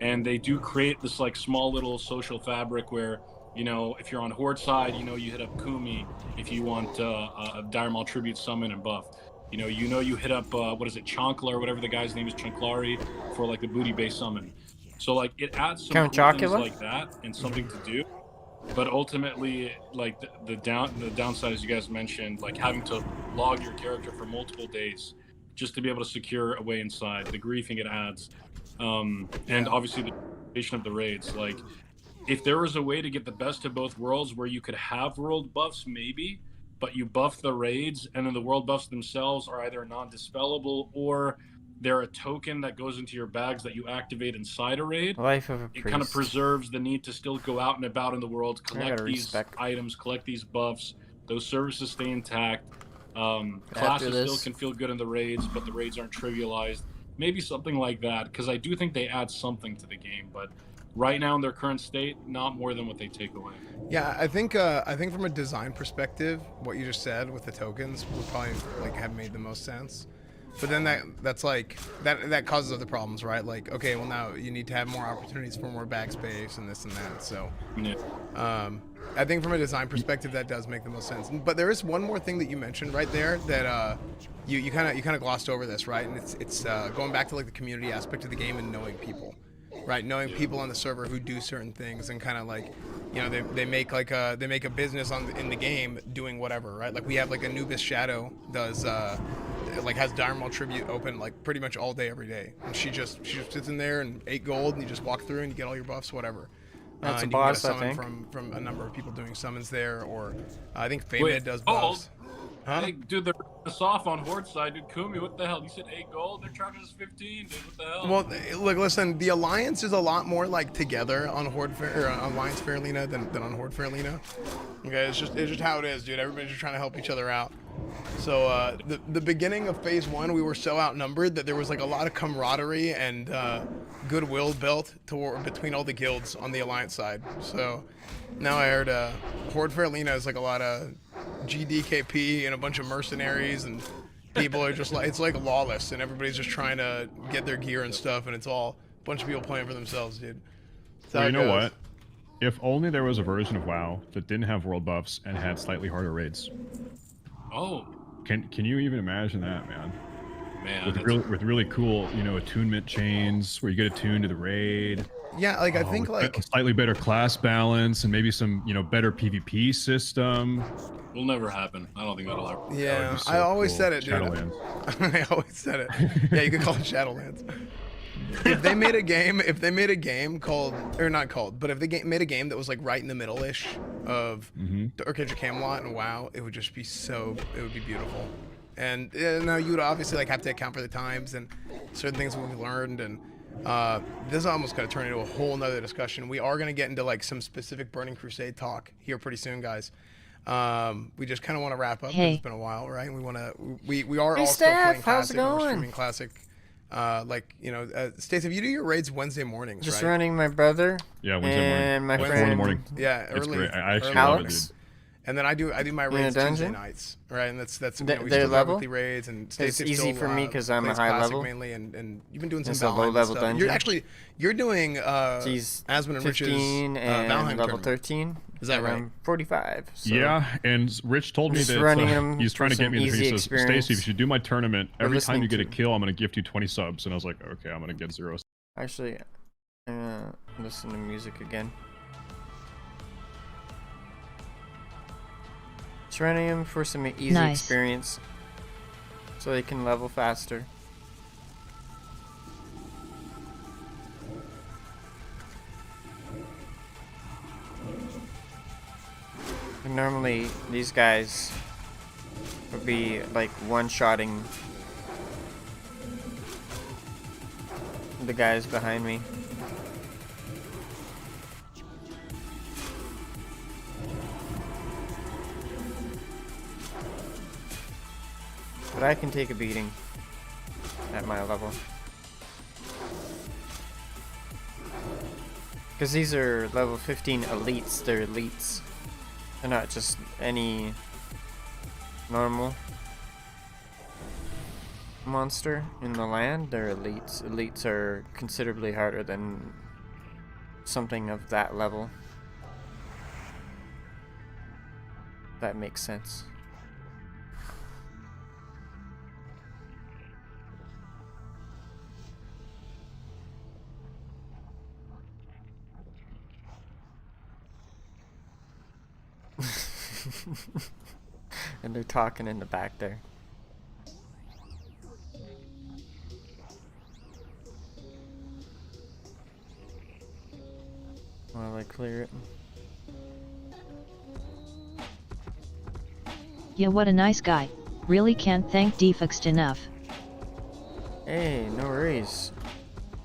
Speaker 6: And they do create this like small little social fabric where, you know, if you're on Horde side, you know, you hit up Kumi if you want a Dire Maul Tribute summon and buff. You know, you hit up, what is it, Chankla or whatever the guy's name is, Chanklari, for like the booty-based summon. So like it adds some cool things like that and something to do. But ultimately, like the downside, as you guys mentioned, like having to log your character for multiple days just to be able to secure a way inside, the griefing it adds, and obviously the duration of the raids. Like, if there was a way to get the best of both worlds where you could have world buffs, maybe, but you buff the raids and then the world buffs themselves are either non-dispellable or they're a token that goes into your bags that you activate inside a raid.
Speaker 4: Life of a priest.
Speaker 6: It kind of preserves the need to still go out and about in the world, collect these items, collect these buffs. Those services stay intact. Classes still can feel good in the raids, but the raids aren't trivialized. Maybe something like that, because I do think they add something to the game, but right now in their current state, not more than what they take away.
Speaker 7: Yeah, I think from a design perspective, what you just said with the tokens would probably like have made the most sense. But then that's like that causes other problems, right? Like, okay, well now you need to have more opportunities for more bag space and this and that. So, I think from a design perspective that does make the most sense. But there is one more thing that you mentioned right there that you kind of glossed over this, right? And it's going back to like the community aspect of the game and knowing people, right? Knowing people on the server who do certain things and kind of like, you know, they make a business in the game doing whatever, right? Like we have like Anubis Shadow does like has Dire Maul Tribute open like pretty much all day every day, and she just sits in there and 8 gold and you just walk through and you get all your buffs, whatever.
Speaker 4: That's a
Speaker 7: boss,
Speaker 4: I
Speaker 7: think. From a number of people doing summons there, or I think Famed does buffs. Huh?
Speaker 6: Hey, dude, they're us off on Horde side, dude. Kumi, what the hell? You said 8 gold? They're charging us 15, dude. What the hell?
Speaker 7: Well, look, listen. The Alliance is a lot more like together on Alliance Faralina than on Horde Faralina. Okay, it's just how it is, dude. Everybody's just trying to help each other out. So the beginning of Phase 1, we were so outnumbered that there was like a lot of camaraderie and goodwill built between all the guilds on the Alliance side. So now I heard Horde Faralina is like a lot of GDKP and a bunch of mercenaries, and people are just like, it's like lawless, and everybody's just trying to get their gear and stuff, and it's all a bunch of people playing for themselves, dude.
Speaker 8: Well, you know what? If only there was a version of WoW that didn't have world buffs and had slightly harder raids.
Speaker 6: Oh.
Speaker 8: Can you even imagine that, man?
Speaker 6: Man,
Speaker 8: with really cool, you know, attunement chains where you get attuned to the raid.
Speaker 7: Yeah, like I think like
Speaker 8: a slightly better class balance and maybe some, you know, better PvP system.
Speaker 6: Will never happen. I don't think that'll ever.
Speaker 7: Yeah, so I always said it, dude. I always said it. Yeah, you could call it Shadowlands. If they made a game called, or not called, but if they made a game that was like right in the middle-ish of the Urkage of Camelot and WoW, it would just be it would be beautiful. And you know, you would obviously like have to account for the times and certain things we learned, and This is almost going to turn into a whole nother discussion. We are going to get into like some specific Burning Crusade talk here pretty soon, guys. We just kind of want to wrap up.
Speaker 1: Hey.
Speaker 7: It's been a while, right? We want to. We are
Speaker 4: Hey,
Speaker 7: all still playing
Speaker 4: Steph, how's
Speaker 7: Classic.
Speaker 4: it
Speaker 7: And we're
Speaker 4: going?
Speaker 7: streaming Classic. Like you know, Stacey, you do your raids Wednesday mornings,
Speaker 4: Just
Speaker 7: right?
Speaker 4: running my brother.
Speaker 8: Yeah, Wednesday morning.
Speaker 4: And my
Speaker 7: Wednesday
Speaker 4: friend.
Speaker 8: in the morning.
Speaker 7: Yeah,
Speaker 8: It's
Speaker 7: early.
Speaker 8: great. I actually
Speaker 7: early
Speaker 8: love it,
Speaker 4: Alex.
Speaker 8: dude.
Speaker 7: And then I do my
Speaker 4: a
Speaker 7: raids Tuesday
Speaker 4: dungeon?
Speaker 7: nights, right? And that's you
Speaker 4: Th-
Speaker 7: know, we
Speaker 4: their
Speaker 7: still do
Speaker 4: level?
Speaker 7: weekly raids, and
Speaker 4: It's
Speaker 7: Stacey
Speaker 4: easy
Speaker 7: still,
Speaker 4: for me 'cause I'm a
Speaker 7: plays
Speaker 4: high
Speaker 7: Classic
Speaker 4: level.
Speaker 7: mainly, and you've been doing some
Speaker 4: It's a
Speaker 7: Valheim
Speaker 4: low-level
Speaker 7: stuff.
Speaker 4: dungeon.
Speaker 7: You're doing
Speaker 4: She's
Speaker 7: Asmund and Rich's
Speaker 4: 15 and
Speaker 7: Valheim
Speaker 4: level
Speaker 7: tournament.
Speaker 4: 13.
Speaker 7: Is that
Speaker 4: and
Speaker 7: right?
Speaker 4: I'm 45. So
Speaker 8: Yeah, and Rich told me
Speaker 4: Just
Speaker 8: that
Speaker 4: running him
Speaker 8: he's trying
Speaker 4: for
Speaker 8: to get
Speaker 4: some
Speaker 8: me in the
Speaker 4: easy
Speaker 8: He says,
Speaker 4: experience.
Speaker 8: Stacey, if you do my tournament,
Speaker 4: Or
Speaker 8: every time you
Speaker 4: listening
Speaker 8: get a
Speaker 4: to.
Speaker 8: kill, I'm going to gift you 20 subs. And I was like, okay, I'm going to get 0.
Speaker 4: Actually, listen to music again. Just running him for some easy
Speaker 1: Nice.
Speaker 4: experience, so they can level faster. And normally, these guys would be like one-shotting the guys behind me. But I can take a beating at my level. Because these are level 15 elites, they're elites. They're not just any normal monster in the land, they're elites. Elites are considerably harder than something of that level. That makes sense. And they're talking in the back there. While I clear it.
Speaker 1: Yeah, what a nice guy. Really can't thank Defext enough.
Speaker 4: Hey, no worries.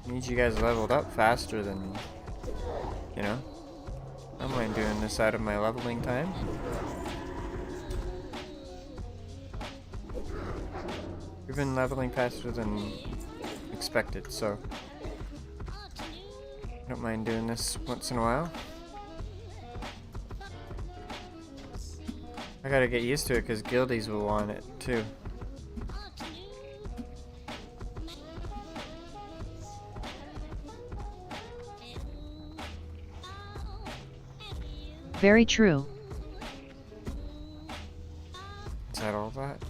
Speaker 4: Need you guys leveled up faster than, you know. I don't mind doing this out of my leveling time. We've been leveling faster than expected, so I don't mind doing this once in a while. I gotta get used to it because guildies will want it too.
Speaker 1: Very true.
Speaker 4: Is that all that?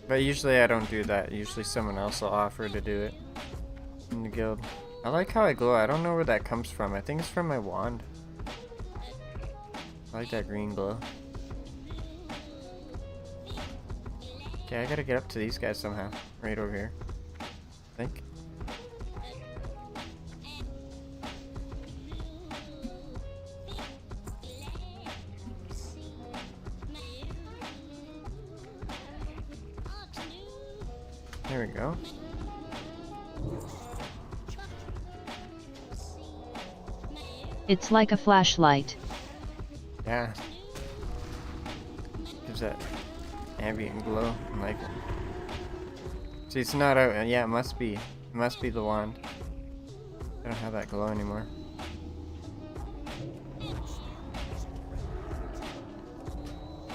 Speaker 4: But usually I don't do that. Usually someone else will offer to do it in the guild. I like how I glow. I don't know where that comes from. I think it's from my wand. I like that green glow. Okay, I gotta get up to these guys somehow. Right over here. I think. There we go.
Speaker 1: It's like a flashlight.
Speaker 4: Yeah. Gives that ambient glow. I like it. See, it's not out. Yeah, it must be. It must be the wand. I don't have that glow anymore.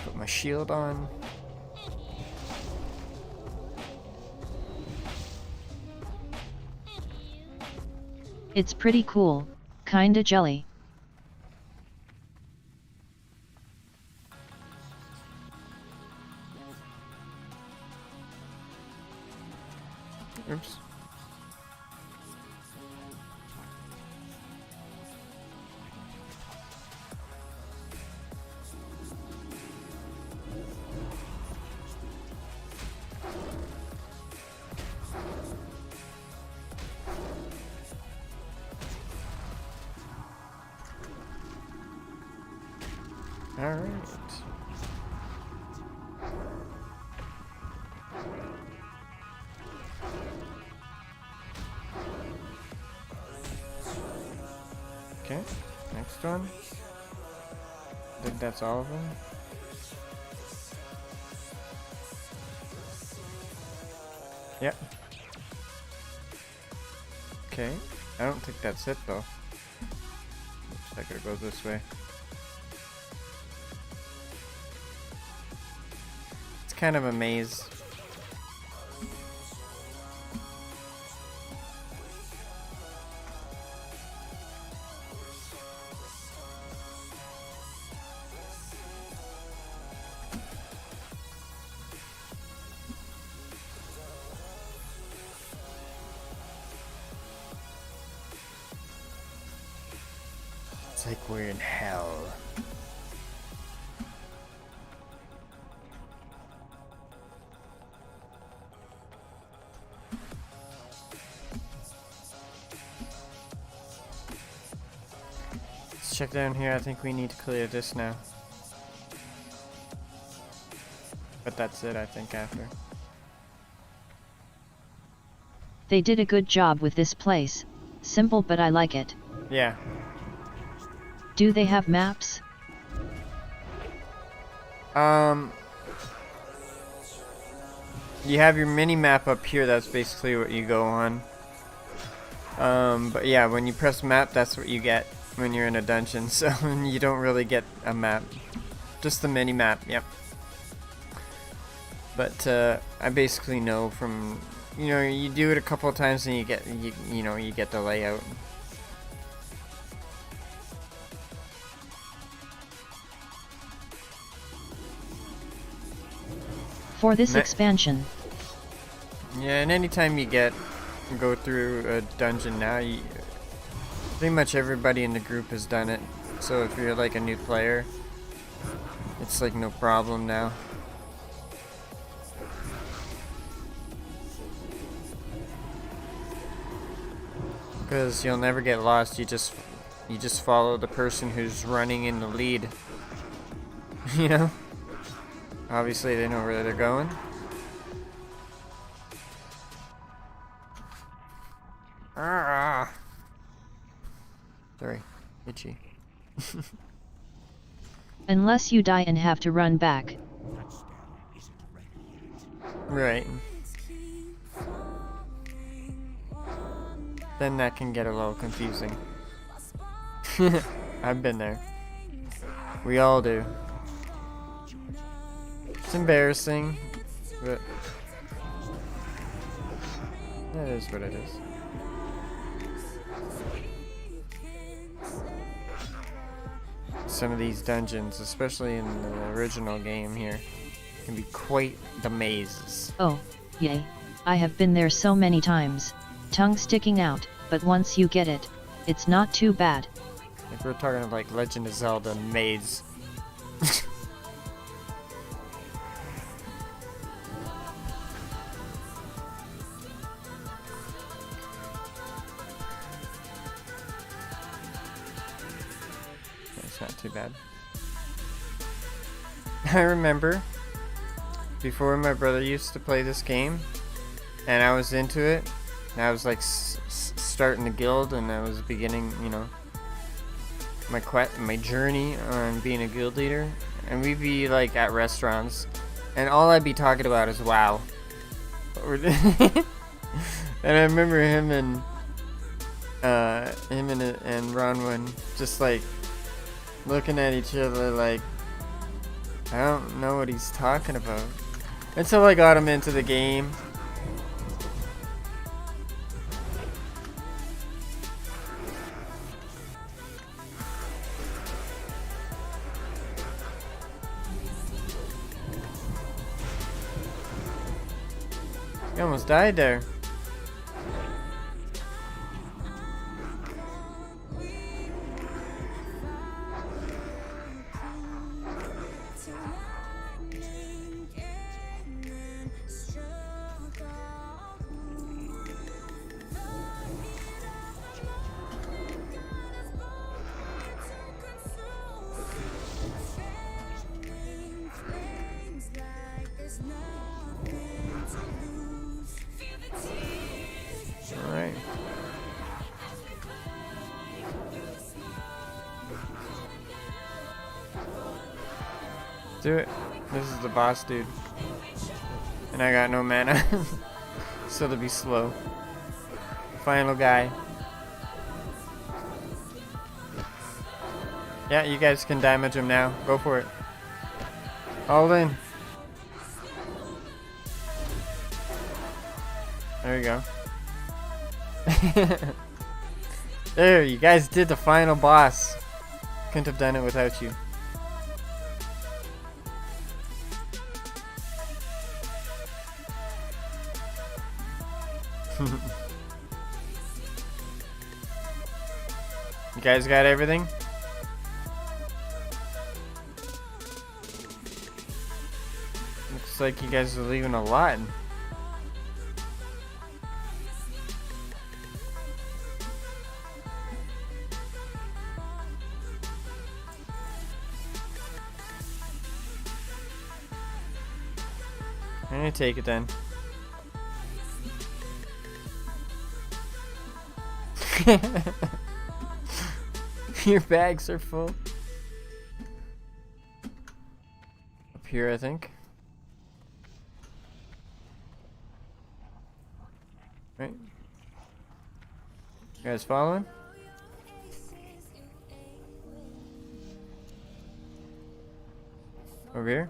Speaker 4: Put my shield on.
Speaker 1: It's pretty cool, kinda jelly.
Speaker 4: Oops. Alright. Okay, next one. I think that's all of them. Yep. Okay, I don't think that's it though. Looks like it goes this way. It's kind of a maze. It's like we're in hell. Let's check down here. I think we need to clear this now. But that's it, I think, after.
Speaker 1: They did a good job with this place. Simple, but I like it.
Speaker 4: Yeah.
Speaker 1: Do they have maps?
Speaker 4: You have your mini map up here. That's basically what you go on. But yeah, when you press map, that's what you get when you're in a dungeon. So you don't really get a map, just the mini map. Yep. But I basically know from, you know, you do it a couple of times and you get you get the layout.
Speaker 1: For this expansion.
Speaker 4: Yeah, and anytime you go through a dungeon now, pretty much everybody in the group has done it. So if you're like a new player, it's like no problem now. Because you'll never get lost. You just follow the person who's running in the lead. You know? Obviously they know where they're going. Ah. Sorry, itchy.
Speaker 1: Unless you die and have to run back.
Speaker 4: Right. Then that can get a little confusing. I've been there. We all do. It's embarrassing, but that is what it is. Some of these dungeons, especially in the original game here, can be quite the mazes.
Speaker 1: Oh, yay. I have been there so many times. Tongue sticking out, but once you get it, it's not too bad.
Speaker 4: If we're talking like Legend of Zelda maze. It's not too bad. I remember before my brother used to play this game, and I was into it. And I was like starting the guild, and I was beginning, you know, my journey on being a guild leader. And we'd be like at restaurants, and all I'd be talking about is WoW. And I remember him and Ronwin just like looking at each other like, I don't know what he's talking about. Until I got him into the game. You almost died there. do it. This is the boss, dude. And I got no mana. So to be slow. Final guy. Yeah, you guys can damage him now. Go for it. All in. There you go. There, you guys did the final boss. Couldn't have done it without you. You guys got everything? Looks like you guys are leaving a lot. I'm gonna take it then. Your bags are full. Up here, I think. Right. You guys following? Over here?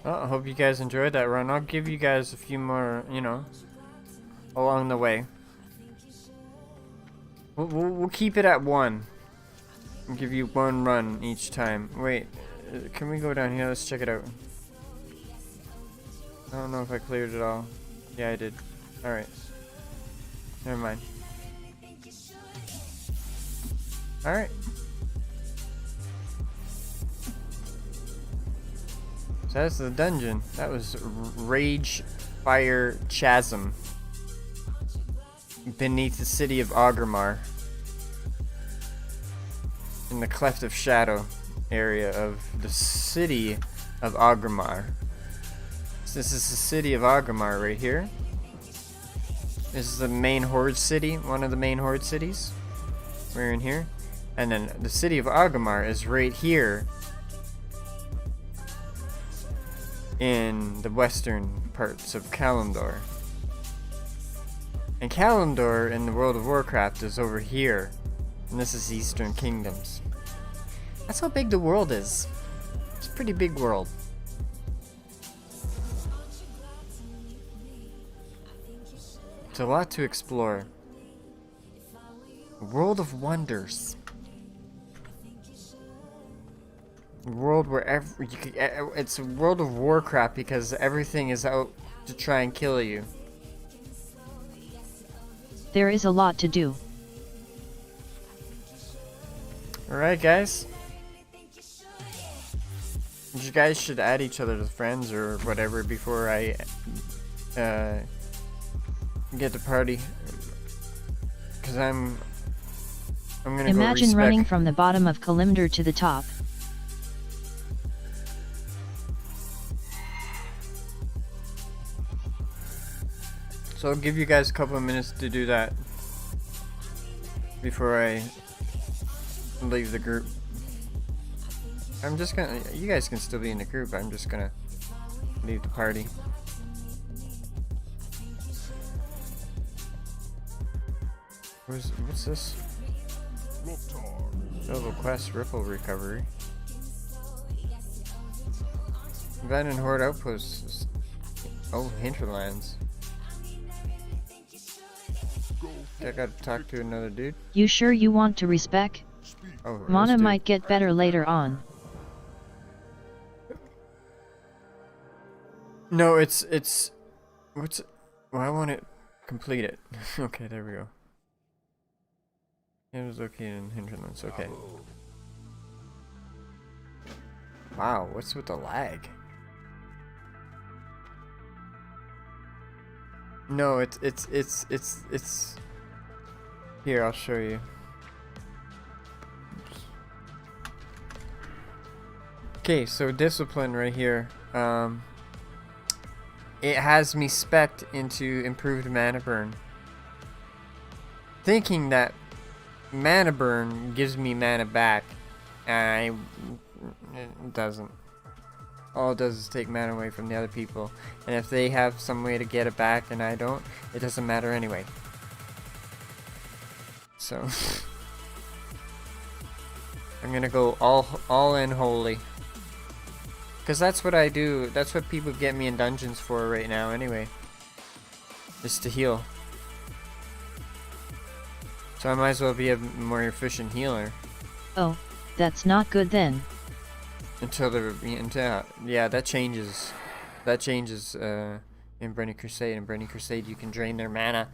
Speaker 4: Well, I hope you guys enjoyed that run. I'll give you guys a few more, you know, along the way. We'll keep it at one. I'll give you one run each time. Wait, can we go down here? Let's check it out. I don't know if I cleared it all. Yeah, I did. Alright. Never mind. Alright. So that's the dungeon. That was Rage Fire Chasm. Beneath the city of Augermar. In the Cleft of Shadow area of the city of Augermar. So this is the city of Augermar right here. This is the main horde city, one of the main horde cities. We're in here. And then the city of Augermar is right here in the western parts of Kalimdor. And Kalimdor in the World of Warcraft is over here. And this is Eastern Kingdoms. That's how big the world is. It's a pretty big world. It's a lot to explore. A world of wonders. A world where it's a world of Warcraft because everything is out to try and kill you.
Speaker 1: There is a lot to do.
Speaker 4: Alright, guys. You guys should add each other as friends or whatever before I get the party. Because I'm gonna
Speaker 1: Imagine
Speaker 4: go
Speaker 1: running from the bottom of Kalimdor to the top.
Speaker 4: So I'll give you guys a couple of minutes to do that before I leave the group. I'm just gonna, you guys can still be in the group, I'm just gonna leave the party. What's this? Level quest ripple recovery. Abandoned horde outposts. Oh, hinterlands. I gotta talk to another dude.
Speaker 1: You sure you want to respec?
Speaker 4: Oh,
Speaker 1: Mana
Speaker 4: this dude.
Speaker 1: might get better later on.
Speaker 4: No, it's what's it? Well, I want to complete it. Okay, there we go. It was located in hinterlands. Okay. Wow, what's with the lag? No, it's Here, I'll show you. Okay, so discipline right here. It has me spec'd into improved mana burn. Thinking that mana burn gives me mana back. It doesn't. All it does is take mana away from the other people. And if they have some way to get it back and I don't, it doesn't matter anyway. So I'm gonna go all in holy. Cause that's what I do. That's what people get me in dungeons for right now anyway. Just to heal. So I might as well be a more efficient healer.
Speaker 1: Oh, that's not good then.
Speaker 4: Yeah, that changes. That changes in Burning Crusade. In Burning Crusade, you can drain their mana,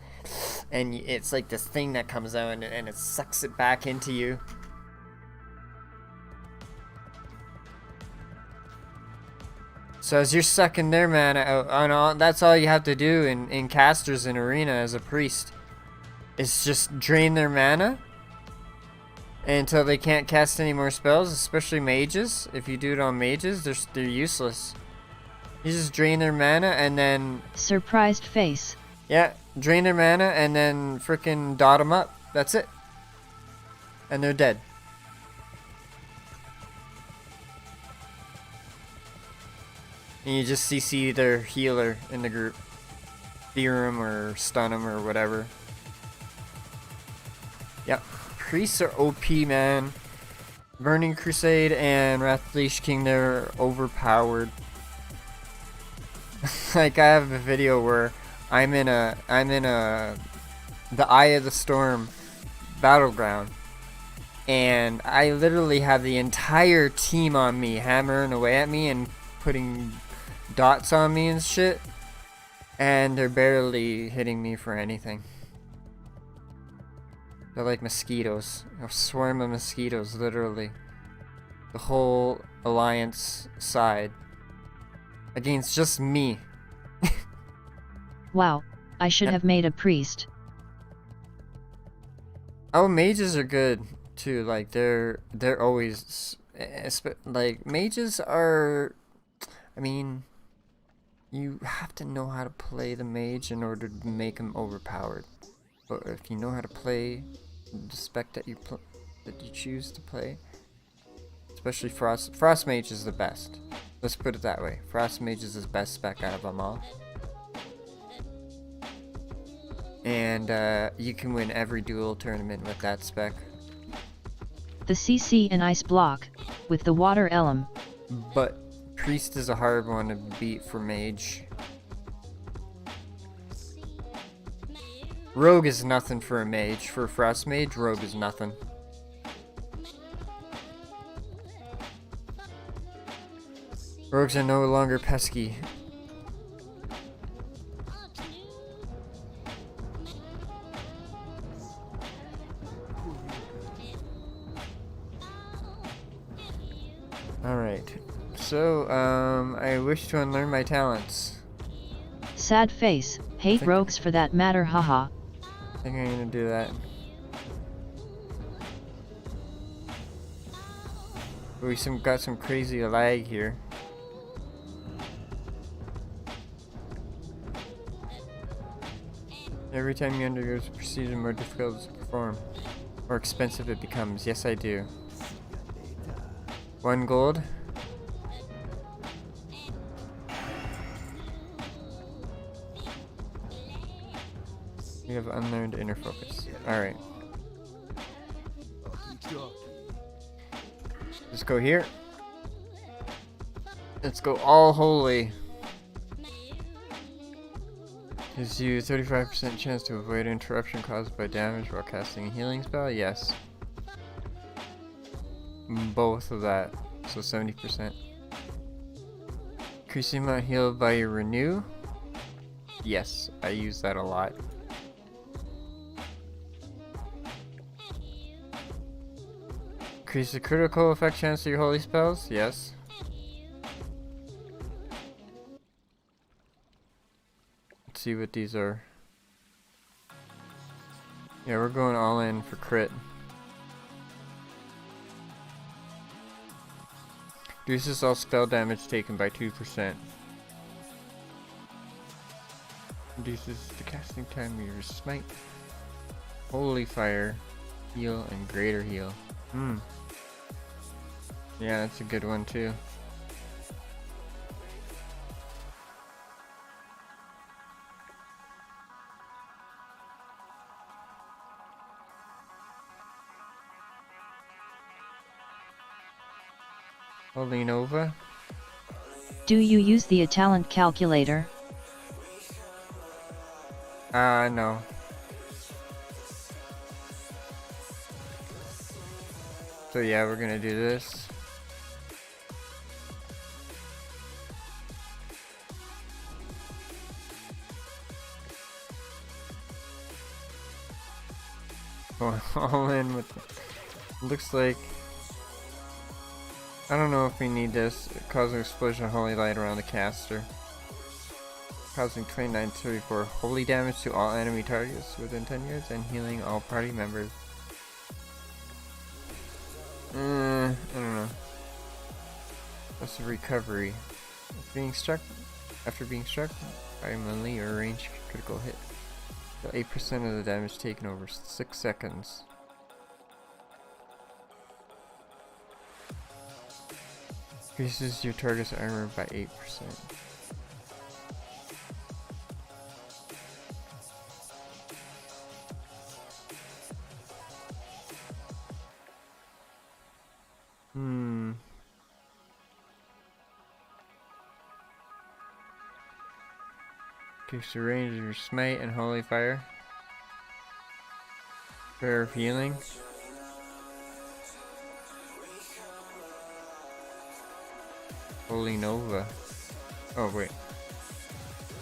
Speaker 4: and it's like this thing that comes out and it sucks it back into you. So as you're sucking their mana out, that's all you have to do in casters in arena as a priest. Is just drain their mana until they can't cast any more spells, especially mages. If you do it on mages, they're useless. You just drain their mana and then...
Speaker 1: Surprised face.
Speaker 4: Yeah, drain their mana and then frickin' dot them up. That's it. And they're dead. And you just CC their healer in the group. Fear them or stun them or whatever. Yep. Priests are OP, man. Burning Crusade and Wrath of the Lich King, they're overpowered. Like, I have a video where I'm in the Eye of the Storm battleground. And I literally have the entire team on me, hammering away at me and putting dots on me and shit. And they're barely hitting me for anything. They're like mosquitoes. A swarm of mosquitoes, literally. The whole alliance side. Against just me.
Speaker 1: Wow, I should have made a priest.
Speaker 4: Oh, mages are good too. Like they're always like mages are. I mean, you have to know how to play the mage in order to make him overpowered. But if you know how to play the spec that you choose to play, especially Frost Mage is the best. Let's put it that way. Frost Mage is the best spec out of them all. And you can win every duel tournament with that spec.
Speaker 1: The CC and Ice block, with the Water Elm.
Speaker 4: But Priest is a hard one to beat for Mage. Rogue is nothing for a Mage. For a Frost Mage, Rogue is nothing. Rogues are no longer pesky. Alright. So, I wish to unlearn my talents.
Speaker 1: Sad face, hate rogues for that matter, haha.
Speaker 4: I think I'm gonna do that. We got some crazy lag here. Every time you undergo this procedure, more difficult to perform. More expensive it becomes. Yes, I do. 1 gold. You have unlearned inner focus. Alright. Let's go here. Let's go all holy. Gives you 35% chance to avoid interruption caused by damage while casting a healing spell? Yes. Both of that. So 70%. Increase the amount healed by your renew? Yes, I use that a lot. Increase the critical effect chance of your holy spells? Yes. Let's see what these are. Yeah, we're going all in for crit. Reduces all spell damage taken by 2%. Reduces the casting time of your smite. Holy fire, heal, and greater heal. Yeah, that's a good one too. Holy Nova.
Speaker 1: Do you use the talent calculator?
Speaker 4: No. So yeah, we're gonna do this. Going all in with looks like I don't know if we need this. Cause an explosion of holy light around the caster. Causing 29 to 34 holy damage to all enemy targets within 10 yards and healing all party members. I don't know. That's a recovery. After being struck by a melee or ranged critical hit. So 8% of the damage taken over 6 seconds. Increases your target's armor by 8%. Increase the range of your smite and holy fire. Prayer of healing. Holy Nova. Oh wait.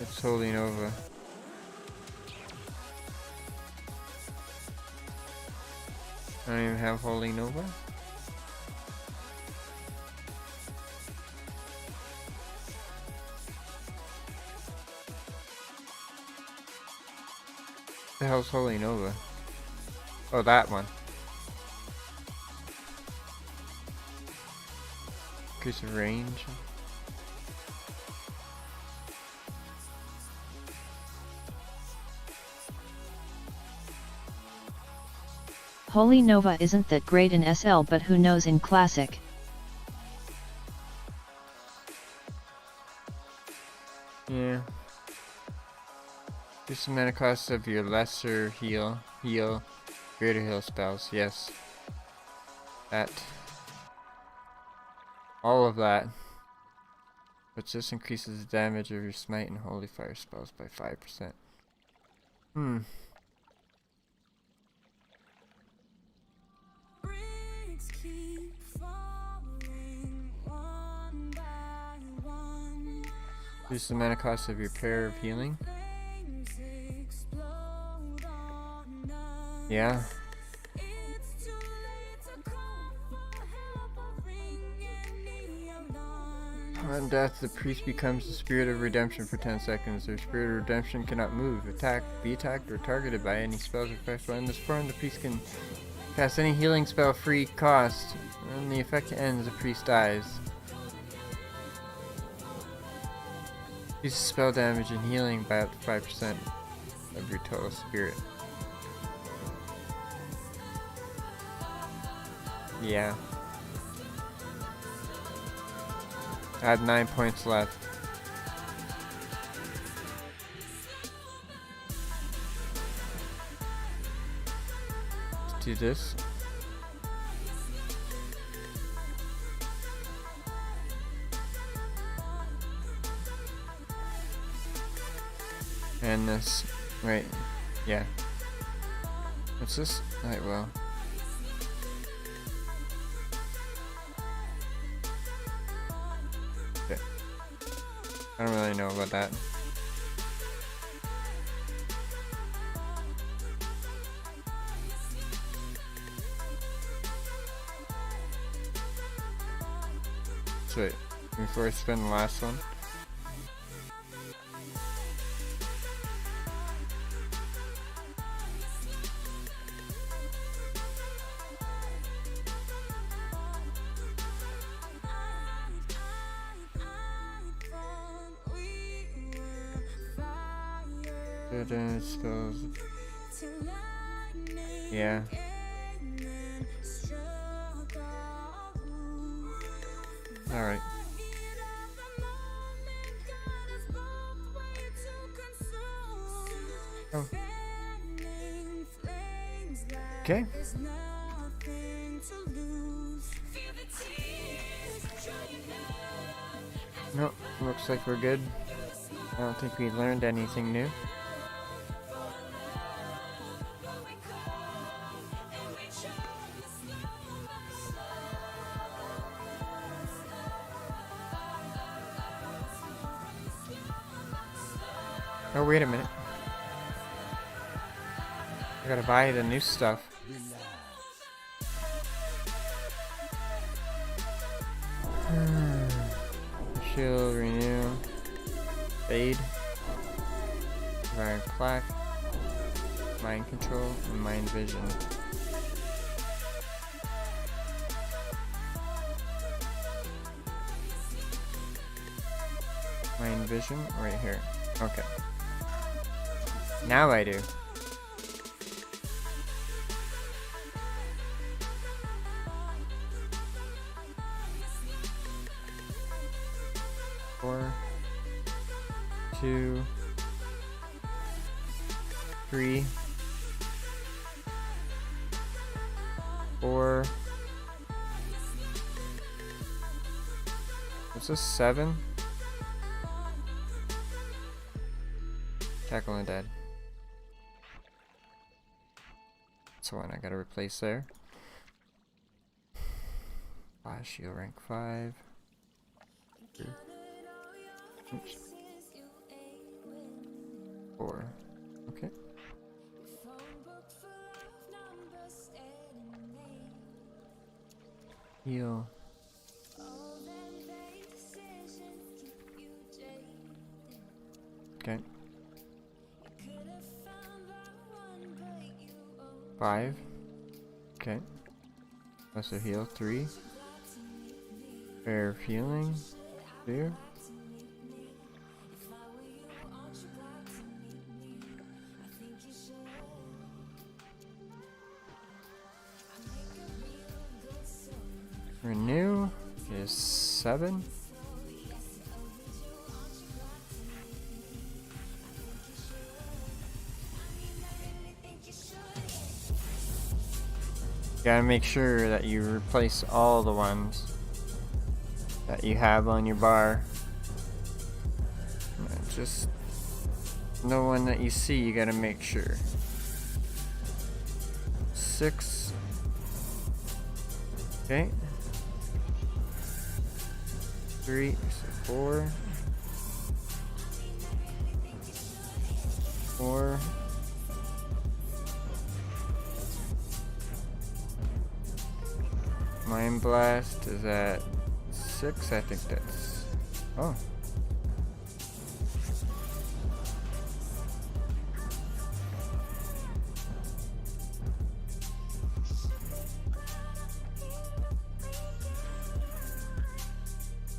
Speaker 4: It's Holy Nova. I don't even have Holy Nova. The hell's Holy Nova? Oh, that one. Increase of range.
Speaker 1: Holy Nova isn't that great in SL, but who knows in Classic.
Speaker 4: Yeah. Use the mana cost of your lesser heal, greater heal spells. Yes. That. All of that. But just increases the damage of your smite and holy fire spells by 5%.
Speaker 2: Bricks keep falling one by one.
Speaker 4: Use the mana cost of your prayer of healing.
Speaker 2: Flames explode on us.
Speaker 4: Yeah.
Speaker 2: It's too late to call for help or ring any alarm.
Speaker 4: On death, the priest becomes the spirit of redemption for 10 seconds. Their spirit of redemption cannot move, be attacked, or targeted by any spells or effects. While in this form, the priest can cast any healing spell free cost. When the effect ends, the priest dies. Increases spell damage and healing by up to 5% of your total spirit. Yeah. I have 9 points left. Let's do this. And this. Right. Yeah. What's this? Alright, well. Okay. I don't really know about that. So wait, before I spend the last one. Spells. Yeah. Alright. Oh. Okay. Nope, looks like we're good. I don't think we learned anything new. Oh, wait a minute. I gotta buy the new stuff. Shield, renew, fade, divine plaque, mind control, and mind vision. Mind vision, right here. Okay. Now I do. Four, 2, 3, 4. What's this? 7? Tackle undead. That's the one I gotta replace there. Flash shield rank 5. Oops. 4. Okay. Heal. Okay. 5. Okay. Also heal 3. Fair of healing 2. Renew is 7. Gotta make sure that you replace all the ones that you have on your bar. Just no one that you see, you gotta make sure. 6. Okay. 3, so 4. 4. Mind Blast is at 6, I think that's... Oh.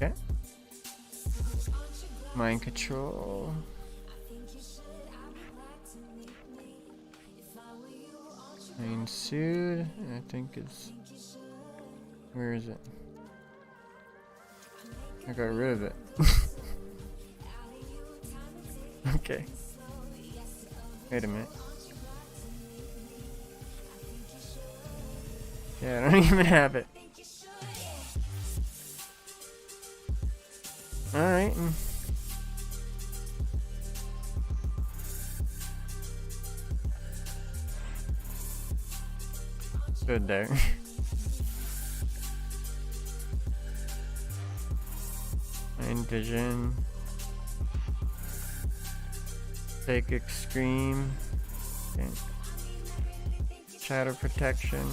Speaker 4: Okay. Mind Control. Mind Soothe, I think it's... Where is it? I got rid of it. Okay. Wait a minute. Yeah, I don't even have it. Alright. Good there. Mind Vision. Psychic Scream. Okay. Shadow Protection.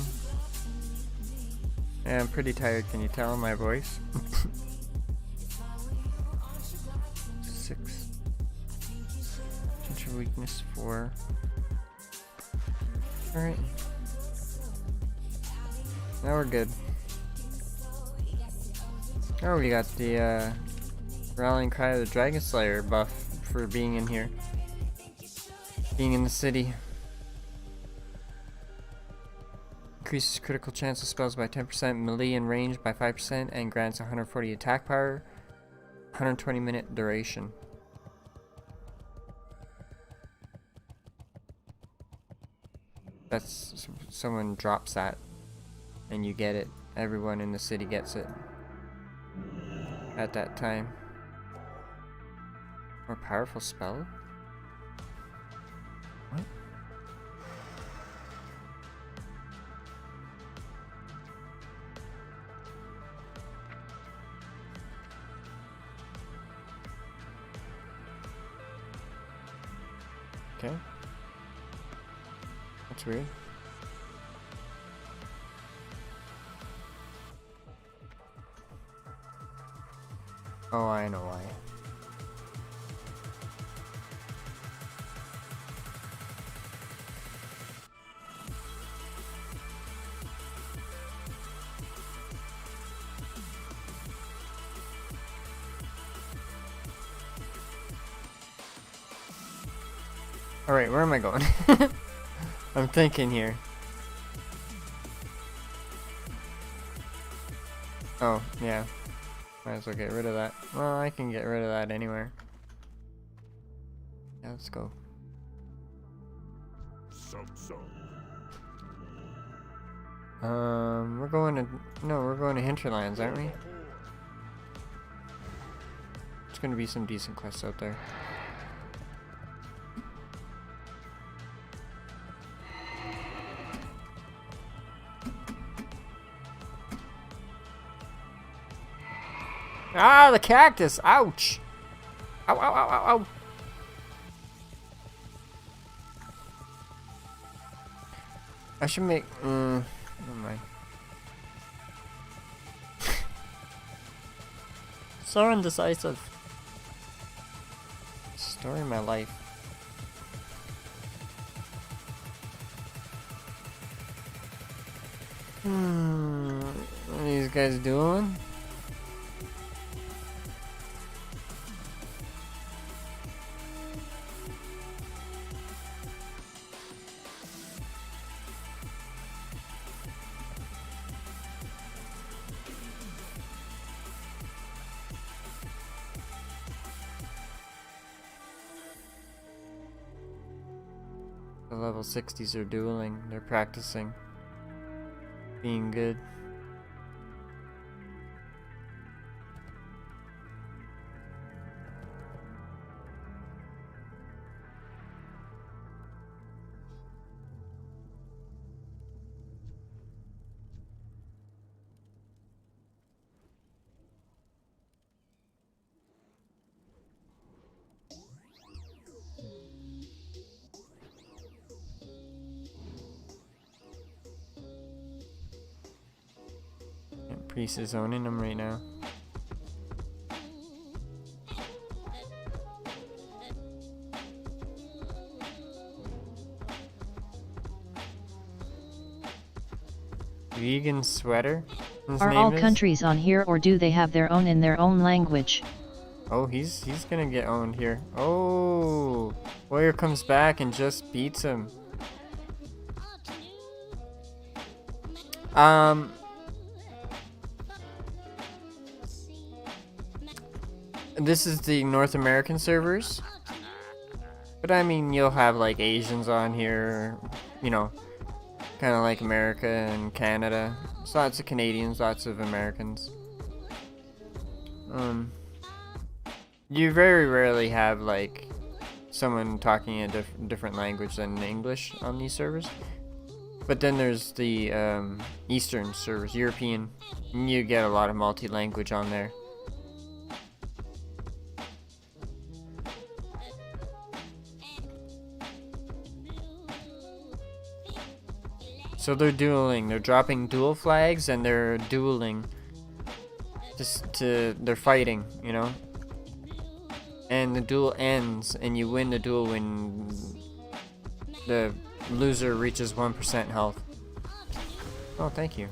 Speaker 4: Yeah, I'm pretty tired. Can you tell in my voice? 6. Potential weakness 4. Alright. Now we're good. Oh, we got the Rallying Cry of the Dragon Slayer buff for being in here. being in the city. Increases critical chance of spells by 10%, melee and range by 5%, and grants 140 attack power, 120 minute duration. That's someone drops that, and you get it. Everyone in the city gets it at that time. More powerful spell? What? Okay. That's weird. Oh, I know why. Alright, where am I going? I'm thinking here. Oh, yeah. Might as well get rid of that. Well, I can get rid of that anywhere. Yeah, let's go. We're going to... No, we're going to Hinterlands, aren't we? There's gonna be some decent quests out there. Ah, the cactus! Ouch! Ow, ow, ow, ow, ow! I should make... never mind. So indecisive. Story of my life. What are these guys doing? The level 60s are dueling. They're practicing being good. Priest is owning them right now. Vegan sweater? His
Speaker 1: Are
Speaker 4: name
Speaker 1: all
Speaker 4: is?
Speaker 1: countries on here, or do they have their own in their own language?
Speaker 4: Oh, he's gonna get owned here. Oh, Warrior comes back and just beats him. This is the North American servers. But I mean, you'll have like Asians on here, you know, kind of like America and Canada. There's lots of Canadians, lots of Americans. You very rarely have like someone talking a different language than English on these servers. But then there's the Eastern servers, European. You get a lot of multi-language on there. So they're dueling. They're dropping dual flags and they're dueling. They're fighting, you know? And the duel ends and you win the duel when the loser reaches 1% health. Oh, thank you.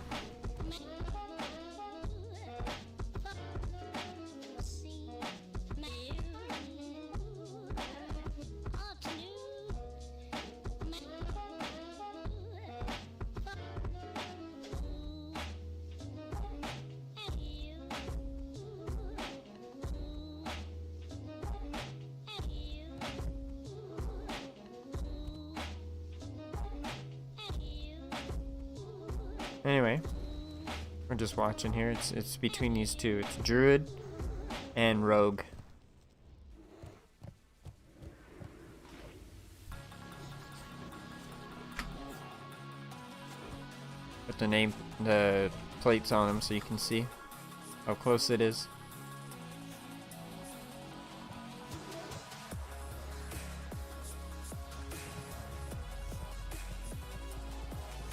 Speaker 4: Anyway, we're just watching here. It's between these two. It's Druid and Rogue. Put the plates on them so you can see how close it is.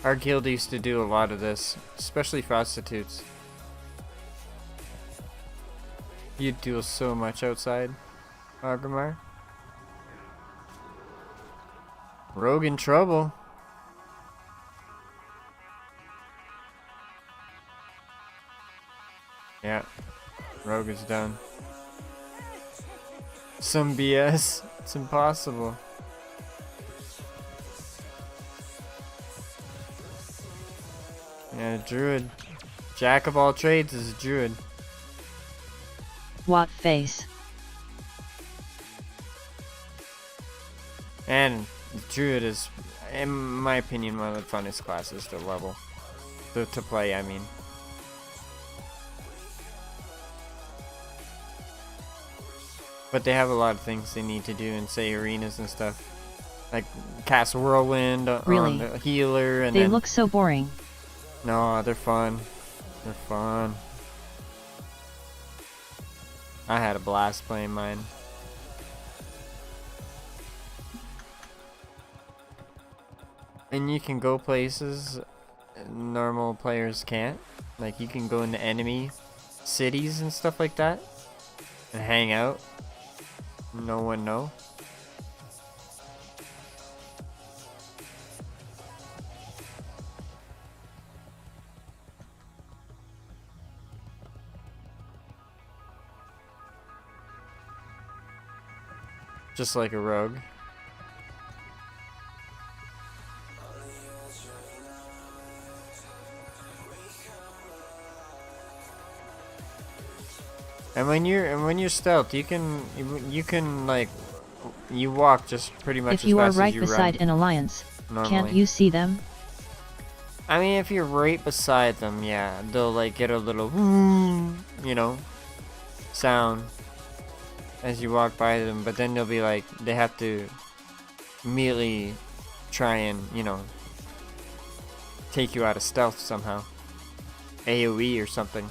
Speaker 4: Our guild used to do a lot of this, especially prostitutes. You'd do so much outside, Agramar. Rogue in trouble. Yeah, Rogue is done. Some BS. It's impossible. Yeah, Druid. Jack of all trades is a Druid.
Speaker 1: What face?
Speaker 4: And Druid is, in my opinion, one of the funnest classes to level. To play, I mean. But they have a lot of things they need to do in, say, arenas and stuff. Like, cast Whirlwind
Speaker 1: Really?
Speaker 4: on the healer and
Speaker 1: They
Speaker 4: then...
Speaker 1: look so boring.
Speaker 4: No, they're fun. They're fun. I had a blast playing mine. And you can go places normal players can't. Like, you can go into enemy cities and stuff like that and hang out. No one know. Just like a rogue. And when you're stealth, you can like you walk just pretty much
Speaker 1: If
Speaker 4: as
Speaker 1: you are
Speaker 4: fast as
Speaker 1: right
Speaker 4: you
Speaker 1: beside
Speaker 4: run,
Speaker 1: an alliance, can't
Speaker 4: normally.
Speaker 1: you see them?
Speaker 4: I mean, if you're right beside them, yeah, they'll like get a little, you know, sound as you walk by them. But then they'll be like, they have to immediately try and, you know, take you out of stealth somehow, AOE or something.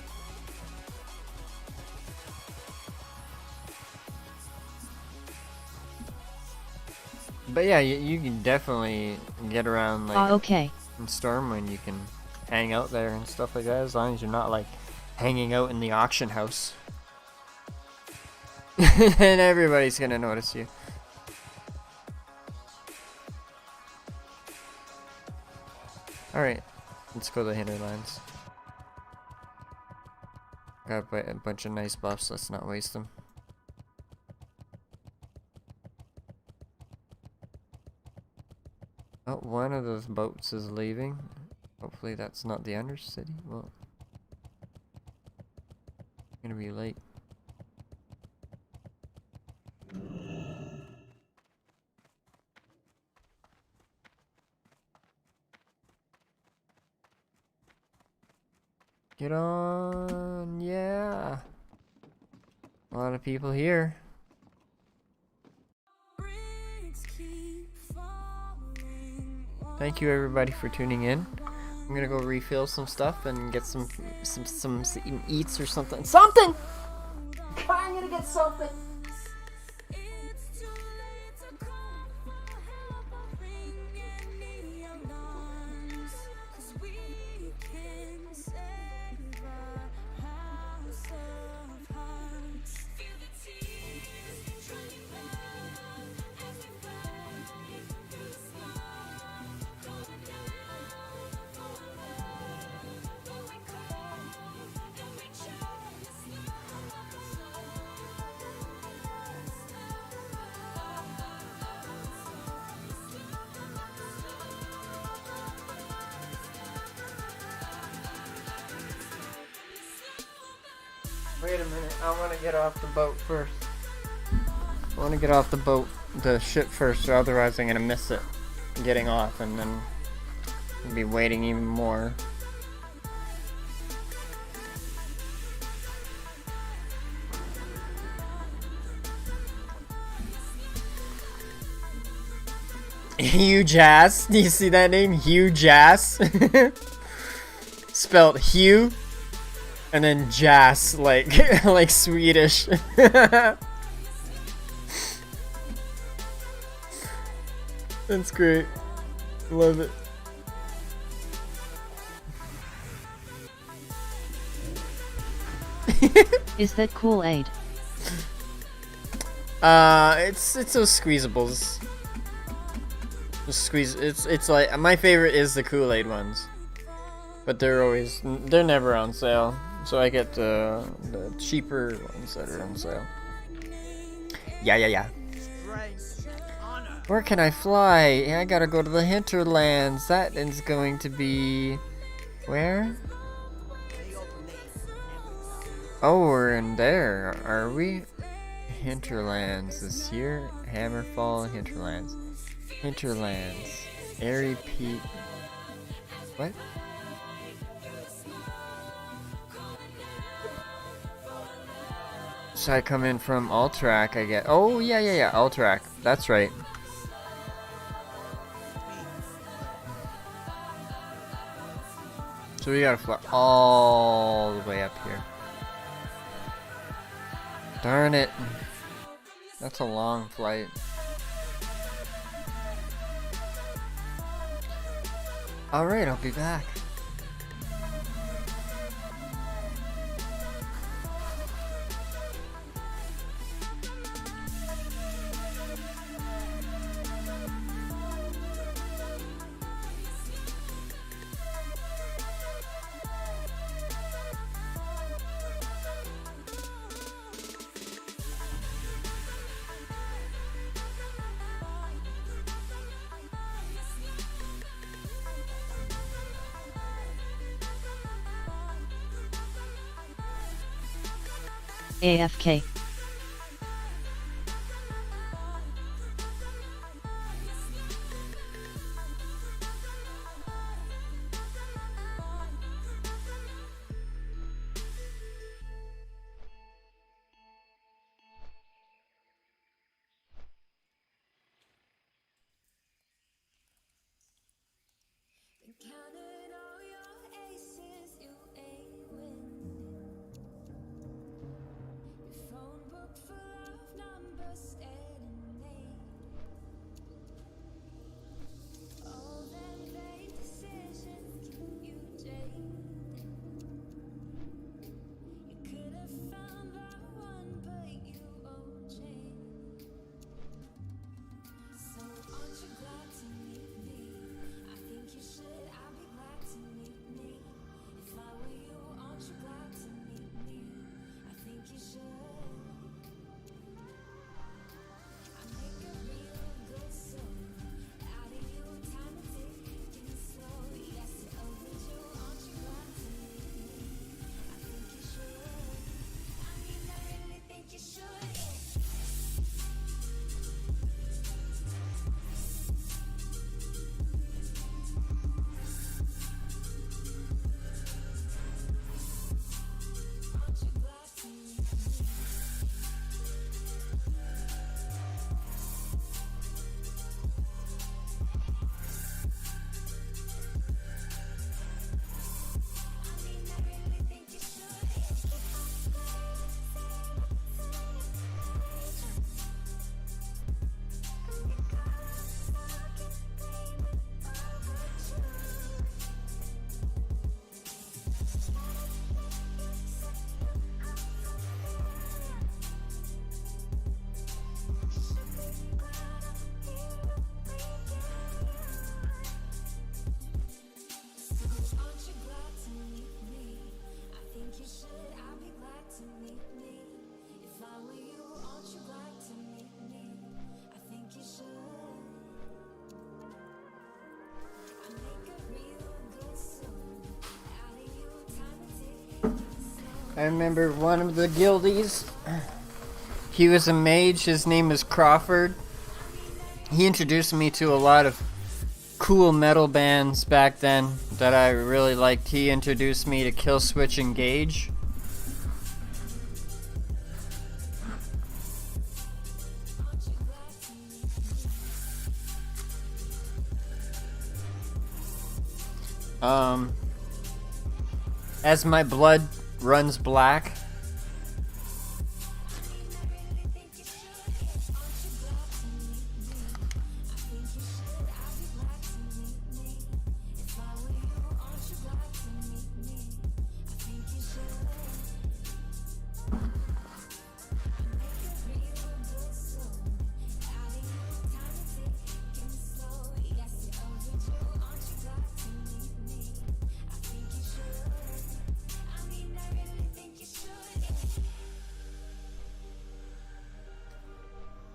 Speaker 4: But yeah, you can definitely get around like
Speaker 1: Okay.
Speaker 4: in Stormwind. You can hang out there and stuff like that, as long as you're not like hanging out in the auction house. And everybody's gonna notice you. Alright, let's go to the hinterlands. Got a bunch of nice buffs, let's not waste them. Oh, one of those boats is leaving. Hopefully that's not the Undercity. Well, gonna be late. Get on, yeah. A lot of people here. Thank you everybody for tuning in. I'm gonna go refill some stuff and get some eats or something. Something! I'm gonna get something! Wait a minute, I want to get off the boat first. I want to get off the ship first, or otherwise I'm going to miss it getting off and then I'll be waiting even more. Huge ass. Do you see that name? Huge ass. Spelled Hugh and then Jas, like like Swedish. That's great. Love it.
Speaker 1: Is that Kool-Aid?
Speaker 4: It's those squeezables. Just squeeze. It's like my favorite is the Kool-Aid ones, but they're never on sale. So I get the cheaper ones that are on sale. Yeah. Where can I fly? I gotta go to the hinterlands. That is going to be where? Oh, we're in there, are we? Hinterlands this year. Hammerfall Hinterlands. Hinterlands. Airy Peak. What? So I come in from Alterac, I get. Oh, yeah. Alterac. That's right. So we gotta fly all the way up here. Darn it. That's a long flight. Alright, I'll be back.
Speaker 1: AFK.
Speaker 2: Counted all your aces, you ain't win. Your phone book full of numbers staring me. All them vague decisions keep you jaded. You could have found the one, but you won't change. So aren't you glad to meet me? I think you should. I'll be glad to meet me. If I were you, aren't you glad to meet me? I think you should. I make a real good soul out of you. Time to take it slow. Yes, to overdue. Aren't you glad to meet me? I think you should. I mean, I really think you should. Aren't you glad to meet me? I mean, I really think you should. Aren't you glad to meet me? I think you should. I'll be glad to meet me. If I were you, aren't you glad to meet me? I think you should. I make a real good soul out of you. Time to take it slow.
Speaker 4: I remember one of the guildies. He was a mage. His name is Crawford. He introduced me to a lot of cool metal bands back then that I really liked. He introduced me to Killswitch Engage. As my blood runs black.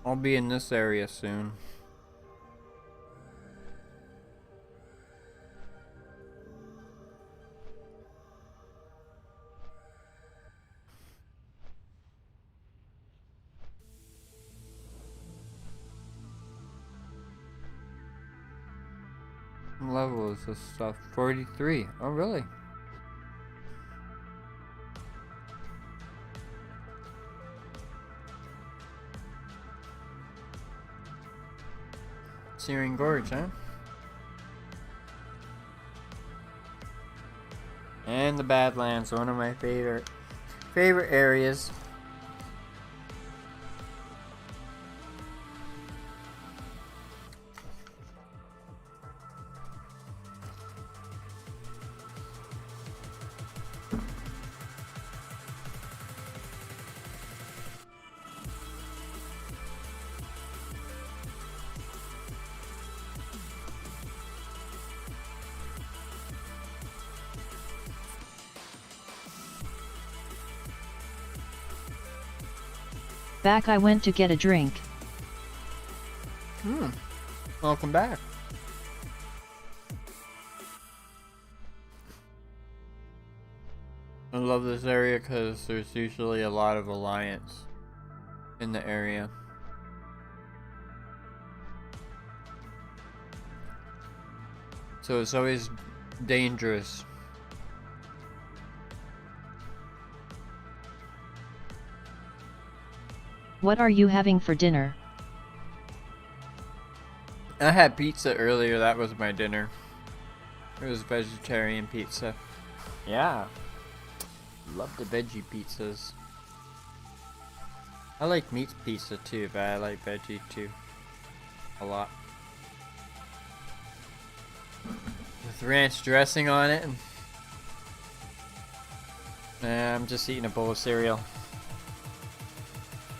Speaker 4: I'll be in this area soon. What level is this stuff? 43. Oh, really? Searing Gorge, huh? And the Badlands, one of my favorite areas.
Speaker 1: Back I went to get a drink.
Speaker 4: Welcome back. I love this area because there's usually a lot of alliance in the area. So it's always dangerous.
Speaker 1: What are you having for dinner?
Speaker 4: I had pizza earlier, that was my dinner. It was vegetarian pizza. Yeah. Love the veggie pizzas. I like meat pizza too, but I like veggie too. A lot. With ranch dressing on it. I'm just eating a bowl of cereal.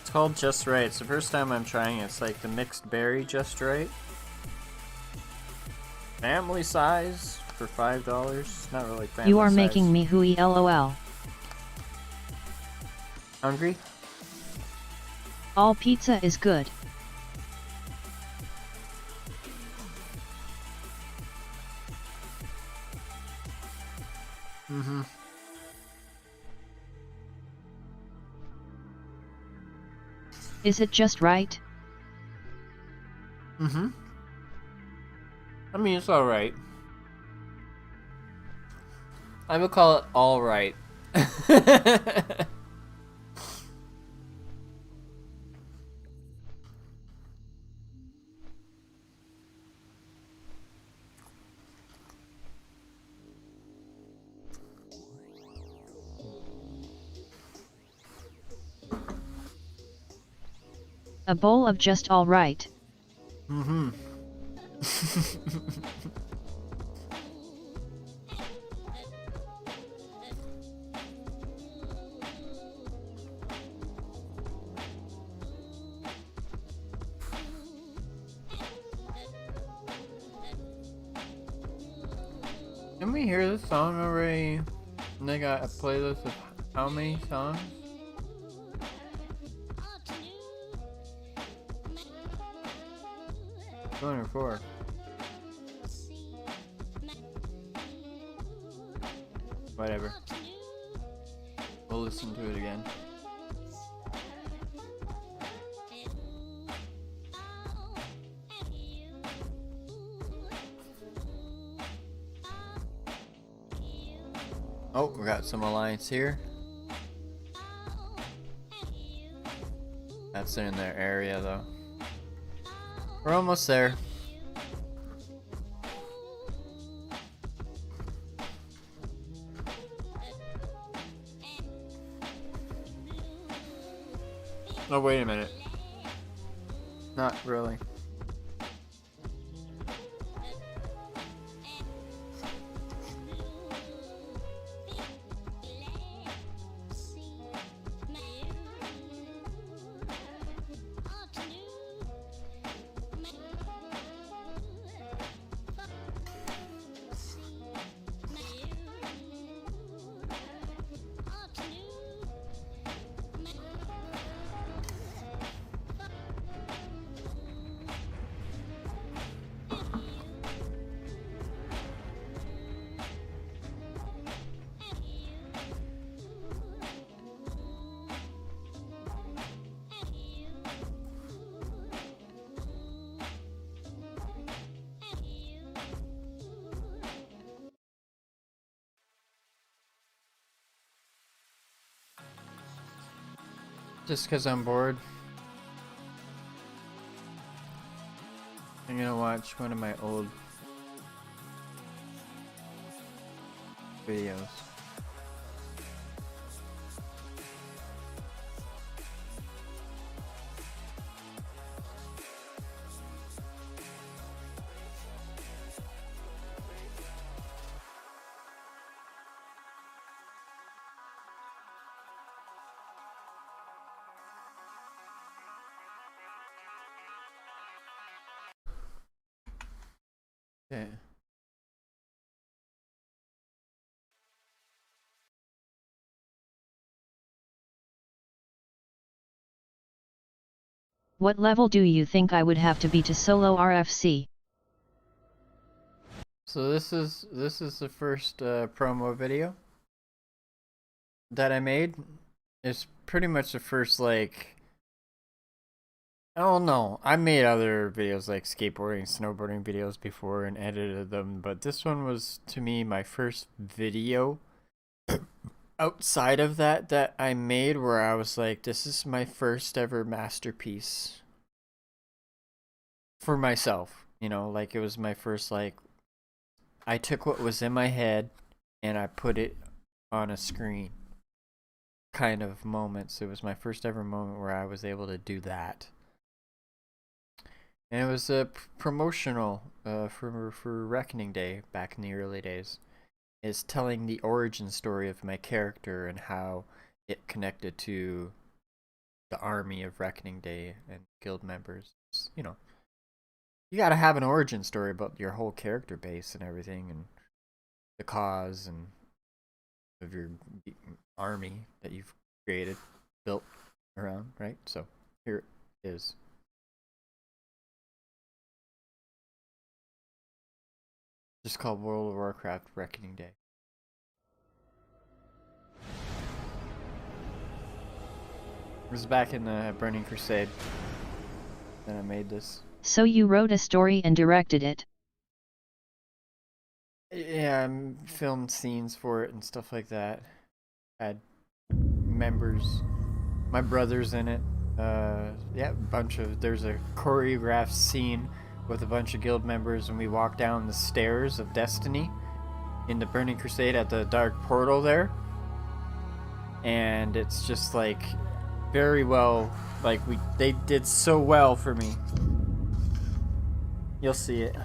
Speaker 4: It's called Just Right. It's the first time I'm trying it. It's like the mixed berry Just Right. Family size for $5. Not really family size.
Speaker 1: You are making me hooey lol.
Speaker 4: Hungry?
Speaker 1: All pizza is good.
Speaker 4: Mm-hmm.
Speaker 1: Is it just right?
Speaker 4: Mm-hmm. I mean, it's alright. I would call it alright.
Speaker 1: A bowl of just all right.
Speaker 4: Mm-hmm. Didn't we hear this song already? And they got a playlist of how many songs? One or four. Whatever. We'll listen to it again. Oh, we got some alliance here. That's in their area though. We're almost there. Oh, wait a minute. Not really. Just because I'm bored, I'm gonna watch one of my old videos. Okay.
Speaker 1: What level do you think I would have to be to solo RFC?
Speaker 4: So this is the first promo video that I made. It's pretty much the first, like, oh no, I made other videos like skateboarding, snowboarding videos before and edited them, but this one was to me my first video outside of that I made where I was like, this is my first ever masterpiece for myself, you know, like it was my first, like, I took what was in my head and I put it on a screen kind of moments. It was my first ever moment where I was able to do that. And it was a promotional for Reckoning Day back in the early days. Is telling the origin story of my character and how it connected to the army of Reckoning Day and guild members. You know, you gotta have an origin story about your whole character base and everything, and the cause and of your army that you've created, built around, right? So here it is. Just called World of Warcraft Reckoning Day. It was back in the Burning Crusade that I made this.
Speaker 1: So you wrote a story and directed it?
Speaker 4: Yeah, I filmed scenes for it and stuff like that. Had members, my brother's in it. Yeah, there's a choreographed scene with a bunch of guild members, and we walk down the stairs of Destiny in the Burning Crusade at the Dark Portal there. And it's just like very well, like they did so well for me. You'll see it.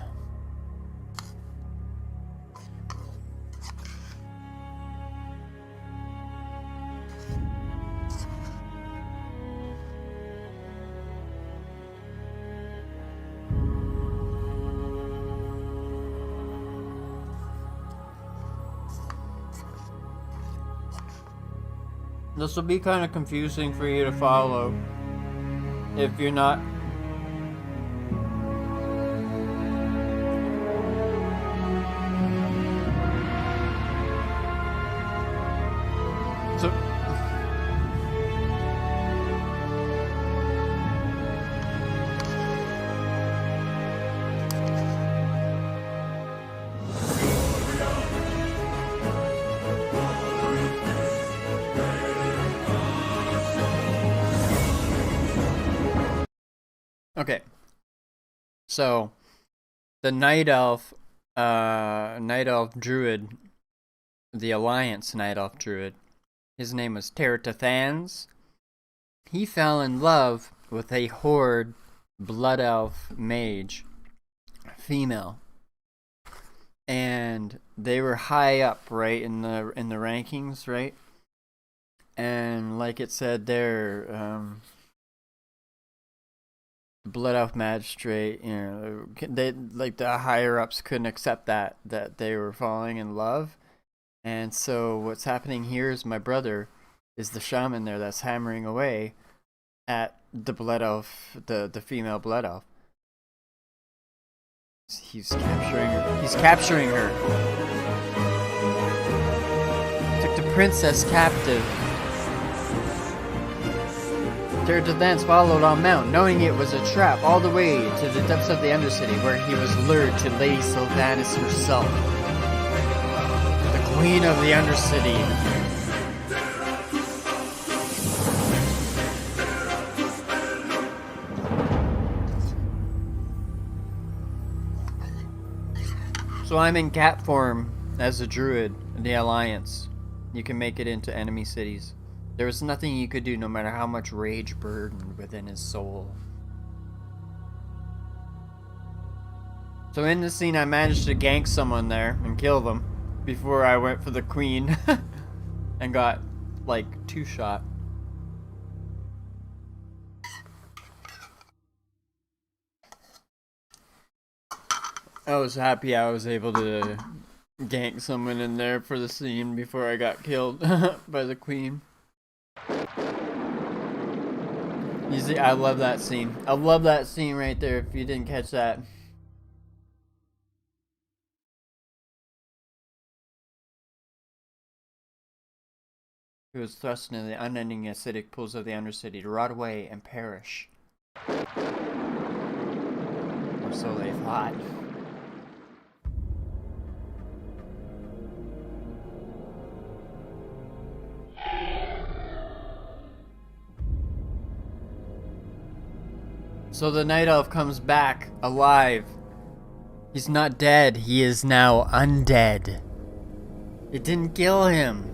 Speaker 4: This will be kind of confusing for you to follow if you're not. So okay, so the Night Elf Druid, the Alliance Night Elf Druid, his name was Teratathans. he fell in love with a horde blood elf mage, female, and they were high up, right, in the rankings, right? And like it said there, blood elf magistrate, you know, they, like, the higher ups couldn't accept that they were falling in love. And so what's happening here is my brother is the shaman there that's hammering away at the blood elf, the female blood elf. He's capturing her. He's capturing her. Took the princess captive. Dared to thence followed on mount, knowing it was a trap, all the way to the depths of the Undercity, where he was lured to Lady Sylvanas herself, the queen of the Undercity. So I'm in cat form as a druid in the Alliance. You can make it into enemy cities. There was nothing you could do, no matter how much rage burned within his soul. So in this scene, I managed to gank someone there and kill them before I went for the queen and got, like, 2-shot. I was happy I was able to gank someone in there for the scene before I got killed by the queen. You see, I love that scene. I love that scene right there, if you didn't catch that. He was thrust into the unending acidic pools of the Undercity to rot away and perish. Or so they thought. So the Night Elf comes back alive. He's not dead, he is now undead. It didn't kill him.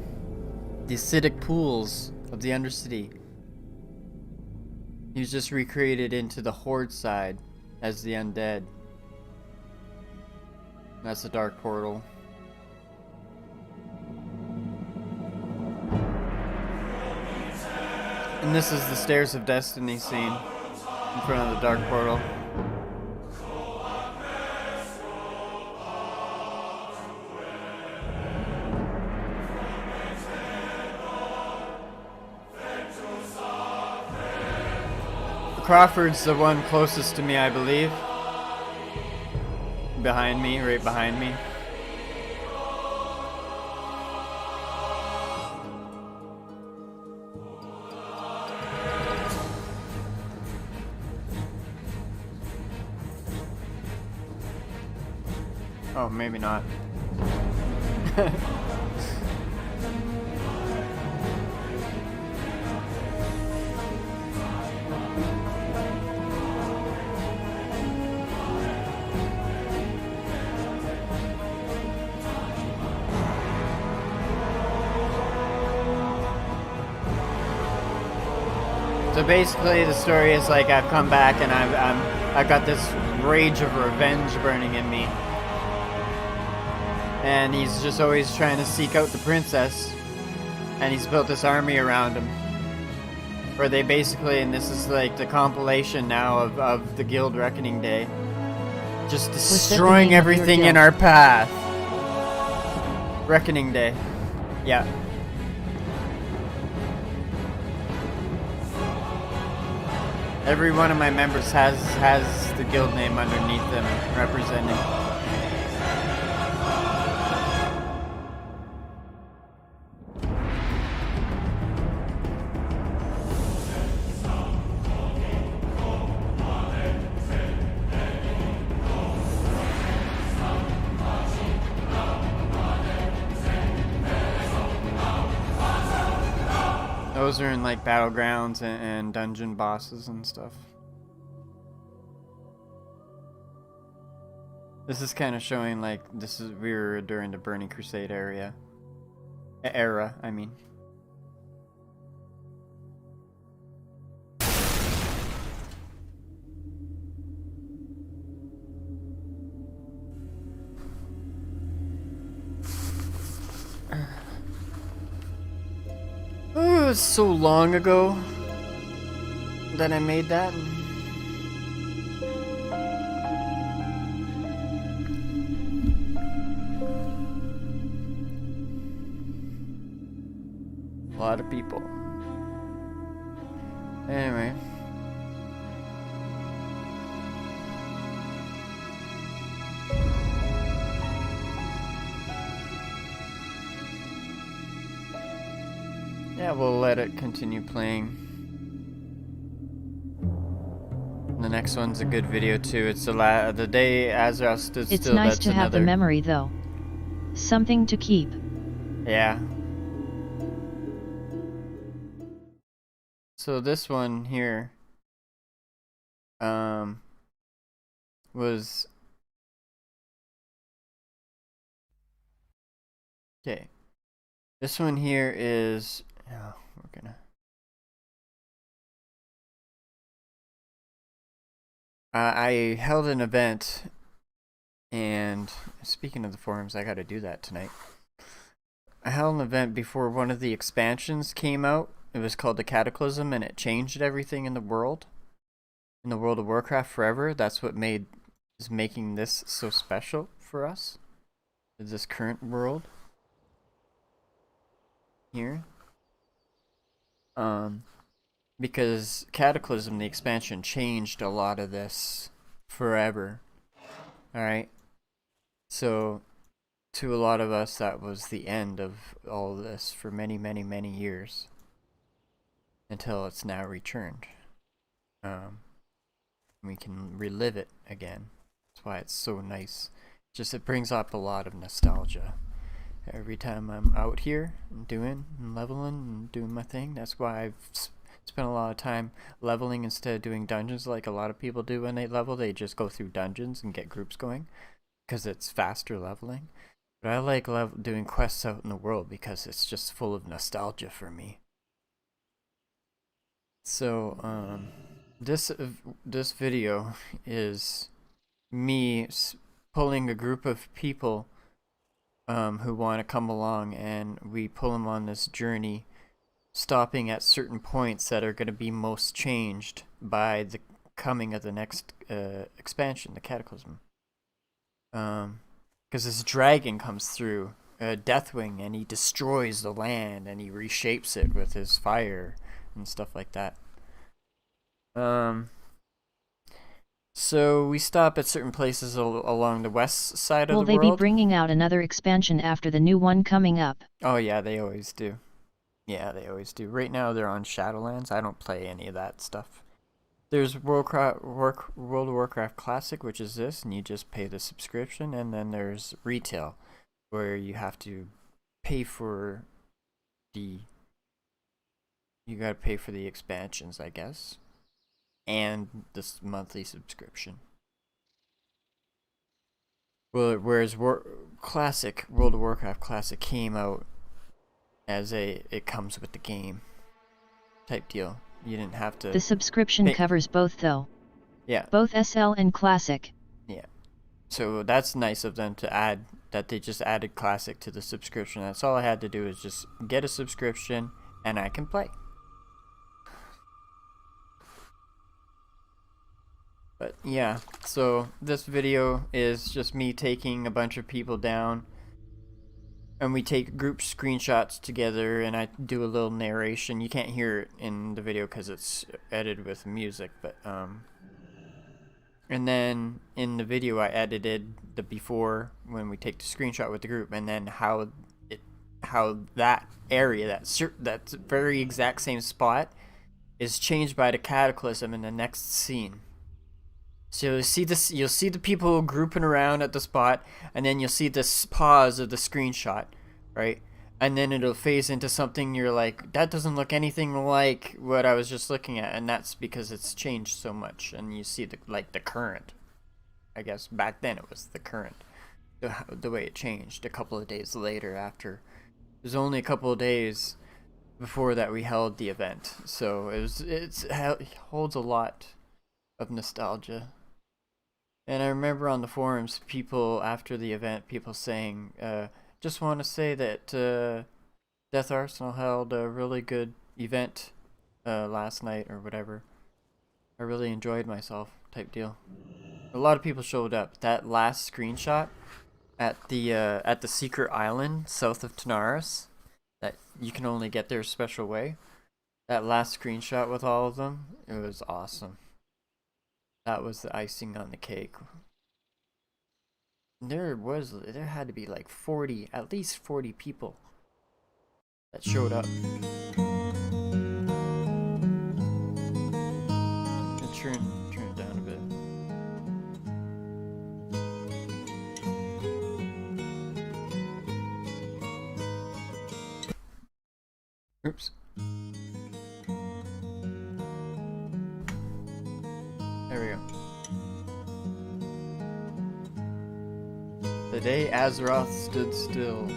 Speaker 4: The acidic pools of the Undercity. He was just recreated into the Horde side as the undead. That's the Dark Portal. And this is the Stairs of Destiny scene in front of the Dark Portal. Crawford's the one closest to me, I believe. Behind me, right behind me. Oh, maybe not. So basically, the story is like I've come back and I've got this rage of revenge burning in me, and he's just always trying to seek out the princess, and he's built this army around him, where they basically, and this is like the compilation now of the Guild Reckoning Day, just destroying everything in our path. Reckoning Day, yeah. Every one of my members has the guild name underneath them, representing. Those are in like battlegrounds and dungeon bosses and stuff. This is kind of showing like we were during the Burning Crusade era, I mean. was so long ago that I made that. A lot of people. Anyway. Yeah, we'll let it continue playing. The next one's a good video too. It's the day Azrael stood still.
Speaker 1: It's nice
Speaker 4: That's
Speaker 1: to have the
Speaker 4: another.
Speaker 1: memory though. Something to keep.
Speaker 4: Yeah. So this one here was okay. This one here is we're gonna I held an event, and speaking of the forums, I gotta do that tonight. I held an event before one of the expansions came out. It was called the Cataclysm, and it changed everything in the World of Warcraft forever. That's what is making this so special for us. Is this current world here? Because Cataclysm, the expansion, changed a lot of this forever. Alright? So, to a lot of us, that was the end of all this for many, many, many years. Until it's now returned. We can relive it again. That's why it's so nice. Just it brings up a lot of nostalgia. Every time I'm out here and leveling and doing my thing, that's why I've spent a lot of time leveling instead of doing dungeons like a lot of people do when they level. They just go through dungeons and get groups going because it's faster leveling. But I like doing quests out in the world because it's just full of nostalgia for me. So, this video is me pulling a group of people who want to come along, and we pull them on this journey, stopping at certain points that are going to be most changed by the coming of the next expansion, the Cataclysm. Because this dragon comes through, Deathwing, and he destroys the land, and he reshapes it with his fire and stuff like that. So we stop at certain places along the west side of the world.
Speaker 1: Will they be bringing out another expansion after the new one coming up?
Speaker 4: Oh yeah, they always do. Yeah, they always do. Right now they're on Shadowlands. I don't play any of that stuff. There's World of Warcraft Classic, which is this, and you just pay the subscription, and then there's Retail, where you have to pay for you gotta pay for the expansions, I guess, and this monthly subscription. Well, whereas World of Warcraft Classic came out as it comes with the game type deal. You didn't have to.
Speaker 1: The subscription covers both though.
Speaker 4: Yeah.
Speaker 1: Both SL and Classic.
Speaker 4: Yeah. So that's nice of them to add that they just added Classic to the subscription. That's all I had to do is just get a subscription and I can play. But yeah, so this video is just me taking a bunch of people down, and we take group screenshots together, and I do a little narration. You can't hear it in the video because it's edited with music, but and then in the video I edited the before when we take the screenshot with the group, and then how that area, that very exact same spot, is changed by the Cataclysm in the next scene. So you'll see the people grouping around at the spot, and then you'll see this pause of the screenshot, right? And then it'll phase into something you're like, that doesn't look anything like what I was just looking at, and that's because it's changed so much. And you see the current. I guess back then it was the current, the way it changed a couple of days later after. It was only a couple of days before that we held the event, so it holds a lot of nostalgia. And I remember on the forums, people after the event, people saying, just want to say that Death Arsenal held a really good event last night or whatever. I really enjoyed myself, type deal. A lot of people showed up. That last screenshot at the secret island south of Tanaris, that you can only get there a special way. That last screenshot with all of them, it was awesome. That was the icing on the cake. There had to be like 40, at least 40 people that showed up. Turn it down a bit. Oops. There we go. The day Azeroth stood still.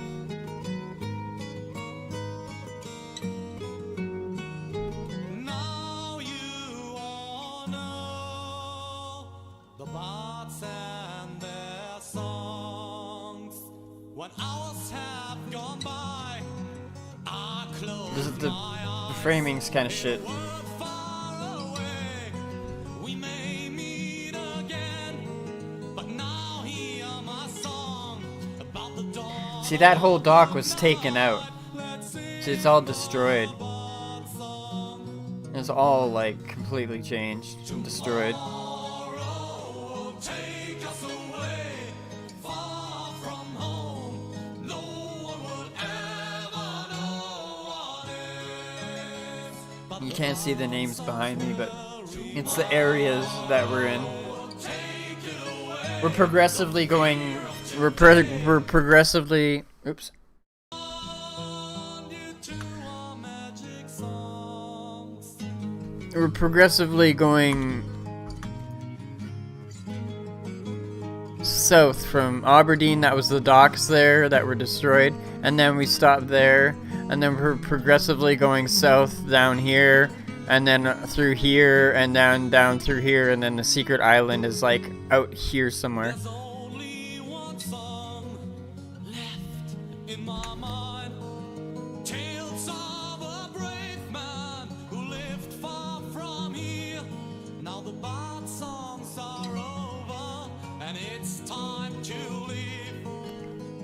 Speaker 9: Now you all know the bards and their songs. When hours have gone by, I close
Speaker 4: The framing's kind of shit.
Speaker 9: far away. We may meet again, but now hear my song about the dawn.
Speaker 4: See, that whole dock was taken out. See, it's all destroyed. It's all like completely changed and destroyed.
Speaker 9: Take us away, far from home. No one would ever know what is.
Speaker 4: You can't see the names behind me, but it's the areas that we're in. We're progressively going. We're progressively. Oops. We're progressively going south from Aberdeen. That was the docks there that were destroyed, and then we stopped there, and then we're progressively going south down here, and then through here, and down through here, and then the secret island is like out here somewhere.
Speaker 9: There's only one song left in my mind. Tales of a brave man who lived far from here. Now the bad songs are over, and it's time to leave.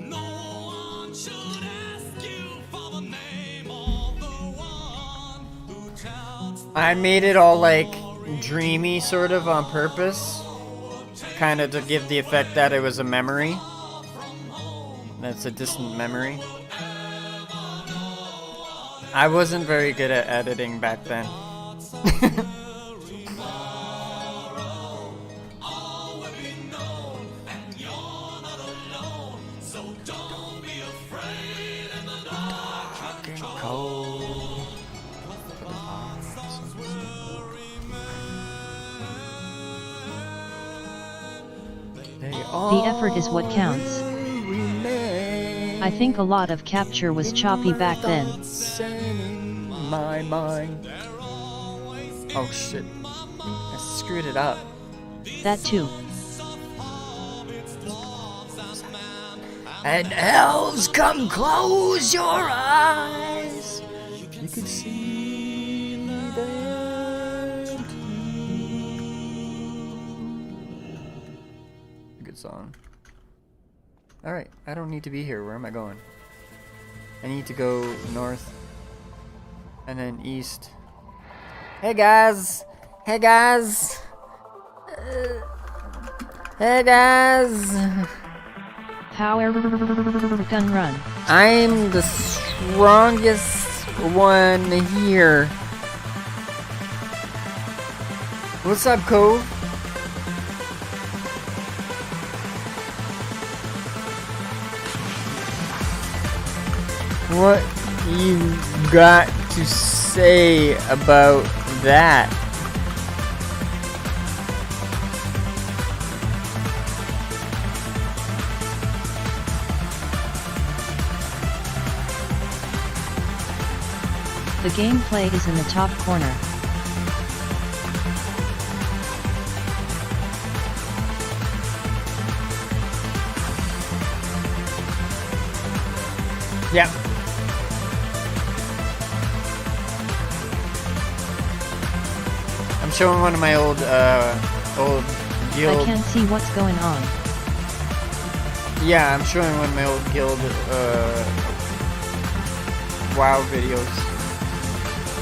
Speaker 9: No one should ask you for the name of the one who tells.
Speaker 4: I made it all like dreamy sort of on purpose, kind of to give the effect that it was a memory. That's a distant memory. I wasn't very good at editing back then.
Speaker 1: The effort is what counts. I think a lot of capture was choppy back then.
Speaker 4: My mind. Oh shit. I screwed it up.
Speaker 1: That too.
Speaker 4: And elves, come close your eyes. You can see them. Good song. Alright, I don't need to be here. Where am I going? I need to go north and then east. Hey guys! Hey guys! Hey guys!
Speaker 1: Power gun run.
Speaker 4: I'm the strongest one here. What's up, Cove? What you got to say about that?
Speaker 1: The gameplay is in the top corner.
Speaker 4: Yeah. showing one of my old guild.
Speaker 1: I can't see what's going on.
Speaker 4: Yeah, I'm showing one of my old guild WoW videos.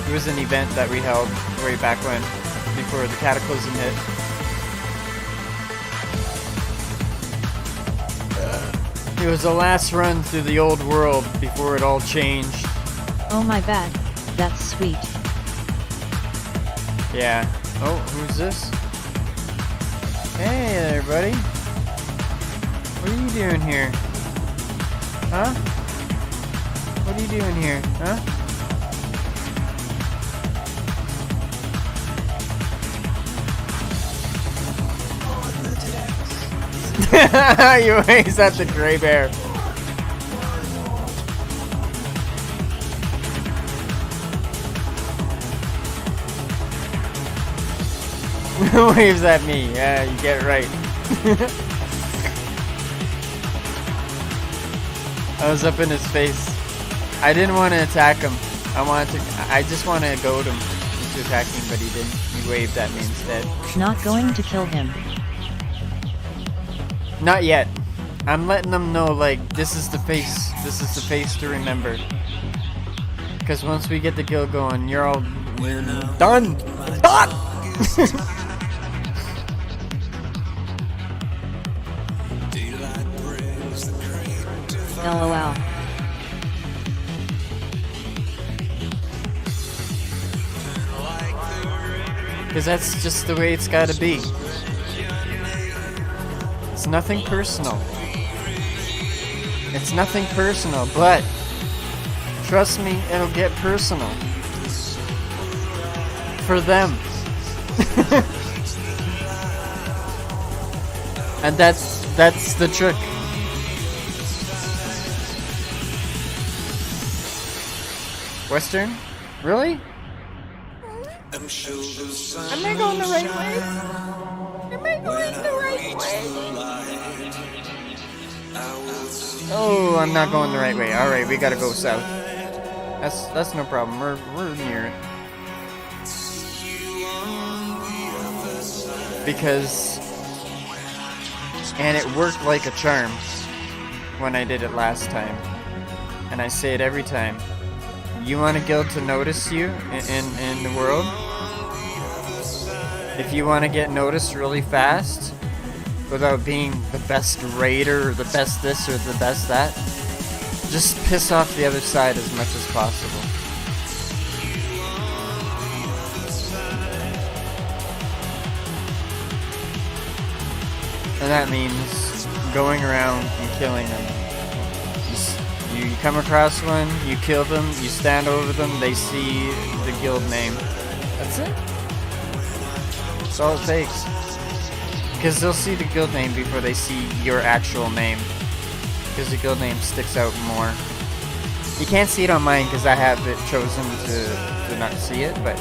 Speaker 4: It was an event that we held way back when, before the Cataclysm hit. It was the last run through the old world before it all changed.
Speaker 1: Oh my bad. That's sweet.
Speaker 4: Yeah. Oh, who's this? Hey there, buddy. What are you doing here? Huh? What are you doing here? Huh? You waves at the gray bear. Waves at me. Yeah, you get it right. I was up in his face. I didn't want to attack him. I just want to goad him into attacking, but he didn't. He waved at me instead.
Speaker 1: Not going to kill him.
Speaker 4: Not yet. I'm letting them know, like, this is the face. This is the face to remember. Because once we get the guild going, you're all done. Done.
Speaker 1: LOL.
Speaker 4: Because that's just the way it's gotta be. It's nothing personal. It's nothing personal, but trust me, it'll get personal. For them. And that's the trick. Western? Really? Am I going the right way? Am I going the right way? Oh, I'm not going the right way. Alright, we gotta go south. That's no problem. We're near it. Because and it worked like a charm when I did it last time. And I say it every time. You want a guild to notice you in the world? If you want to get noticed really fast without being the best raider or the best this or the best that, just piss off the other side as much as possible. And that means going around and killing them. You come across one, you kill them, you stand over them, they see the guild name. That's it. That's all it takes. Because they'll see the guild name before they see your actual name. Because the guild name sticks out more. You can't see it on mine because I have it chosen to not see it, but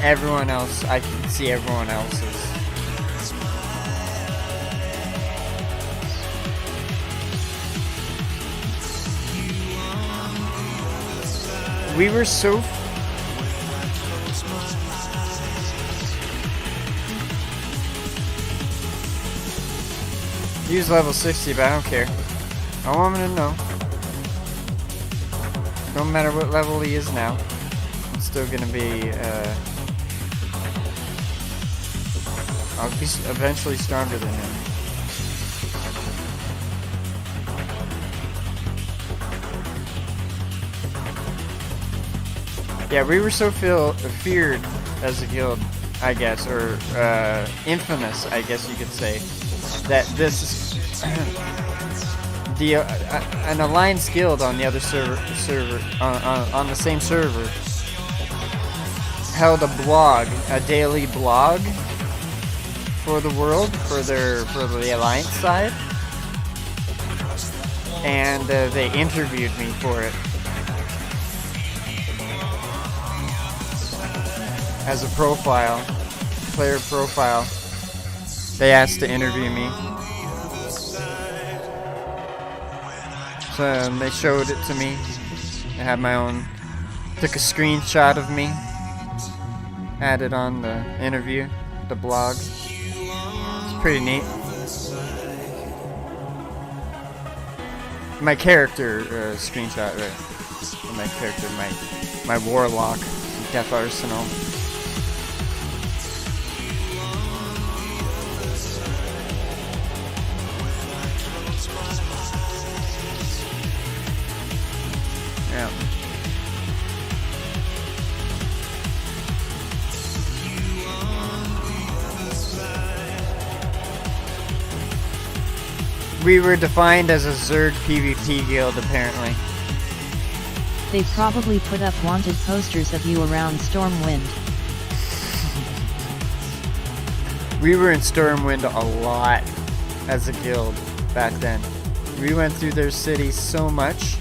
Speaker 4: everyone else, I can see everyone else's. We were so... He's level 60, but I don't care. I want him to know. No matter what level he is now, I'm still gonna be, I'll be eventually stronger than him. Yeah, we were so feared as a guild, I guess, or infamous, I guess you could say, that this an alliance guild on the other on the same server held a daily blog for the world for the alliance side, and they interviewed me for it. As a profile, player profile, they asked to interview me. So they showed it to me. I had my own, took a screenshot of me added on the interview, the blog. It's pretty neat. My character screenshot, right? My character, my warlock, Death Arsenal. Yeah. We were defined as a Zerg PvP guild, apparently.
Speaker 1: They probably put up wanted posters of you around Stormwind.
Speaker 4: We were in Stormwind a lot as a guild back then. We went through their city so much.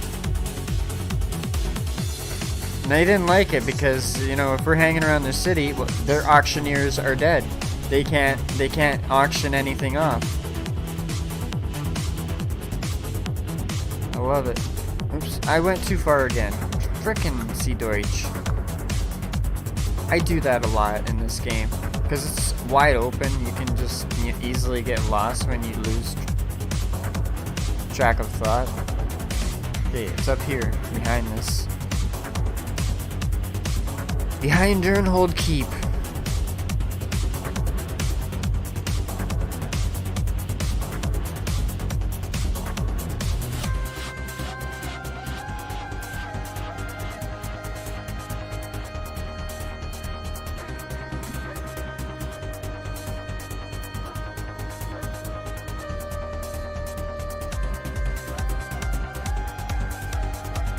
Speaker 4: And they didn't like it because, you know, if we're hanging around their city, well, their auctioneers are dead. They can't auction anything off. I love it. Oops, I went too far again. Frickin' Sea Deutsch. I do that a lot in this game. Because it's wide open, you can just easily get lost when you lose track of thought. Okay, it's up here, behind this. Behind Durnhold Keep.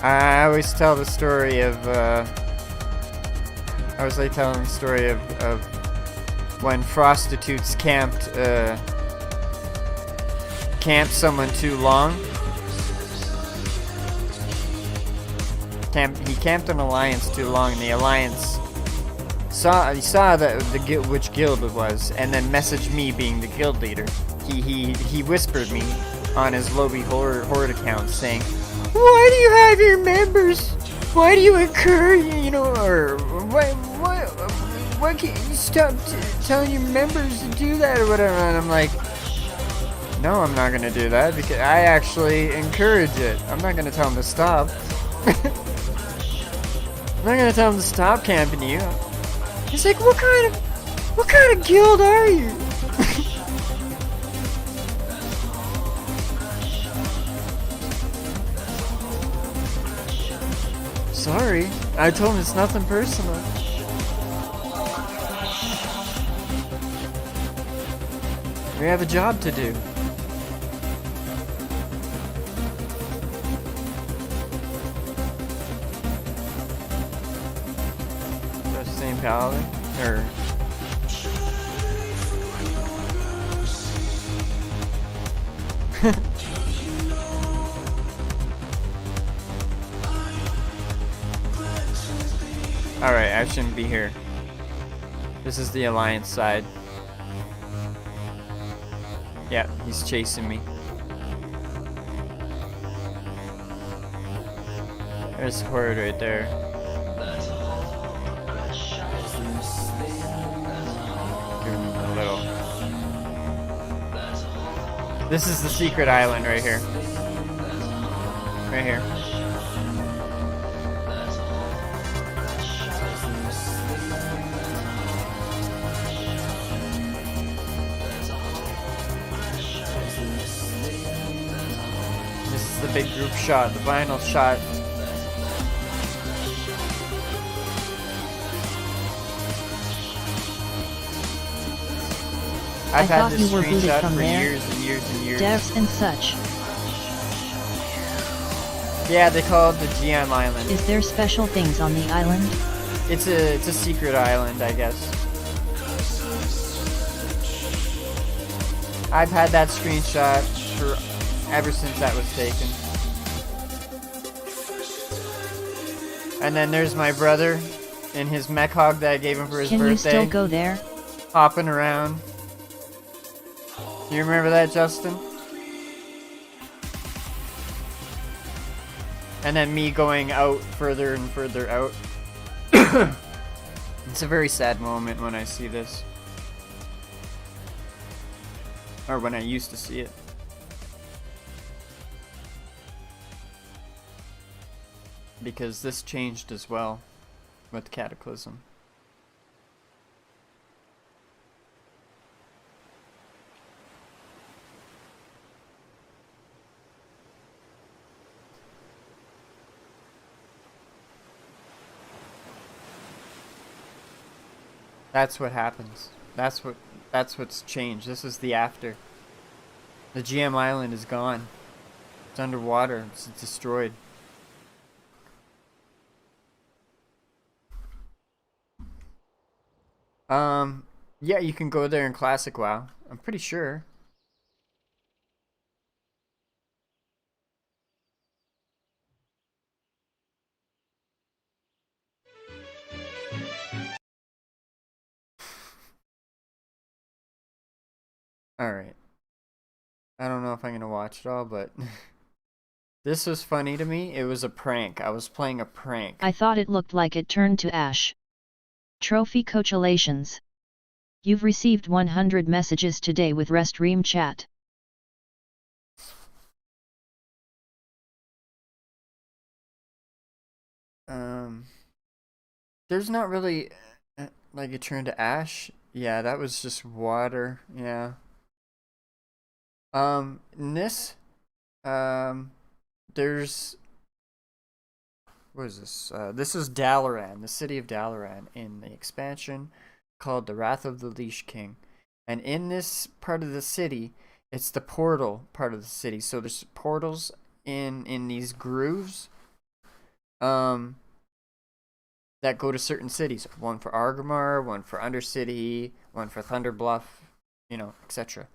Speaker 4: I always tell the story of, I was like telling the story of when prostitutes camped someone too long. He camped an alliance too long, and the alliance saw which guild it was, and then messaged me being the guild leader. He whispered me on his Lobby Horde account saying, "Why do you have your members? Why do you encourage, or why can't you stop telling your members to do that or whatever?" And I'm like, no, I'm not gonna do that because I actually encourage it. I'm not gonna tell them to stop. I'm not gonna tell them to stop camping you. He's like, what kind of guild are you? Sorry, I told him it's nothing personal. We have a job to do. That's the same paladin? Or... Alright, I shouldn't be here. This is the Alliance side. Yeah, he's chasing me. There's a horde right there. Give him a little. This is the secret island right here. Right here. The big group shot, the vinyl shot. I've had this screenshot for years and years and years.
Speaker 1: Devs and such.
Speaker 4: Yeah, they call it the GM Island.
Speaker 1: Is there special things on the island?
Speaker 4: It's a secret island, I guess. I've had that screenshot for ever since that was taken. And then there's my brother in his mech hog that I gave him for his birthday.
Speaker 1: Can you still go there?
Speaker 4: Hopping around. You remember that, Justin? And then me going out further and further out. It's a very sad moment when I see this. Or when I used to see it. Because this changed as well with Cataclysm. That's what happens. That's what's changed. This is the after. The GM Island is gone. It's underwater. It's destroyed. Yeah, you can go there in Classic WoW. I'm pretty sure. Alright. I don't know if I'm gonna watch it all, but this was funny to me. It was a prank. I was playing a prank.
Speaker 1: I thought it looked like it turned to ash. Trophy congratulations. You've received 100 messages today with Restream chat.
Speaker 4: There's not really like it turned to ash. Yeah, that was just water. Yeah. In this, there's, what is this? This is Dalaran, the city of Dalaran, in the expansion called the Wrath of the Leash King. And in this part of the city, it's the portal part of the city. So there's portals in these grooves, that go to certain cities. One for Argamar, one for Undercity, one for Thunderbluff, you know, etc.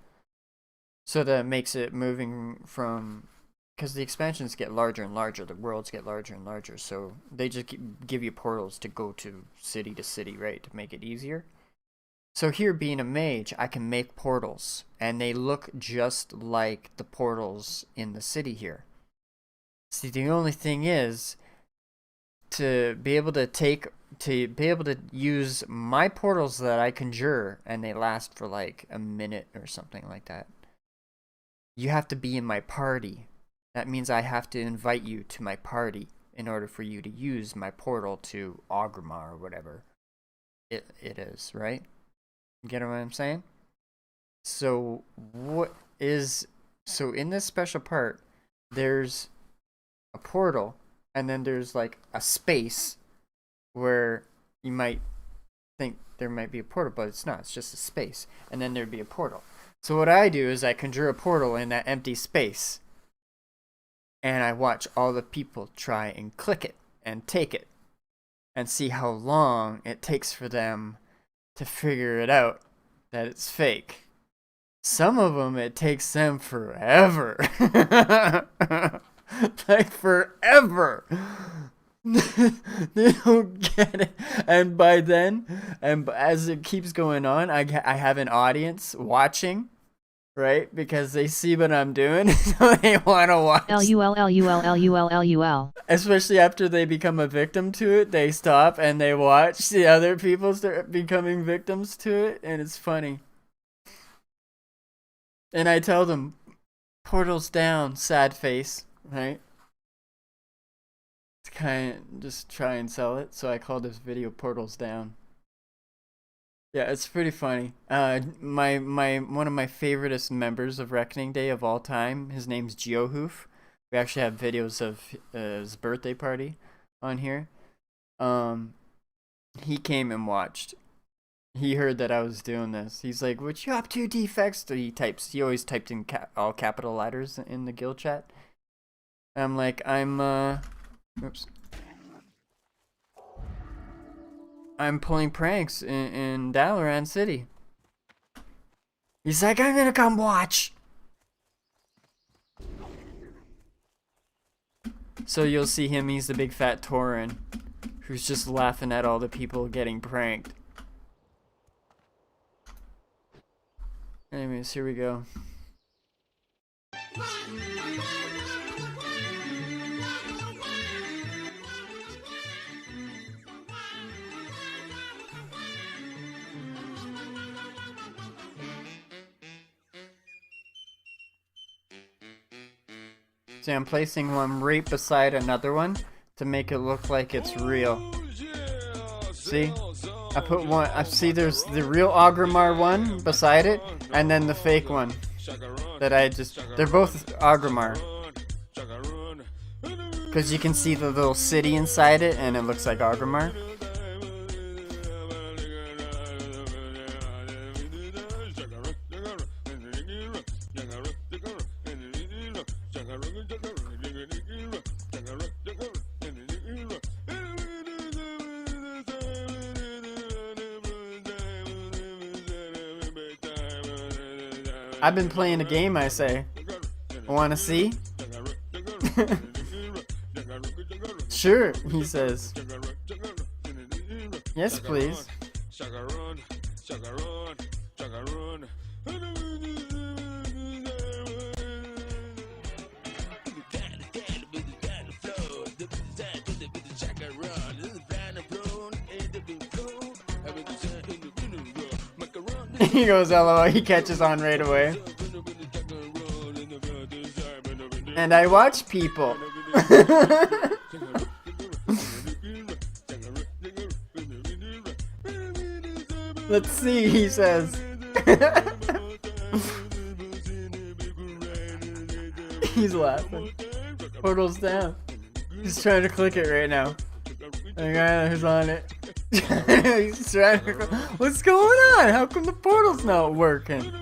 Speaker 4: So that makes it moving from, because the expansions get larger and larger, the worlds get larger and larger, so they just give you portals to go to city, right, to make it easier. So here, being a mage, I can make portals, and they look just like the portals in the city here. See, the only thing is, to be able to use my portals that I conjure, and they last for like a minute or something like that, you have to be in my party. That means I have to invite you to my party in order for you to use my portal to Agrima or whatever it is, right? You get what I'm saying? So in this special part, there's a portal, and then there's like a space where you might think there might be a portal, but it's not. It's just a space. And then there'd be a portal. So what I do is I conjure a portal in that empty space, and I watch all the people try and click it and take it and see how long it takes for them to figure it out that it's fake. Some of them, it takes them forever. Like forever. They don't get it. And by then, and as it keeps going on, I have an audience watching, right? Because they see what I'm doing, so they want to watch.
Speaker 1: LUL.
Speaker 4: Especially after they become a victim to it, they stop and they watch the other people start becoming victims to it, and it's funny. And I tell them, portals down, sad face, right? To kind of just try and sell it, so I call this video Portals Down. Yeah, it's pretty funny. My one of my favoriteest members of Reckoning Day of all time, his name's Geohoof. We actually have videos of his birthday party on here. He came and watched. He heard that I was doing this. He's like, "What you up to, Defext?" He always typed in all capital letters in the guild chat. And I'm like, oops. I'm pulling pranks in Dalaran City. He's like, "I'm gonna come watch." So you'll see him, he's the big fat Tauren, who's just laughing at all the people getting pranked. Anyways, here we go. See, I'm placing one right beside another one to make it look like it's real. See? I put one, I see there's the real Agramar one beside it, and then the fake one that I just, they're both Agramar. Because you can see the little city inside it, and it looks like Agramar. I've been playing a game, I say. Wanna see? Sure, he says. Yes, please. He goes LOL, he catches on right away. And I watch people. Let's see, he says. He's laughing. Portal's down. He's trying to click it right now. The guy who's on it. He's trying to. What's going on? How come the portal's not working?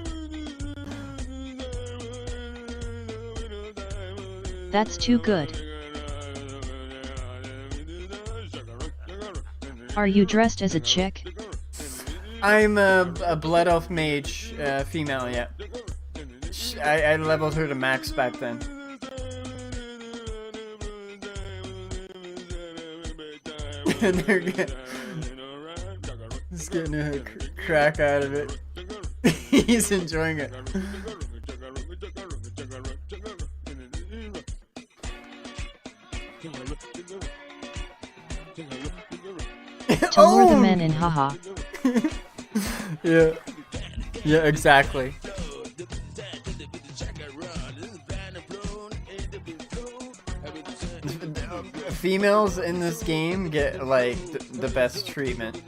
Speaker 1: That's too good. Are you dressed as a chick?
Speaker 4: I'm a blood elf mage, female, yeah. I leveled her to max back then. And they're just getting a crack out of it. He's enjoying it.
Speaker 1: To lure the men in, haha.
Speaker 4: Yeah. Yeah, exactly. Females in this game get like the best treatment.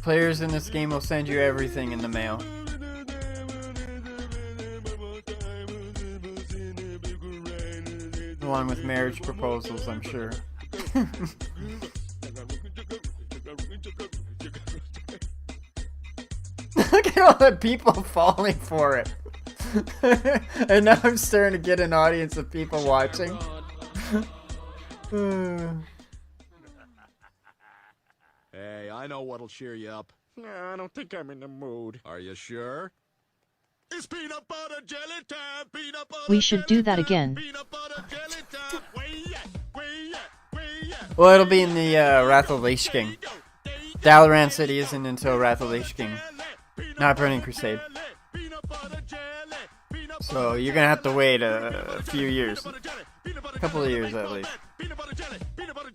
Speaker 4: Players in this game will send you everything in the mail. Along with marriage proposals, I'm sure. Look at all the people falling for it. And now I'm starting to get an audience of people watching.
Speaker 3: Hey, I know what'll cheer you up.
Speaker 5: No, I don't think I'm in the mood.
Speaker 3: Are you sure?
Speaker 5: It's peanut butter jelly time, peanut butter
Speaker 1: We should do that again.
Speaker 5: peanut butter jelly time. Way at.
Speaker 4: Well, it'll be in the Wrath of Lich King. Dalaran City isn't until Wrath of Lich King, not Burning Crusade. So you're gonna have to wait a few years, a couple of years at least.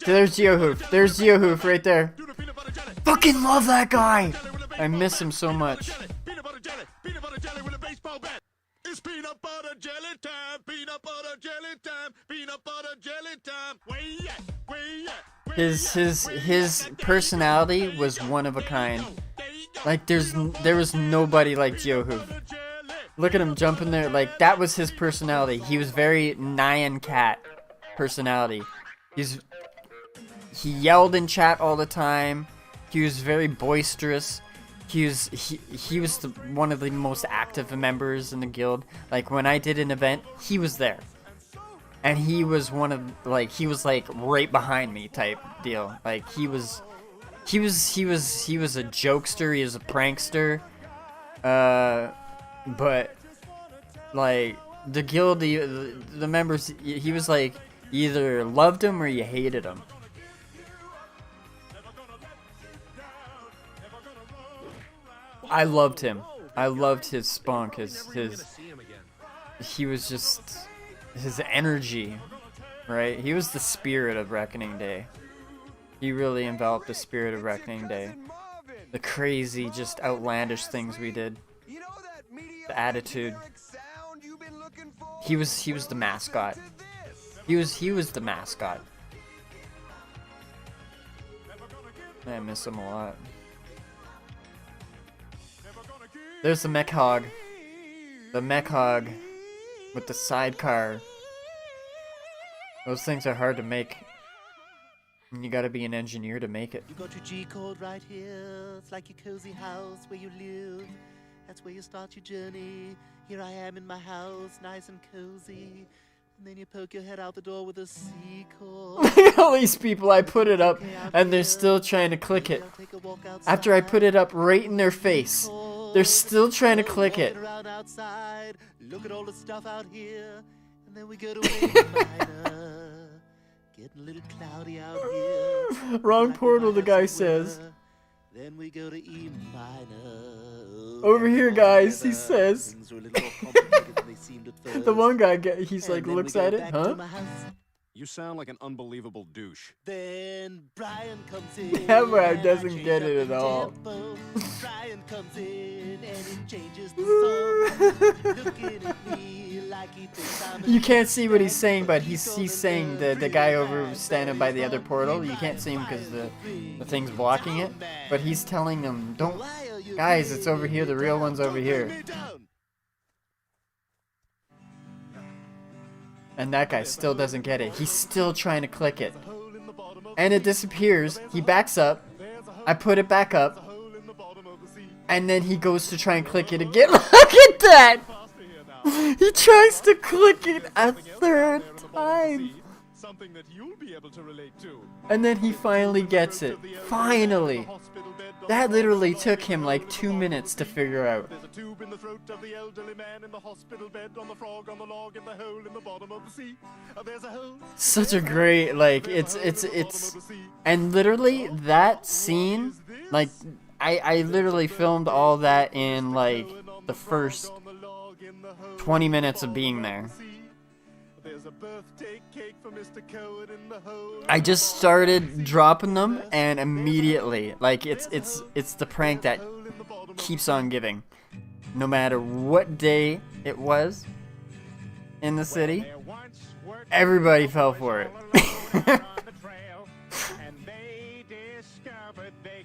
Speaker 4: There's Geohoof. There's Geohoof right there. Fucking love that guy. I miss him so much.
Speaker 5: It's peanut butter jelly time, peanut butter jelly time, peanut butter jelly time. Way at.
Speaker 4: His personality was one of a kind. Like there was nobody like Geohoof. Look at him jumping there. Like that was his personality. He was very Nyan Cat personality. He yelled in chat all the time. He was very boisterous. He was one of the most active members in the guild. Like when I did an event, he was there. And he was one of he was like right behind me type deal. Like he was a jokester, he was a prankster. But like the guild, the members, he was like you either loved him or you hated him. I loved him. I loved his spunk, he was just his energy, right? He was the spirit of Reckoning Day. He really enveloped the spirit of Reckoning Day. The crazy, just outlandish things we did. The attitude. He was the mascot. He was the mascot. I miss him a lot. There's the mech hog. The mech hog with the sidecar. Those things are hard to make. And you gotta be an engineer to make it.
Speaker 10: You got your G code right here. It's like your cozy house where you live. That's where you start your journey. Here I am in my house, nice and cozy. And then you poke your head out the door with a C code.
Speaker 4: All these people, I put it up and they're still trying to click it. After I put it up right in their face, they're still trying to click it.
Speaker 10: Look at all the stuff out here. And then we go to A minor. Getting a little cloudy out here.
Speaker 4: Wrong portal, the guy says.
Speaker 10: Then we go to E minor.
Speaker 4: Over here, guys, he says. The one guy, he's like, looks at it, huh?
Speaker 3: You sound like an unbelievable douche.
Speaker 10: Then Brian comes in.
Speaker 4: That guy doesn't get it at all.
Speaker 10: Brian comes in and he changes the song. Looking at me like he thinks I'm a
Speaker 4: You can't see what he's saying, but he's saying the guy over standing by the other portal. You can't see him because the thing's blocking it. But he's telling them, don't, guys, it's over here. The real one's over here. And that guy still doesn't get it. He's still trying to click it. And it disappears. He backs up. I put it back up. And then he goes to try and click it again. Look at that! He tries to click it a third time. And then he finally gets it. Finally. That literally took him like 2 minutes to figure out. Such a great, like, it's, and literally that scene, like, I literally filmed all that in like the first 20 minutes of being there. I just started dropping them and immediately, like, it's the prank that keeps on giving. No matter what day it was in the city, everybody fell for it.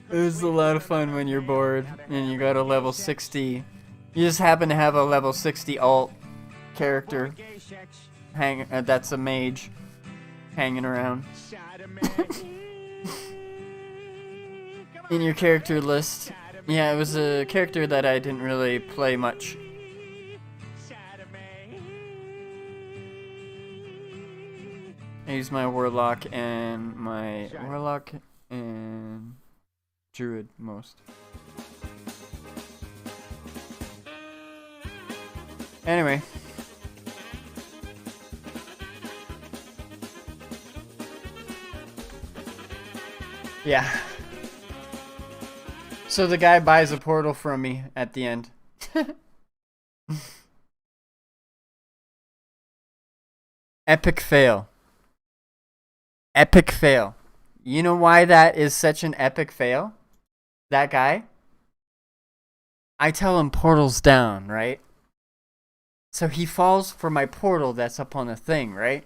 Speaker 4: It was a lot of fun when you're bored and you got a level 60. You just happen to have a level 60 alt character. That's a mage hanging around in your character list. Yeah, it was a character that I didn't really play much. I used my warlock and druid most. Anyway. Yeah. So the guy buys a portal from me at the end. Epic fail. Epic fail. You know why that is such an epic fail? That guy? I tell him portal's down, right? So he falls for my portal that's up on the thing, right?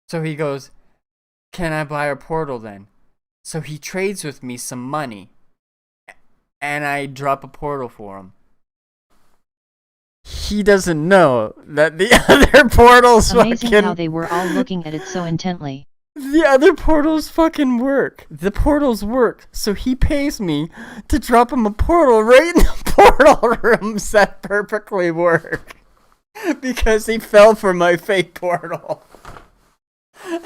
Speaker 4: So he goes, can I buy a portal then? So he trades with me some money. And I drop a portal for him. He doesn't know that the other portals
Speaker 1: Amazing how they were all looking at it so intently.
Speaker 4: The other portals fucking work. The portals work. So he pays me to drop him a portal right in the portal rooms that perfectly work. Because he fell for my fake portal.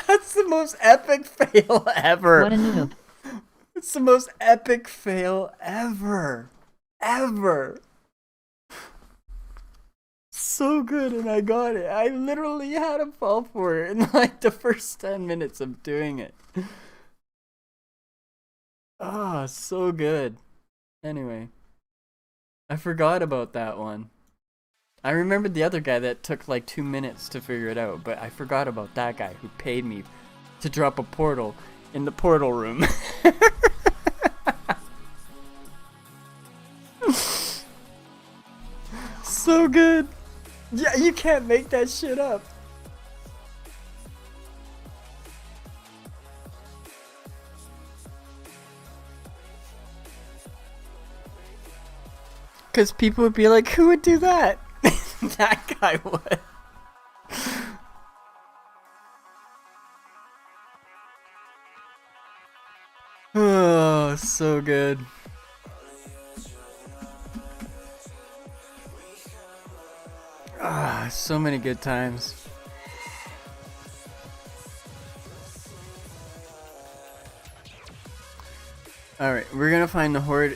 Speaker 4: That's the most epic fail ever.
Speaker 1: What a noob.
Speaker 4: It's the most epic fail ever. Ever. So good, and I got it. I literally had him fall for it in like the first 10 minutes of doing it. Ah, so good. Anyway. I forgot about that one. I remembered the other guy that took like 2 minutes to figure it out, but I forgot about that guy who paid me to drop a portal in the portal room. so good. Yeah, you can't make that shit up. Because people would be like, who would do that? That guy would. Oh, so good. Ah, so many good times. Alright, we're gonna find the horde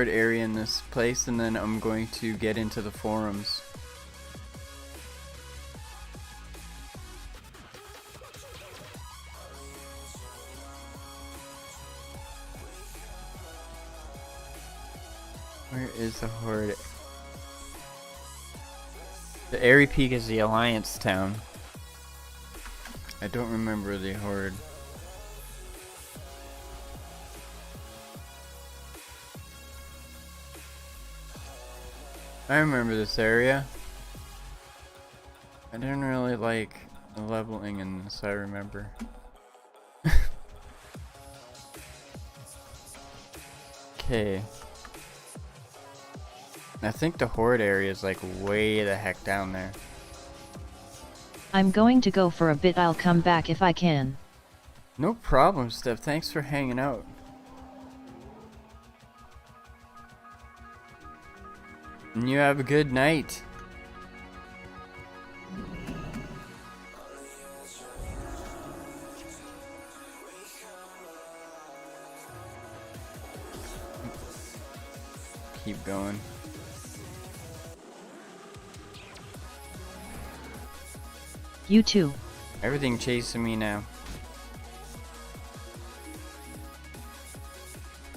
Speaker 4: area in this place, and then I'm going to get into the forums. Where is the horde? The Airy Peak is the Alliance town. I don't remember the horde. I remember this area. I didn't really like the leveling in this, I remember. Okay. I think the horde area is like way the heck down there.
Speaker 1: I'm going to go for a bit. I'll come back if I can.
Speaker 4: No problem, Steph. Thanks for hanging out. And you have a good night. Keep going.
Speaker 1: You too.
Speaker 4: Everything chasing me now.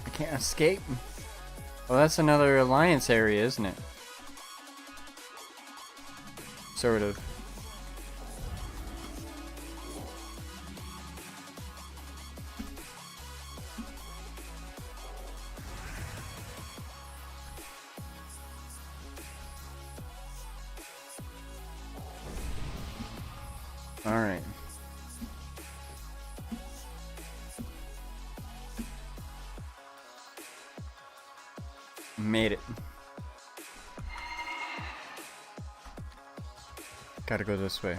Speaker 4: I can't escape. Well, that's another Alliance area, isn't it? Sort of. Alright. Made it. Gotta go this way.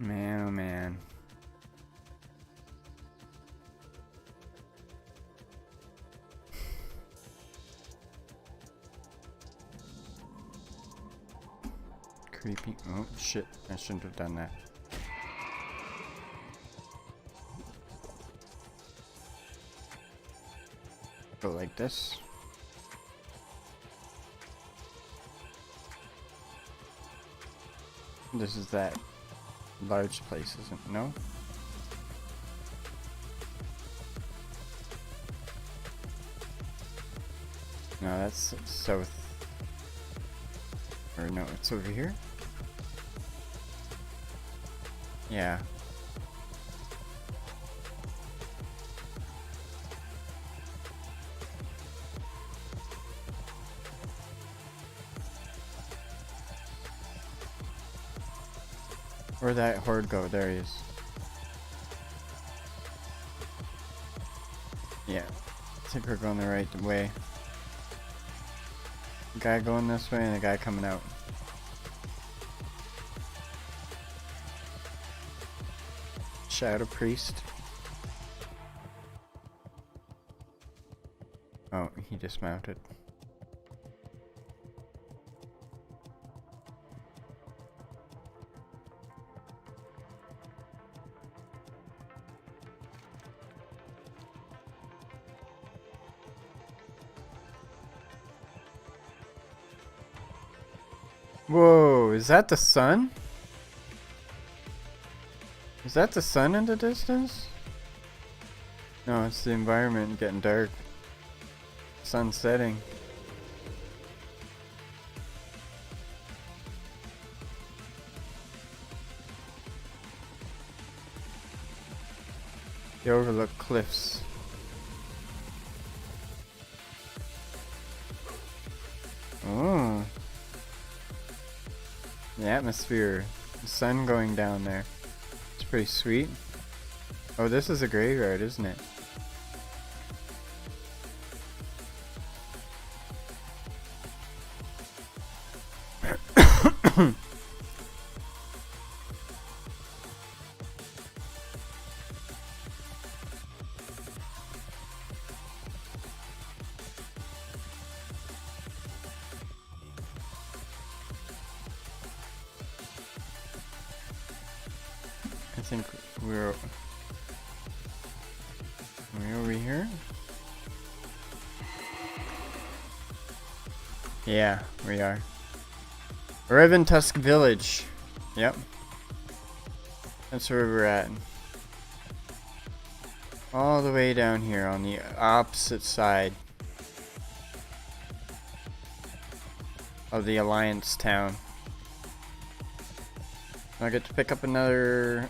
Speaker 4: Man, oh man. Creepy. Oh shit, I shouldn't have done that. Go like this. This is that large place, isn't it? No? No, that's south. Or no, it's over here? Yeah. Where'd that horde go? There he is. Yeah. I think we're going the right way. The guy going this way and the guy coming out. Shadow Priest. Oh, he dismounted. Whoa, is that the sun? Is that the sun in the distance? No, it's the environment getting dark. Sun setting. They overlook cliffs. Oh. The atmosphere. The sun going down there. It's pretty sweet. Oh, this is a graveyard, isn't it? I think we're over here. Yeah, we are. Raven Tusk Village. Yep. That's where we're at. All the way down here on the opposite side of the Alliance town. I get to pick up another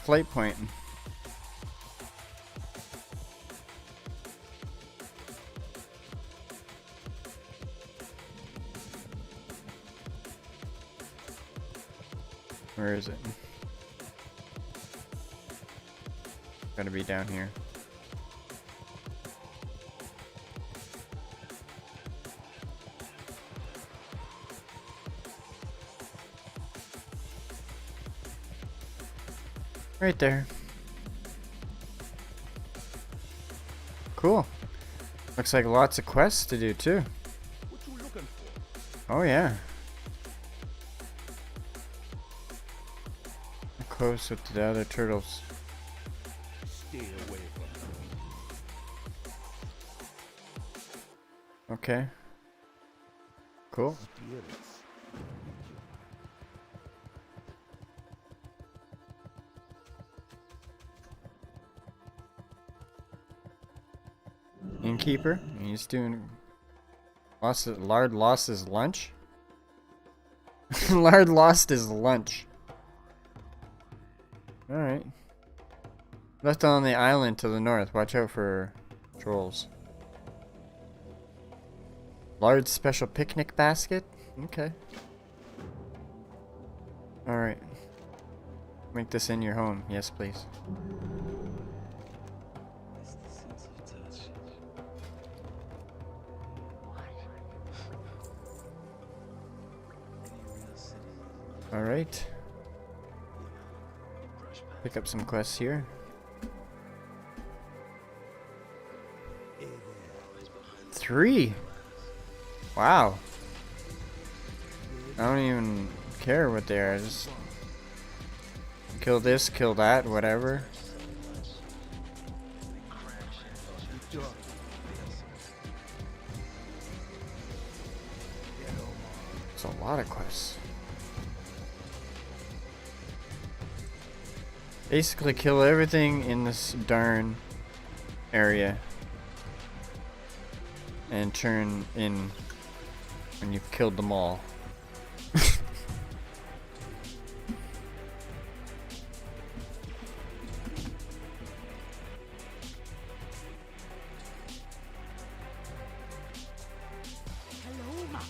Speaker 4: flight point. Where is it? Gotta be down here. Right there. Cool. Looks like lots of quests to do too.
Speaker 3: What you looking for?
Speaker 4: Oh yeah. Close with the other turtles.
Speaker 3: Stay away from me.
Speaker 4: Okay. Cool.
Speaker 3: Spirits.
Speaker 4: Innkeeper. He's doing. Lard lost his lunch. Lard lost his lunch. Alright. Left on the island to the north. Watch out for trolls. Large special picnic basket? Okay. Alright. Make this in your home. Yes, please. Alright. Pick up some quests here. Three! Wow. I don't even care what they are. Just kill this, kill that, whatever. It's a lot of quests. Basically kill everything in this darn area and turn in when you've killed them all.
Speaker 2: Hello, Ma.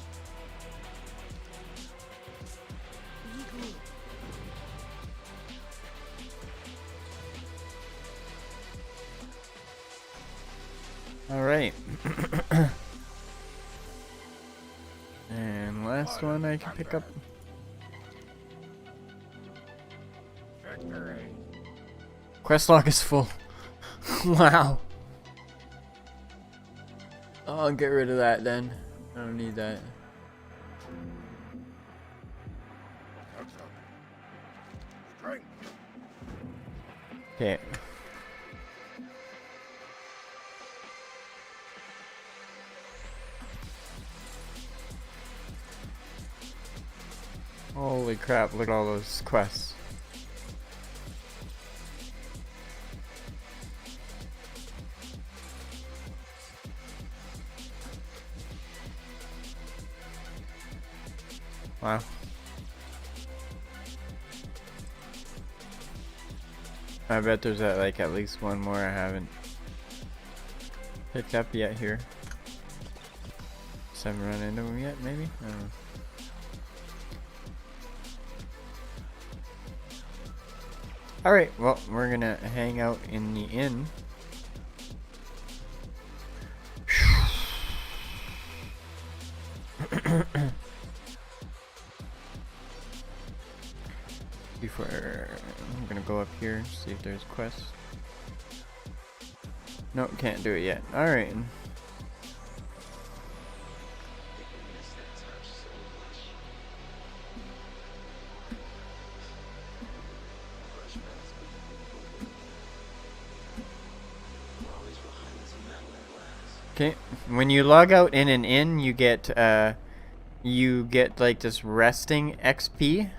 Speaker 2: Be good.
Speaker 4: Alright. And last one I can pick up.
Speaker 5: Victory.
Speaker 4: Quest log is full. Wow. I'll get rid of that then. I don't need that.
Speaker 3: Strength.
Speaker 4: Okay. Holy crap, look at all those quests. Wow. I bet there's like at least one more I haven't picked up yet here. Just haven't run into them yet, maybe? I don't know. Alright, well, we're gonna hang out in the inn. Before I'm gonna go up here, see if there's quests. Nope, can't do it yet. Alright. Okay, when you log out in an inn, you get like this resting XP,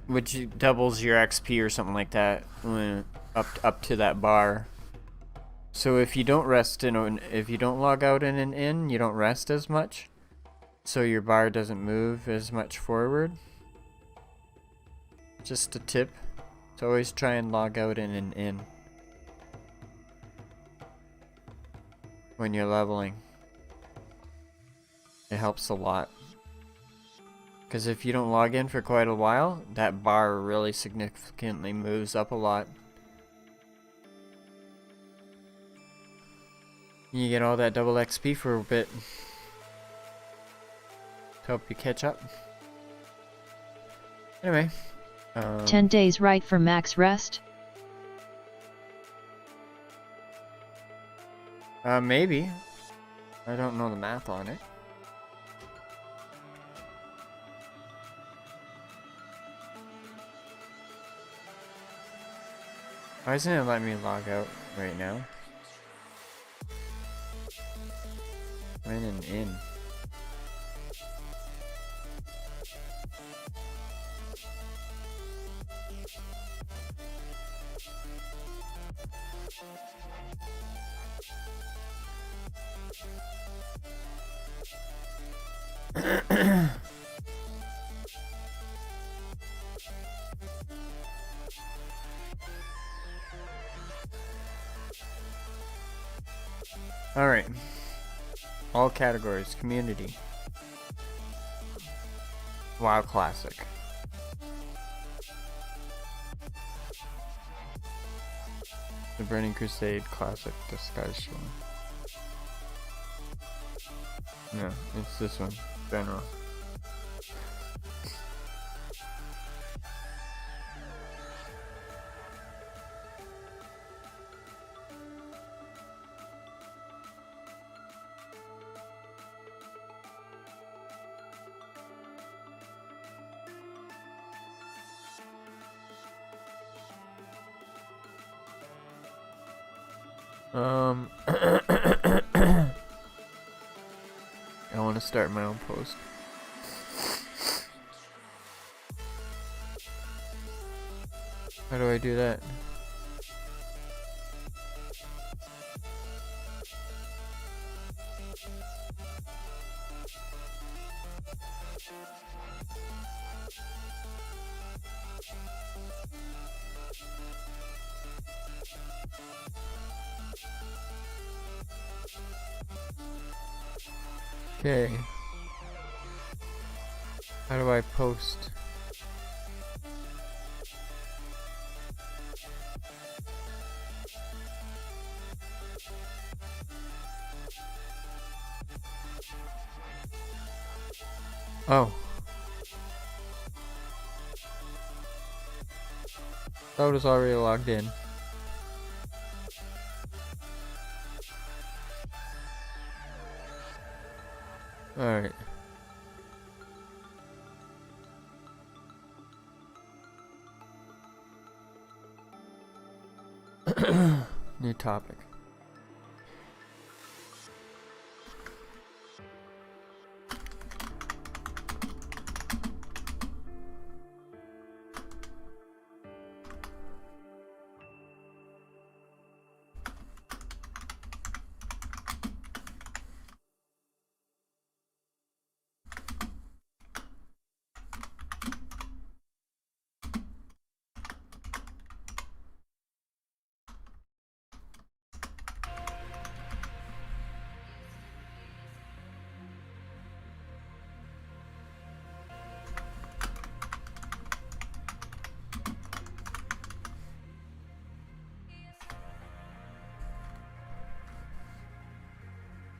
Speaker 4: which doubles your XP or something like that up to that bar. So if you don't if you don't log out in an inn, you don't rest as much, so your bar doesn't move as much forward. Just a tip. So always try and log out in an inn when you're leveling. It helps a lot. Because if you don't log in for quite a while, that bar really significantly moves up a lot. You get all that double XP for a bit to help you catch up. Anyway.
Speaker 1: 10 days right for max rest?
Speaker 4: Maybe. I don't know the math on it. Why isn't it letting me log out right now? I'm in an inn. Alright. All categories. Community. WoW Classic. The Burning Crusade Classic discussion. No, it's this one. General. I want to start my own post. How do I do that? Okay. How do I post? Oh. I was already logged in. Alright. New topic.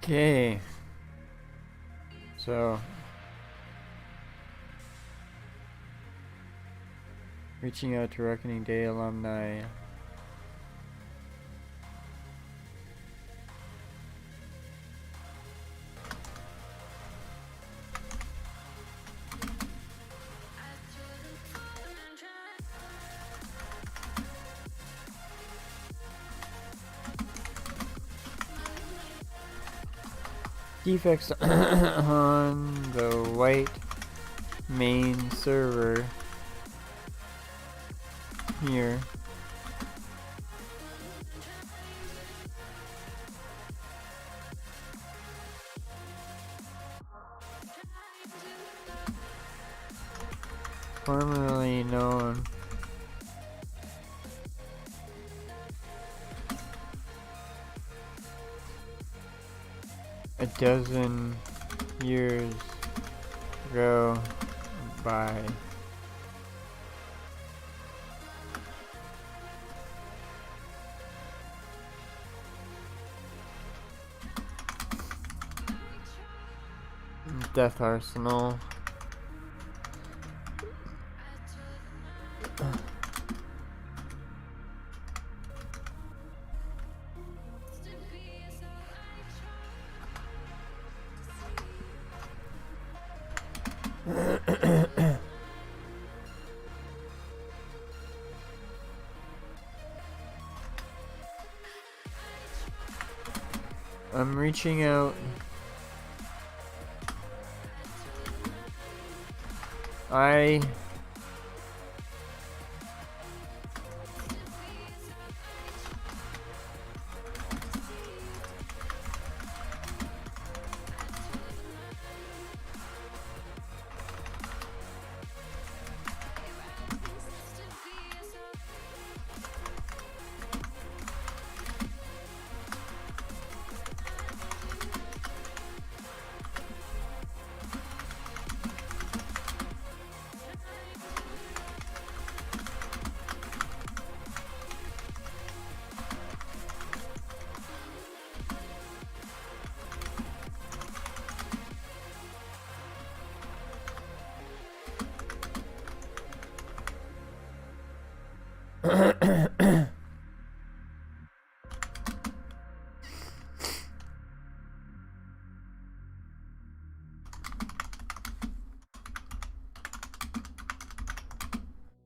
Speaker 4: Okay. So, reaching out to Reckoning Day alumni. Defects on the white main server here. Formerly known a dozen years go by. Death Arsenal. I'm reaching out. I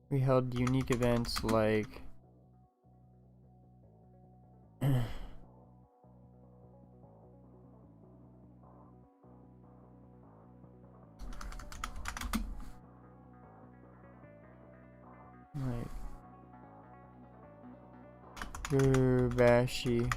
Speaker 4: we held unique events like Gurubashi.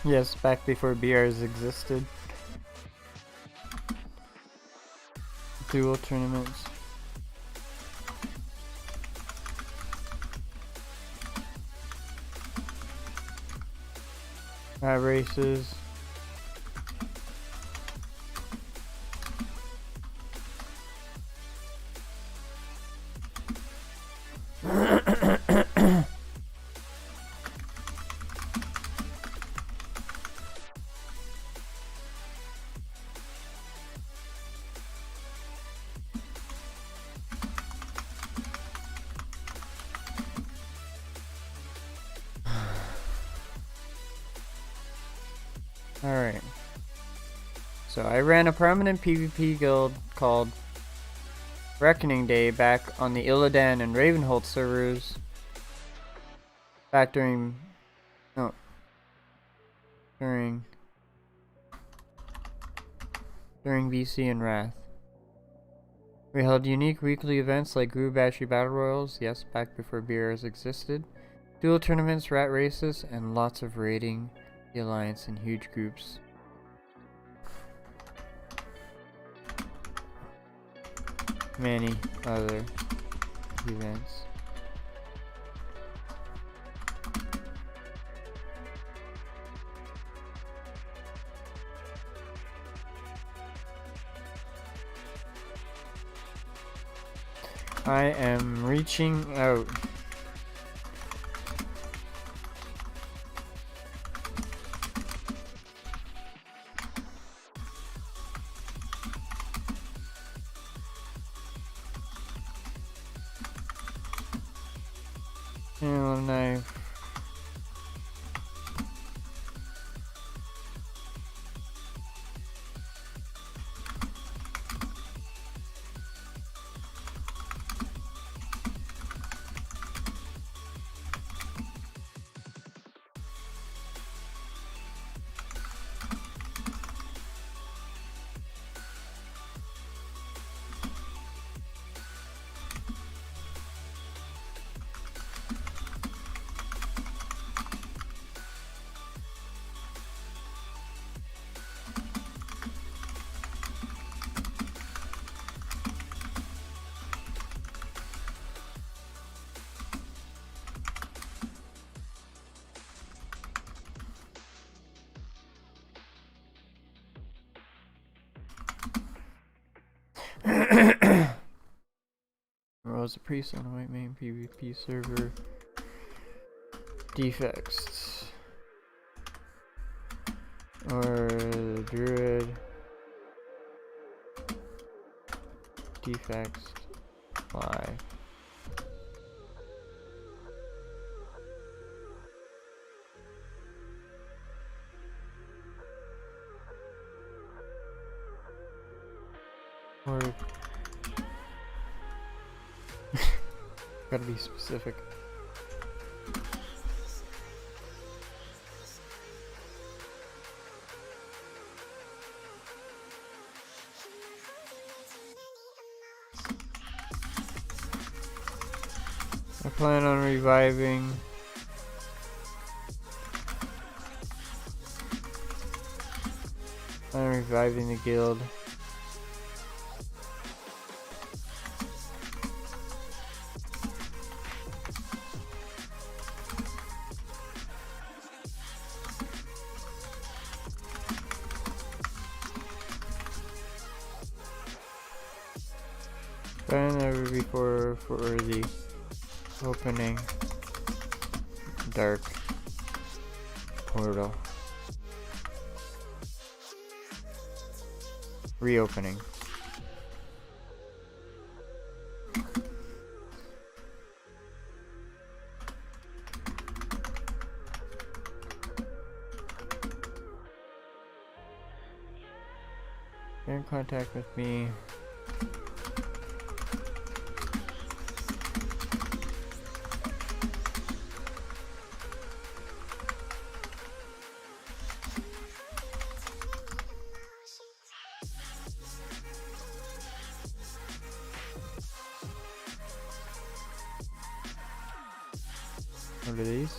Speaker 4: Yes, back before BRs existed. Dual tournaments. Races. Alright. So I ran a prominent PvP guild called Reckoning Day back on the Illidan and Ravenhold servers back during BC and Wrath. We held unique weekly events like Gurubashi Battle Royals, yes, back before BRs existed, dual tournaments, rat races, and lots of raiding the Alliance in huge groups. Many other events. I am reaching out. Yellow knife. Rose the priest on the white main PvP server. Defext. Or the druid. Defext. Live. Or gotta be specific. I plan on reviving the guild. Plan never before for the opening dark portal. Reopening. Get in contact with me. What are these?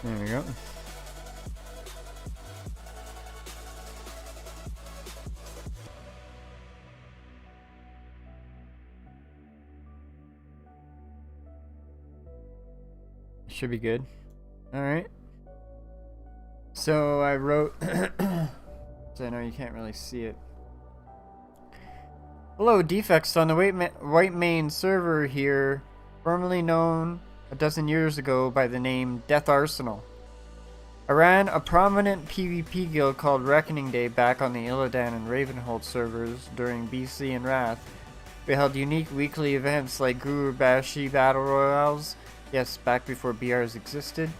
Speaker 4: There we go. Should be good. Alright. So I wrote, so I know you can't really see it. Hello, Defext on the White Main server here, formerly known a dozen years ago by the name Death Arsenal. I ran a prominent PvP guild called Reckoning Day back on the Illidan and Ravenhold servers during BC and Wrath. We held unique weekly events like Guru Bashi Battle Royales, yes, back before BRs existed,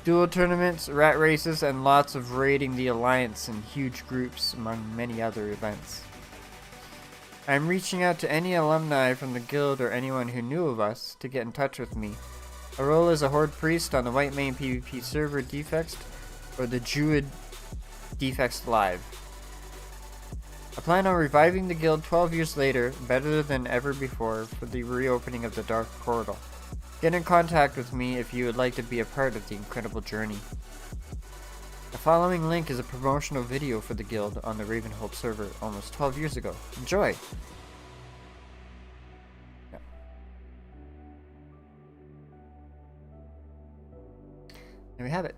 Speaker 4: duel tournaments, rat races, and lots of raiding the Alliance in huge groups, among many other events. I'm reaching out to any alumni from the guild or anyone who knew of us to get in touch with me. A role as a Horde Priest on the White Main PvP server Defext, or the Druid Defext Live. I plan on reviving the guild 12 years later, better than ever before, for the reopening of the Dark Portal. Get in contact with me if you would like to be a part of the incredible journey. The following link is a promotional video for the guild on the Ravenhold server almost 12 years ago. Enjoy! Yeah. There we have it.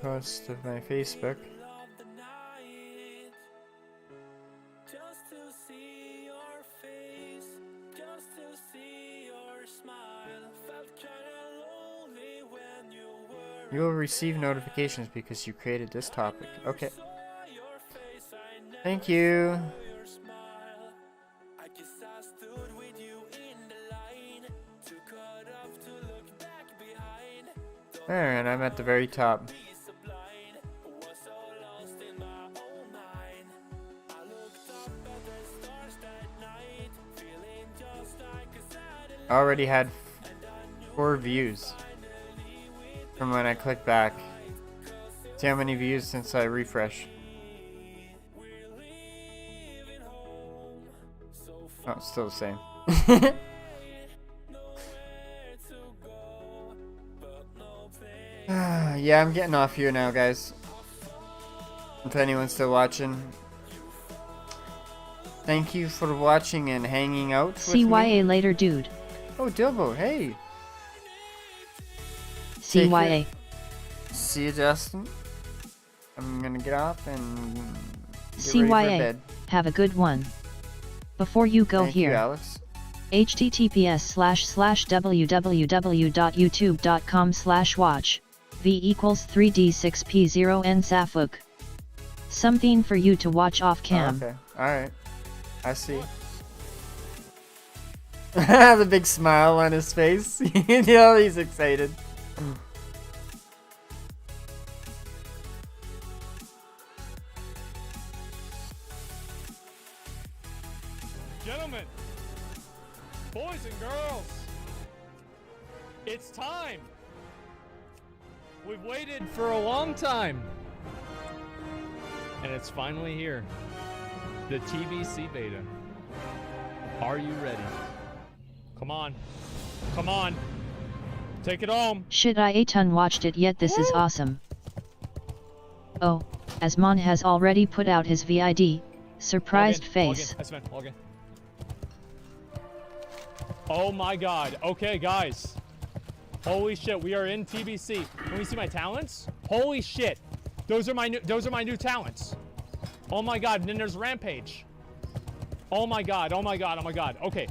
Speaker 4: Post of my Facebook.
Speaker 9: Just to see your face, just to see your smile. Felt kinda lonely when you were.
Speaker 4: You will receive notifications because you created this topic. Okay. Thank you.
Speaker 9: I guess I stood with you in the line. Too caught up to look back behind.
Speaker 4: Alright, I'm at the very top. Already had 4 views from when I click back. See how many views since I refresh. Oh, it's still the same. Yeah, I'm getting off here now, guys. If anyone's still watching. Thank you for watching and hanging out with me.
Speaker 1: CYA later, dude.
Speaker 4: Oh, Dilbo, hey.
Speaker 1: CYA.
Speaker 4: See you, Justin. I'm gonna get off and get
Speaker 1: CYA.
Speaker 4: ready for bed.
Speaker 1: Have a good one. Before you go
Speaker 4: Thank
Speaker 1: here.
Speaker 4: you, Alex.
Speaker 1: https://www.youtube.com/watch v = 3d6p0n safuk. Something for you to watch off cam.
Speaker 4: Okay, alright. I see. The big smile on his face. You know he's excited.
Speaker 11: Gentlemen, boys and girls, it's time. We've waited for a long time. And it's finally here. The TBC beta. Are you ready? Come on. Come on. Take it home.
Speaker 1: Shit, I a ton watched it yet. This is awesome. Oh, Asmon has already put out his VID. Surprised face.
Speaker 11: Log in. Oh my god. Okay, guys. Holy shit, we are in TBC. Can we see my talents? Holy shit. Those are my new talents. Oh my god, and then there's Rampage. Oh my god. Okay.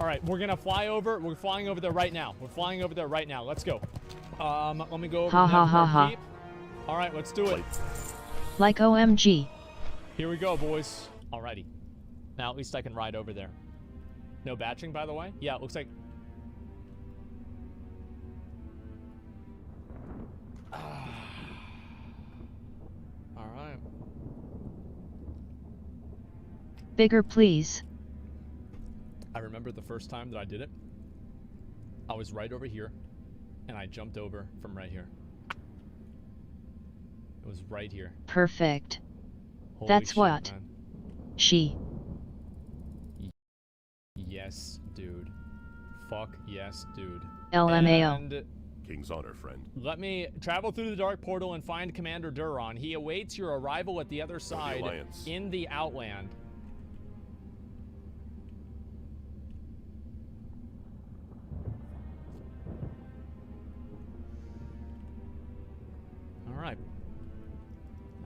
Speaker 11: Alright, we're gonna fly over. We're flying over there right now. Let's go. Let me go over
Speaker 1: Ha ha ha ha.
Speaker 11: All right, let's do it.
Speaker 1: Like OMG.
Speaker 11: Here we go, boys. Alrighty. Now at least I can ride over there. No batching, by the way? Yeah, it looks like... Alright.
Speaker 1: Bigger please.
Speaker 11: I remember the first time that I did it. I was right over here, and I jumped over from right here. It was right here.
Speaker 1: Perfect.
Speaker 11: Holy
Speaker 1: That's
Speaker 11: shit,
Speaker 1: what.
Speaker 11: man.
Speaker 1: She.
Speaker 11: Yes, dude. Fuck yes, dude.
Speaker 1: LMAO.
Speaker 11: And
Speaker 3: King's honor, friend.
Speaker 11: let me travel through the dark portal and find Commander Duron. He awaits your arrival at the other side
Speaker 3: Alliance.
Speaker 11: in the Outland. All right.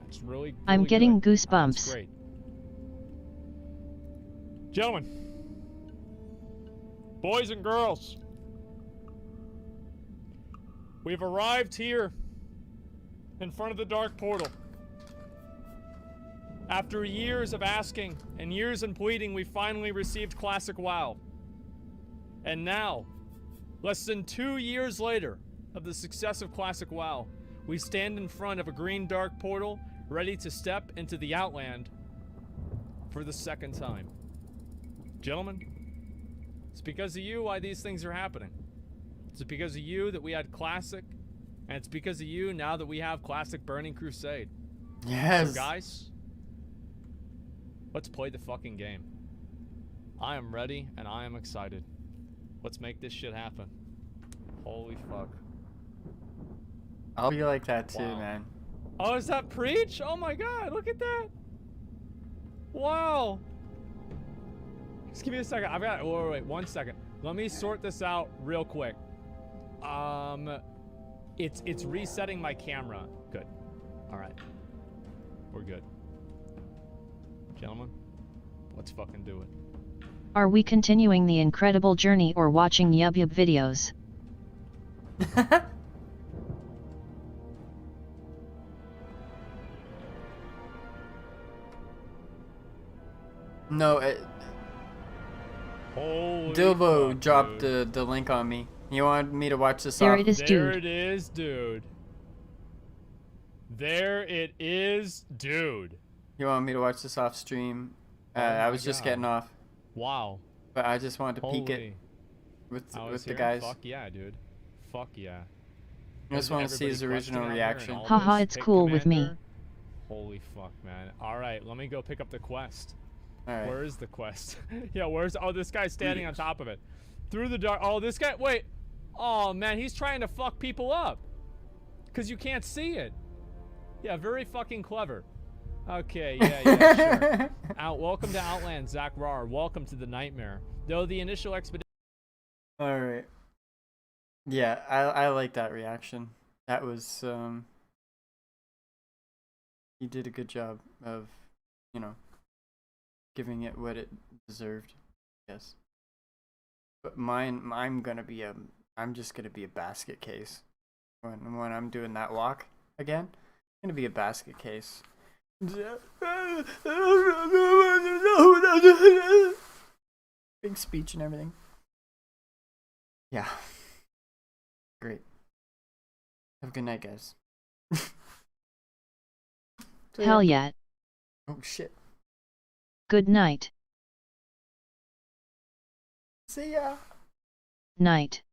Speaker 11: That's really
Speaker 1: I'm getting
Speaker 11: good.
Speaker 1: goosebumps.
Speaker 11: That's great. Gentlemen, boys and girls, we've arrived here in front of the dark portal. After years of asking and years in pleading, we finally received Classic WoW. And now, less than 2 years later of the success of Classic WoW, we stand in front of a green dark portal, ready to step into the Outland for the second time. Gentlemen, it's because of you why these things are happening. It's because of you that we had Classic, and it's because of you now that we have Classic Burning Crusade.
Speaker 4: Yes.
Speaker 11: So guys, let's play the fucking game. I am ready and I am excited. Let's make this shit happen. Holy fuck.
Speaker 4: I'll be like that too,
Speaker 11: Wow.
Speaker 4: man.
Speaker 11: Oh, is that Preach? Oh my god, look at that. Wow. Just give me a second. I've got, wait, 1 second. Let me sort this out real quick. It's resetting my camera. Good. All right. We're good. Gentlemen, let's fucking do it.
Speaker 1: Are we continuing the incredible journey or watching Yub Yub videos?
Speaker 4: No,
Speaker 11: Holy
Speaker 4: Dilbo
Speaker 11: fuck,
Speaker 4: dropped
Speaker 11: dude.
Speaker 4: the link on me. You wanted me to watch this
Speaker 1: There
Speaker 4: off?
Speaker 1: it is,
Speaker 11: There
Speaker 1: dude.
Speaker 11: it is, dude. There it is, dude.
Speaker 4: You want me to watch this off stream?
Speaker 11: Oh
Speaker 4: I
Speaker 11: my
Speaker 4: was just
Speaker 11: God.
Speaker 4: getting off,
Speaker 11: Wow.
Speaker 4: but I just wanted to peek it
Speaker 11: Holy.
Speaker 4: with
Speaker 11: I was
Speaker 4: with the
Speaker 11: here.
Speaker 4: guys.
Speaker 11: Fuck yeah, dude. Fuck yeah.
Speaker 4: I just want to see his original reaction.
Speaker 1: Haha, it's cool with me.
Speaker 11: Holy fuck, man. Alright, let me go pick up the quest.
Speaker 4: Alright.
Speaker 11: Where is the quest? Yeah, where's... Oh, this guy's standing on top of it. Through the dark... Oh, this guy... Wait. Oh, man, he's trying to fuck people up. Because you can't see it. Yeah, very fucking clever. Okay, yeah, sure. Welcome to Outland, Zach Rar. Welcome to the Nightmare. Though the initial expedition...
Speaker 4: Alright. Yeah, I like that reaction. That was, he did a good job of, you know, giving it what it deserved, yes. But I'm just gonna be a basket case. When I'm doing that walk again, I'm gonna be a basket case. Big speech and everything. Yeah. Great. Have a good night, guys.
Speaker 1: Hell yeah.
Speaker 4: Oh shit.
Speaker 1: Good night.
Speaker 4: See ya.
Speaker 1: Night.